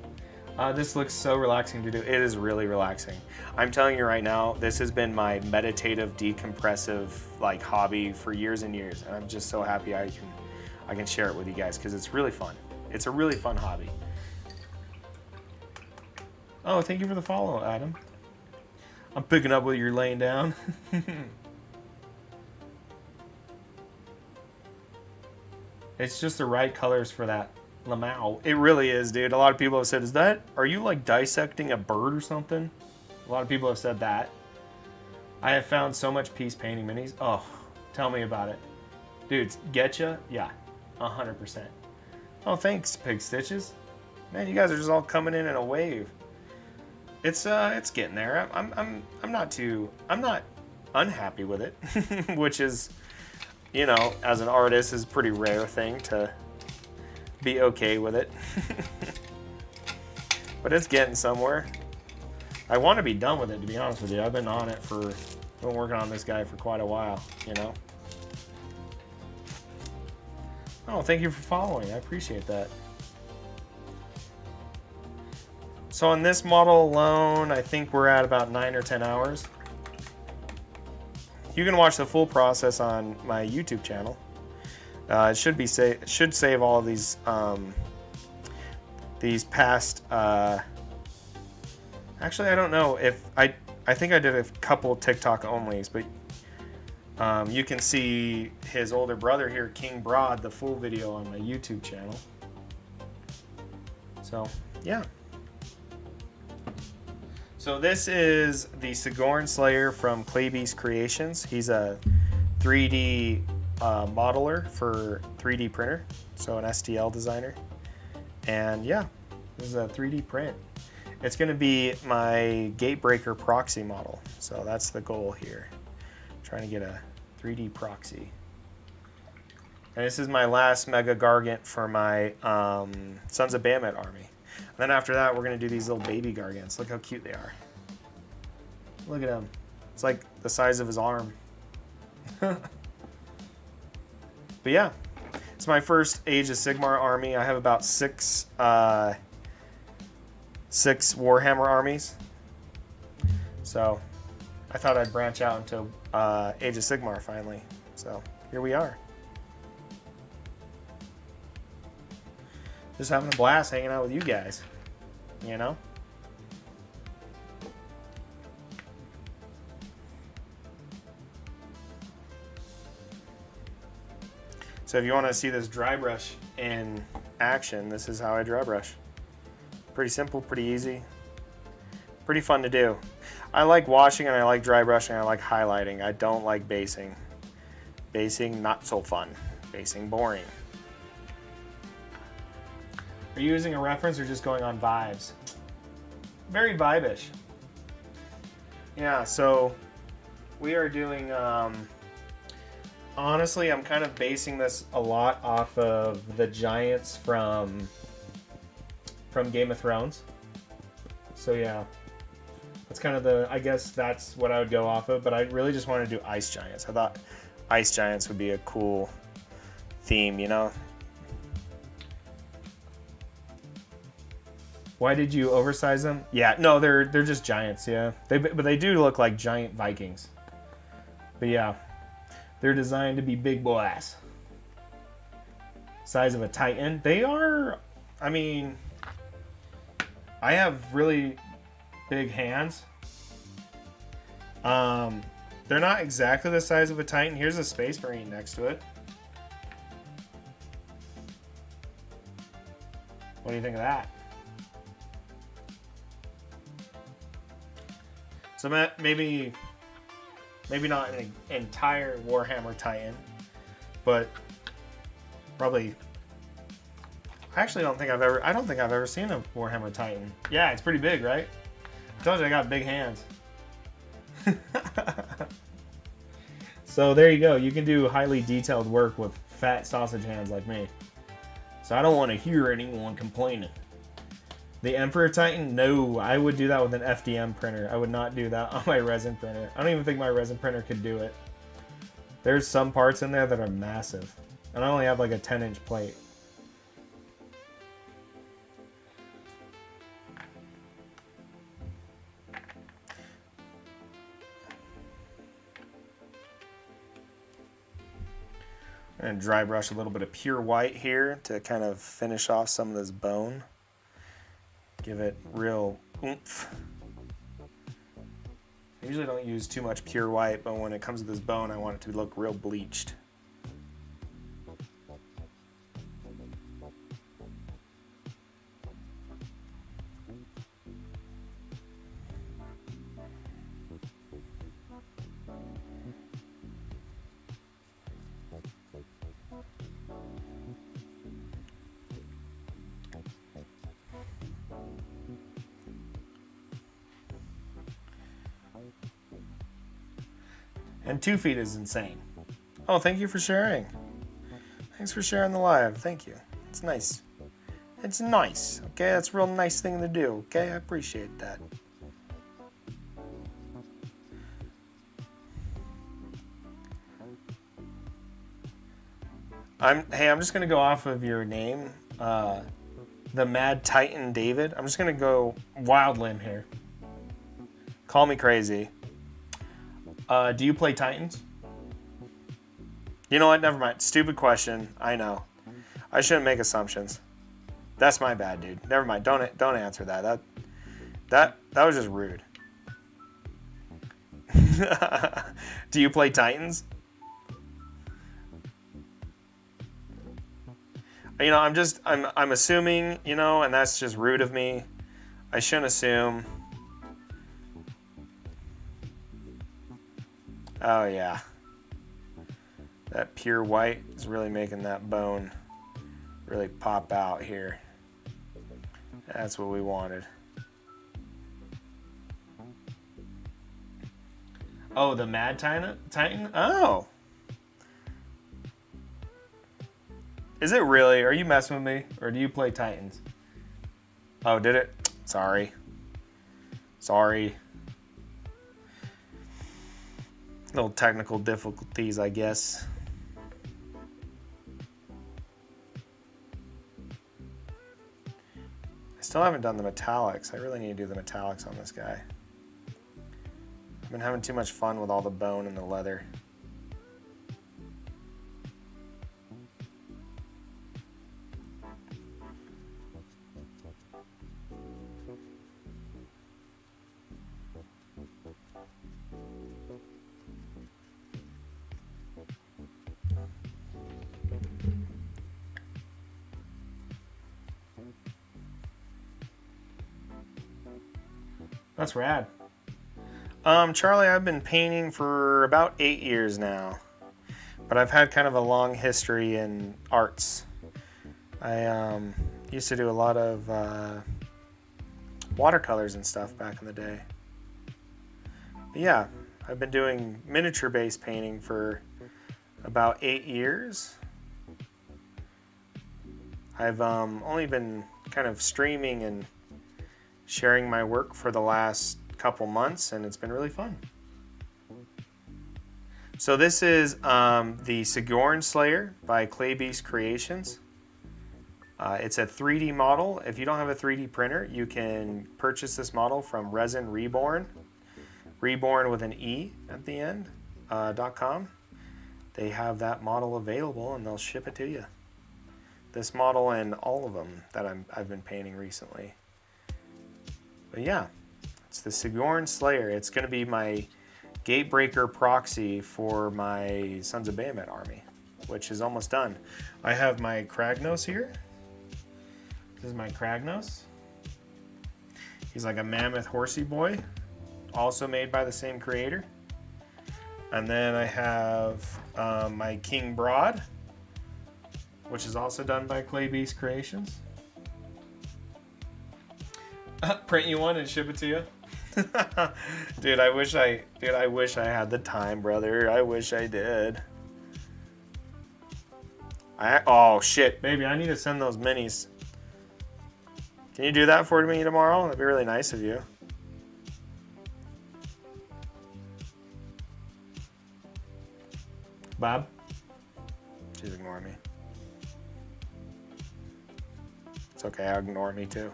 This looks so relaxing to do. It is really relaxing. I'm telling you right now, this has been my meditative, decompressive like hobby for years and years, and I'm just so happy I can share it with you guys because it's really fun. It's a really fun hobby. Oh, thank you for the follow, Adam. I'm picking up what you're laying down. It's just the right colors for that Lamau. It really is, dude. A lot of people have said, are you like dissecting a bird or something? A lot of people have said that. I have found so much peace painting minis. Oh, tell me about it. Dudes, getcha? Yeah, 100%. Oh, thanks, Pig Stitches. Man, you guys are just all coming in a wave. It's getting there. I'm not unhappy with it, which is, you know, as an artist, is a pretty rare thing to be okay with it. But it's getting somewhere. I want to be done with it, to be honest with you. I've been working on this guy for quite a while, you know. Oh, thank you for following. I appreciate that. So on this model alone, I think we're at about 9 or 10 hours. You can watch the full process on my YouTube channel. It should save all of these past. Actually, I don't know if I think I did a couple TikTok onlys, but you can see his older brother here, King Broad, the full video on my YouTube channel. So yeah. So this is the Sigorn Slayer from Claybeast Creations. He's a 3D modeler for 3D printer, so an STL designer. And yeah, this is a 3D print. It's going to be my Gatebreaker proxy model. So that's the goal here. I'm trying to get a 3D proxy. And this is my last Mega Gargant for my Sons of Bahamut army. Then after that, we're going to do these little baby Gargants. Look how cute they are. Look at him. It's like the size of his arm. But yeah, it's my first Age of Sigmar army. I have about six Warhammer armies. So I thought I'd branch out into Age of Sigmar finally. So here we are. Just having a blast hanging out with you guys, you know? So if you want to see this dry brush in action, this is how I dry brush. Pretty simple, pretty easy, pretty fun to do. I like washing and I like dry brushing, I like highlighting. I don't like basing. Basing, not so fun. Basing, boring. Are you using a reference or just going on vibes? Very vibe-ish. Yeah, so we are doing, honestly, I'm kind of basing this a lot off of the giants from Game of Thrones. So yeah, that's kind of the, I guess that's what I would go off of, but I really just want to do ice giants. I thought ice giants would be a cool theme, you know? Why did you oversize them? Yeah, no, they're just giants, yeah. But they do look like giant Vikings. But yeah, they're designed to be big boys. Size of a Titan. They are, I mean, I have really big hands. They're not exactly the size of a Titan. Here's a Space Marine next to it. What do you think of that? So maybe not an entire Warhammer Titan, but probably. I actually don't think I've ever seen a Warhammer Titan. Yeah, it's pretty big, right? I told you I got big hands. So there you go. You can do highly detailed work with fat sausage hands like me. So I don't want to hear anyone complaining. The Emperor Titan? No, I would do that with an FDM printer. I would not do that on my resin printer. I don't even think my resin printer could do it. There's some parts in there that are massive. And I only have like a 10-inch plate. I'm going to dry brush a little bit of pure white here to kind of finish off some of this bone. Give it real oomph. I usually don't use too much pure white, but when it comes to this bone, I want it to look real bleached. And 2 feet is insane. Oh, thank you for sharing. Thanks for sharing the live. Thank you. It's nice. It's nice. Okay, that's a real nice thing to do. Okay, I appreciate that. I'm just gonna go off of your name, the Mad Titan David. I'm just gonna go wild limb here. Call me crazy. Do you play Titans? You know what? Never mind. Stupid question. I know. I shouldn't make assumptions. That's my bad, dude. Never mind. Don't answer that. That was just rude. Do you play Titans? You know, I'm assuming, you know, and that's just rude of me. I shouldn't assume. Oh yeah. That pure white is really making that bone really pop out here. That's what we wanted. Oh, the Mad Titan? Oh. Is it really? Are you messing with me? Or do you play Titans? Oh, did it? Sorry. Little technical difficulties, I guess. I still haven't done the metallics. I really need to do the metallics on this guy. I've been having too much fun with all the bone and the leather. That's rad. Charlie, I've been painting for about 8 years now, but I've had kind of a long history in arts. I used to do a lot of watercolors and stuff back in the day. But yeah, I've been doing miniature-based painting for about 8 years. I've only been kind of streaming and sharing my work for the last couple months, and it's been really fun. So this is the Sigmar Slayer by Clay Beast Creations. It's a 3D model. If you don't have a 3D printer, you can purchase this model from Resin Reborn, Reborn with an E at the end, .com. They have that model available and they'll ship it to you. This model and all of them that I've been painting recently. But yeah, it's the Sigmar Slayer. It's going to be my Gatebreaker proxy for my Sons of Bahamut army, which is almost done. I have my Kragnos here. This is my Kragnos. He's like a mammoth horsey boy, also made by the same creator. And then I have my King Broad, which is also done by Clay Beast Creations. Print you one and ship it to you. Dude, I wish I had the time, brother. I wish I did. Oh shit, baby, I need to send those minis. Can you do that for me tomorrow? That'd be really nice of you. Bob? She's ignoring me. It's okay, I'll ignore me too.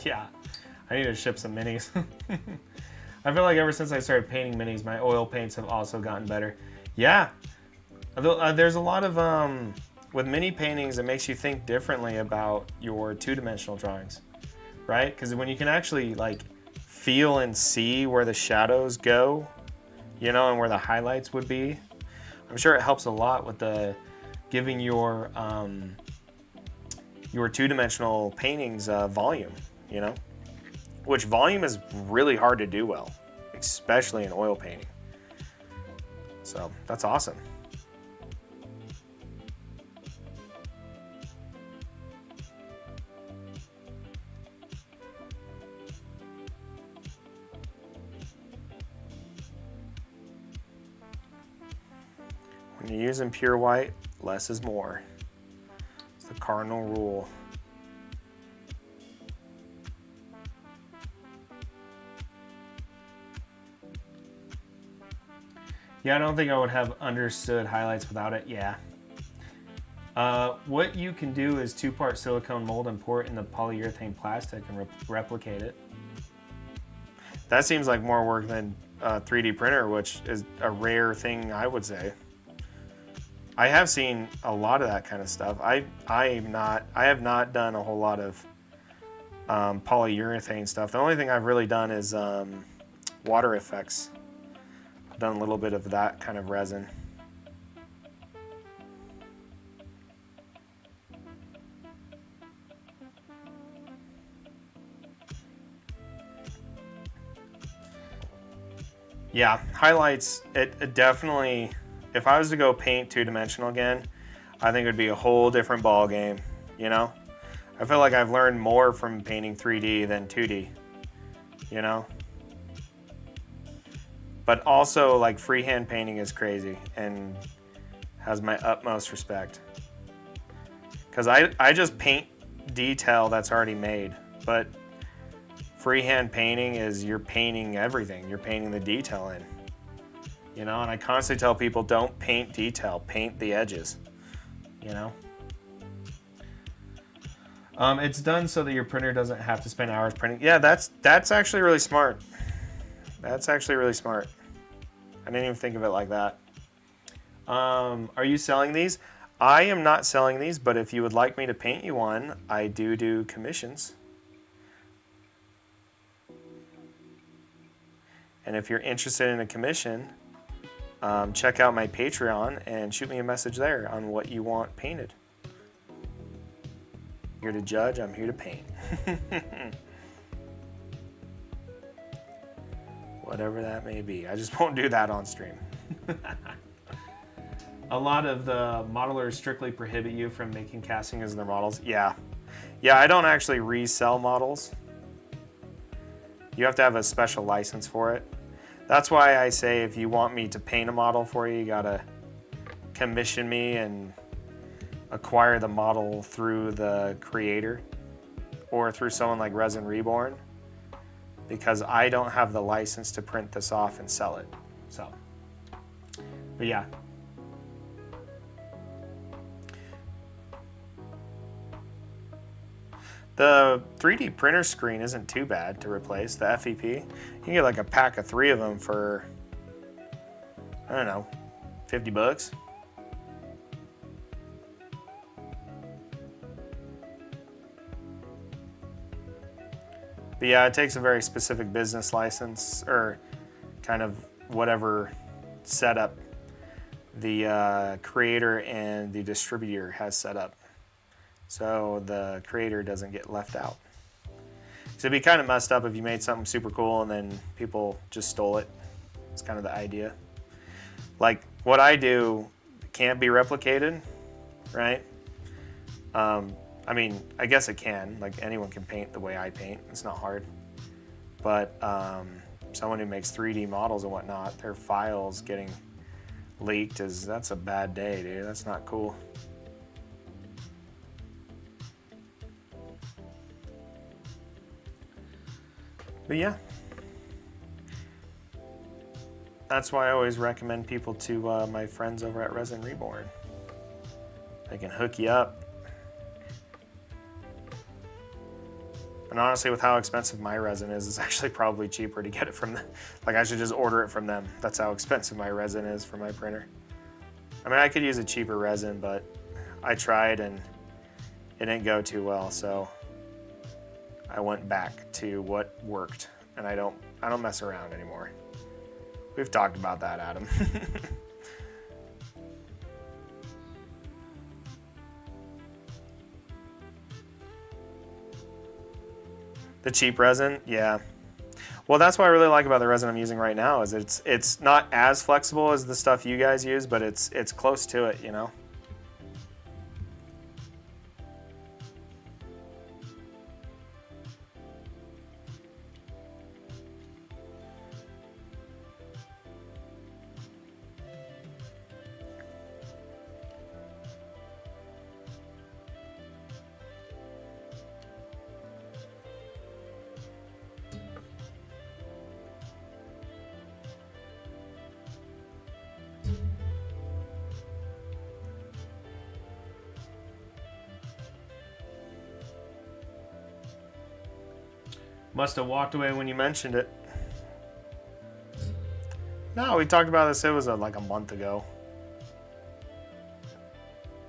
Yeah, I need to ship some minis. I feel like ever since I started painting minis, my oil paints have also gotten better. Yeah, there's a lot of, with mini paintings, it makes you think differently about your two-dimensional drawings, right? Because when you can actually like feel and see where the shadows go, you know, and where the highlights would be, I'm sure it helps a lot with the giving your two-dimensional paintings volume, you know, which volume is really hard to do well, especially in oil painting. So that's awesome. When you're using pure white, less is more. It's the cardinal rule. Yeah, I don't think I would have understood highlights without it. Yeah. What you can do is 2-part silicone mold and pour it in the polyurethane plastic and replicate it. That seems like more work than a 3D printer, which is a rare thing, I would say. I have seen a lot of that kind of stuff. I have not done a whole lot of polyurethane stuff. The only thing I've really done is water effects. I've done a little bit of that kind of resin. Yeah, highlights, it definitely, if I was to go paint two-dimensional again, I think it would be a whole different ball game, you know? I feel like I've learned more from painting 3D than 2D, you know? But also, like, freehand painting is crazy and has my utmost respect. Because I just paint detail that's already made, but freehand painting is you're painting everything. You're painting the detail in. You know, and I constantly tell people, don't paint detail, paint the edges, you know? It's done so that your printer doesn't have to spend hours printing. Yeah, that's actually really smart. That's actually really smart. I didn't even think of it like that. Are you selling these? I am not selling these, but if you would like me to paint you one, I do commissions. And if you're interested in a commission, check out my Patreon and shoot me a message there on what you want painted. I'm here to judge, I'm here to paint. Whatever that may be. I just won't do that on stream. A lot of the modelers strictly prohibit you from making castings in their models. Yeah. Yeah, I don't actually resell models. You have to have a special license for it. That's why I say if you want me to paint a model for you, you gotta commission me and acquire the model through the creator. or through someone like Resin Reborn, because I don't have the license to print this off and sell it. So, but yeah. The 3D printer screen isn't too bad to replace, the FEP. You can get like a pack of 3 of them for, I don't know, 50 bucks. But yeah, it takes a very specific business license, or kind of whatever setup the creator and the distributor has set up, so the creator doesn't get left out. So it'd be kind of messed up if you made something super cool and then people just stole it. It's kind of the idea. Like what I do can't be replicated, right? I mean, I guess it can. Like anyone can paint the way I paint. It's not hard. But someone who makes 3D models and whatnot, their files getting leaked that's a bad day, dude. That's not cool. But yeah, that's why I always recommend people to my friends over at Resin Reborn. They can hook you up. And honestly, with how expensive my resin is, it's actually probably cheaper to get it from them. Like I should just order it from them. That's how expensive my resin is for my printer. I mean, I could use a cheaper resin, but I tried and it didn't go too well. So I went back to what worked, and I don't mess around anymore. We've talked about that, Adam. The cheap resin, yeah. Well, that's what I really like about the resin I'm using right now is it's not as flexible as the stuff you guys use, but it's close to it, you know. Must have walked away when you mentioned it. No, we talked about this, it was like a month ago.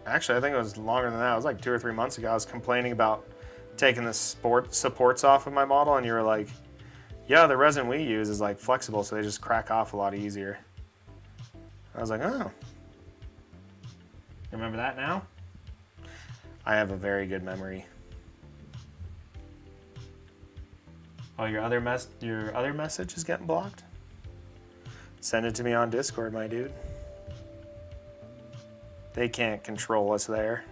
Actually, I think it was longer than that. It was like 2 or 3 months ago. I was complaining about taking the supports off of my model, and you were like, yeah, the resin we use is like flexible, so they just crack off a lot easier. I was like, oh. Remember that now? I have a very good memory. Oh, your other message is getting blocked? Send it to me on Discord, my dude. They can't control us there.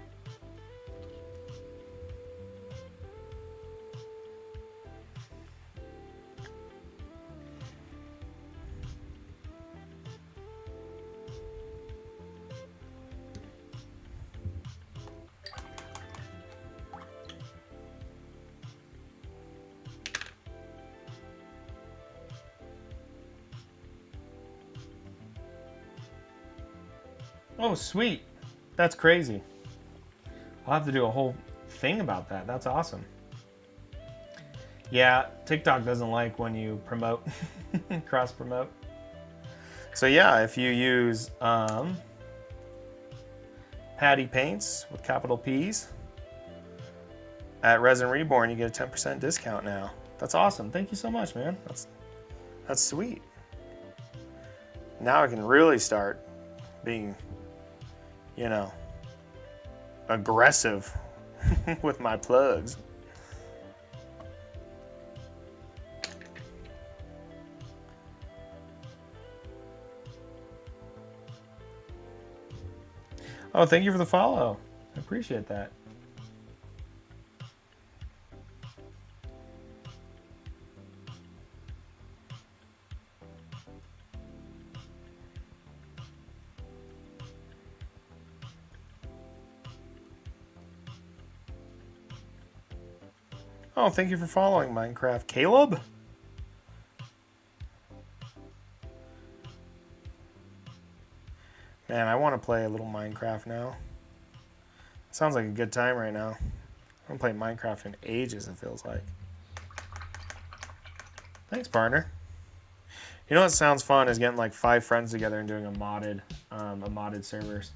Oh, sweet. That's crazy. I'll have to do a whole thing about that. That's awesome. Yeah, TikTok doesn't like when you promote, cross promote. So yeah, if you use Patty Paints with capital P's at Resin Reborn, you get a 10% discount now. That's awesome. Thank you so much, man. That's sweet. Now I can really start being, you know, aggressive with my plugs. Oh, thank you for the follow. I appreciate that. Oh, thank you for following Minecraft. Caleb? Man, I want to play a little Minecraft now. Sounds like a good time right now. I haven't played Minecraft in ages, it feels like. Thanks, partner. You know what sounds fun is getting like 5 friends together and doing a modded servers.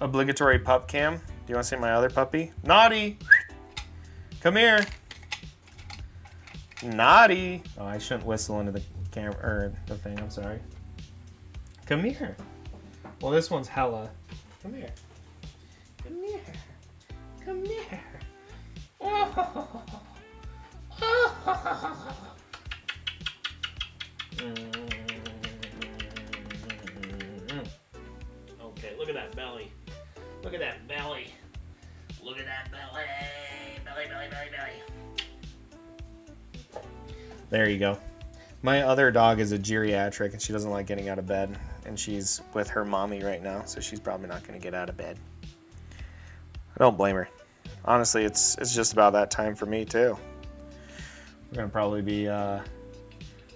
Obligatory pup cam. Do you want to see my other puppy? Naughty! Come here. Naughty! Oh, I shouldn't whistle into the camera or the thing. I'm sorry. Come here. Well, this one's hella. Come here. Come here. Come here. Oh. Oh. Okay, look at that belly. Look at that belly. Look at that belly. Belly, belly, belly, belly. There you go. My other dog is a geriatric and she doesn't like getting out of bed. And she's with her mommy right now, so she's probably not going to get out of bed. I don't blame her. Honestly, it's just about that time for me too. We're going to probably be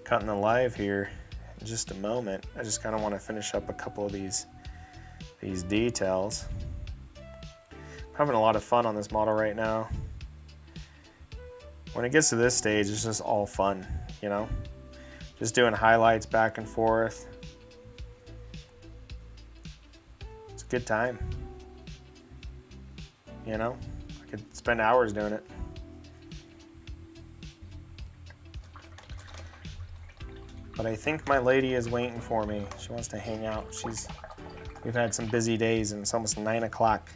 cutting the live here in just a moment. I just kind of want to finish up a couple of these details. I'm having a lot of fun on this model right now. When it gets to this stage, it's just all fun, you know? Just doing highlights back and forth. It's a good time. You know? I could spend hours doing it. But I think my lady is waiting for me. She wants to hang out. We've had some busy days and it's almost 9 o'clock.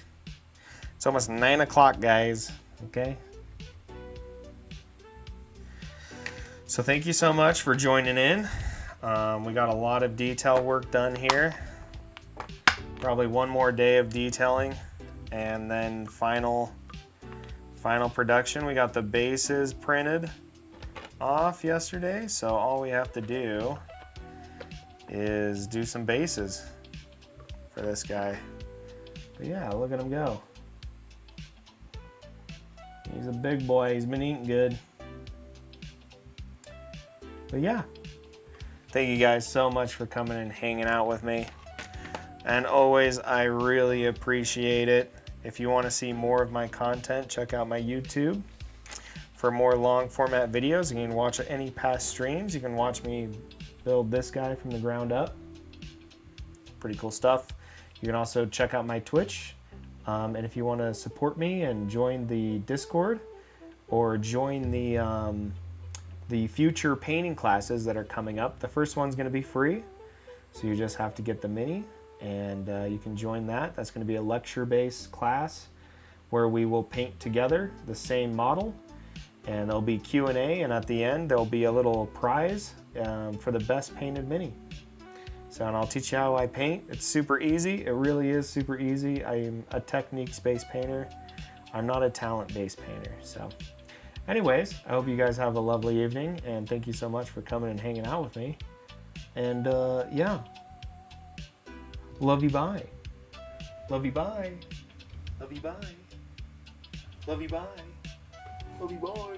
It's almost 9 o'clock, guys. Okay? So thank you so much for joining in. We got a lot of detail work done here. Probably one more day of detailing and then final production. We got the bases printed off yesterday, so all we have to do is do some bases for this guy. But yeah, look at him go. He's a big boy. He's been eating good. But yeah, thank you guys so much for coming and hanging out with me. And always, I really appreciate it. If you want to see more of my content, check out my YouTube. For more long format videos, you can watch any past streams. You can watch me build this guy from the ground up. Pretty cool stuff. You can also check out my Twitch. And if you want to support me and join the Discord or join the future painting classes that are coming up, the first one's going to be free. So you just have to get the mini and you can join that. That's going to be a lecture-based class where we will paint together the same model. And there'll be Q&A, and at the end there'll be a little prize for the best painted mini. So, and I'll teach you how I paint. It's super easy. It really is super easy. I'm a techniques-based painter. I'm not a talent-based painter. So, anyways, I hope you guys have a lovely evening, and thank you so much for coming and hanging out with me. And yeah, love you, bye. Love you, bye. Love you, bye. Love you, bye. Love you, bye.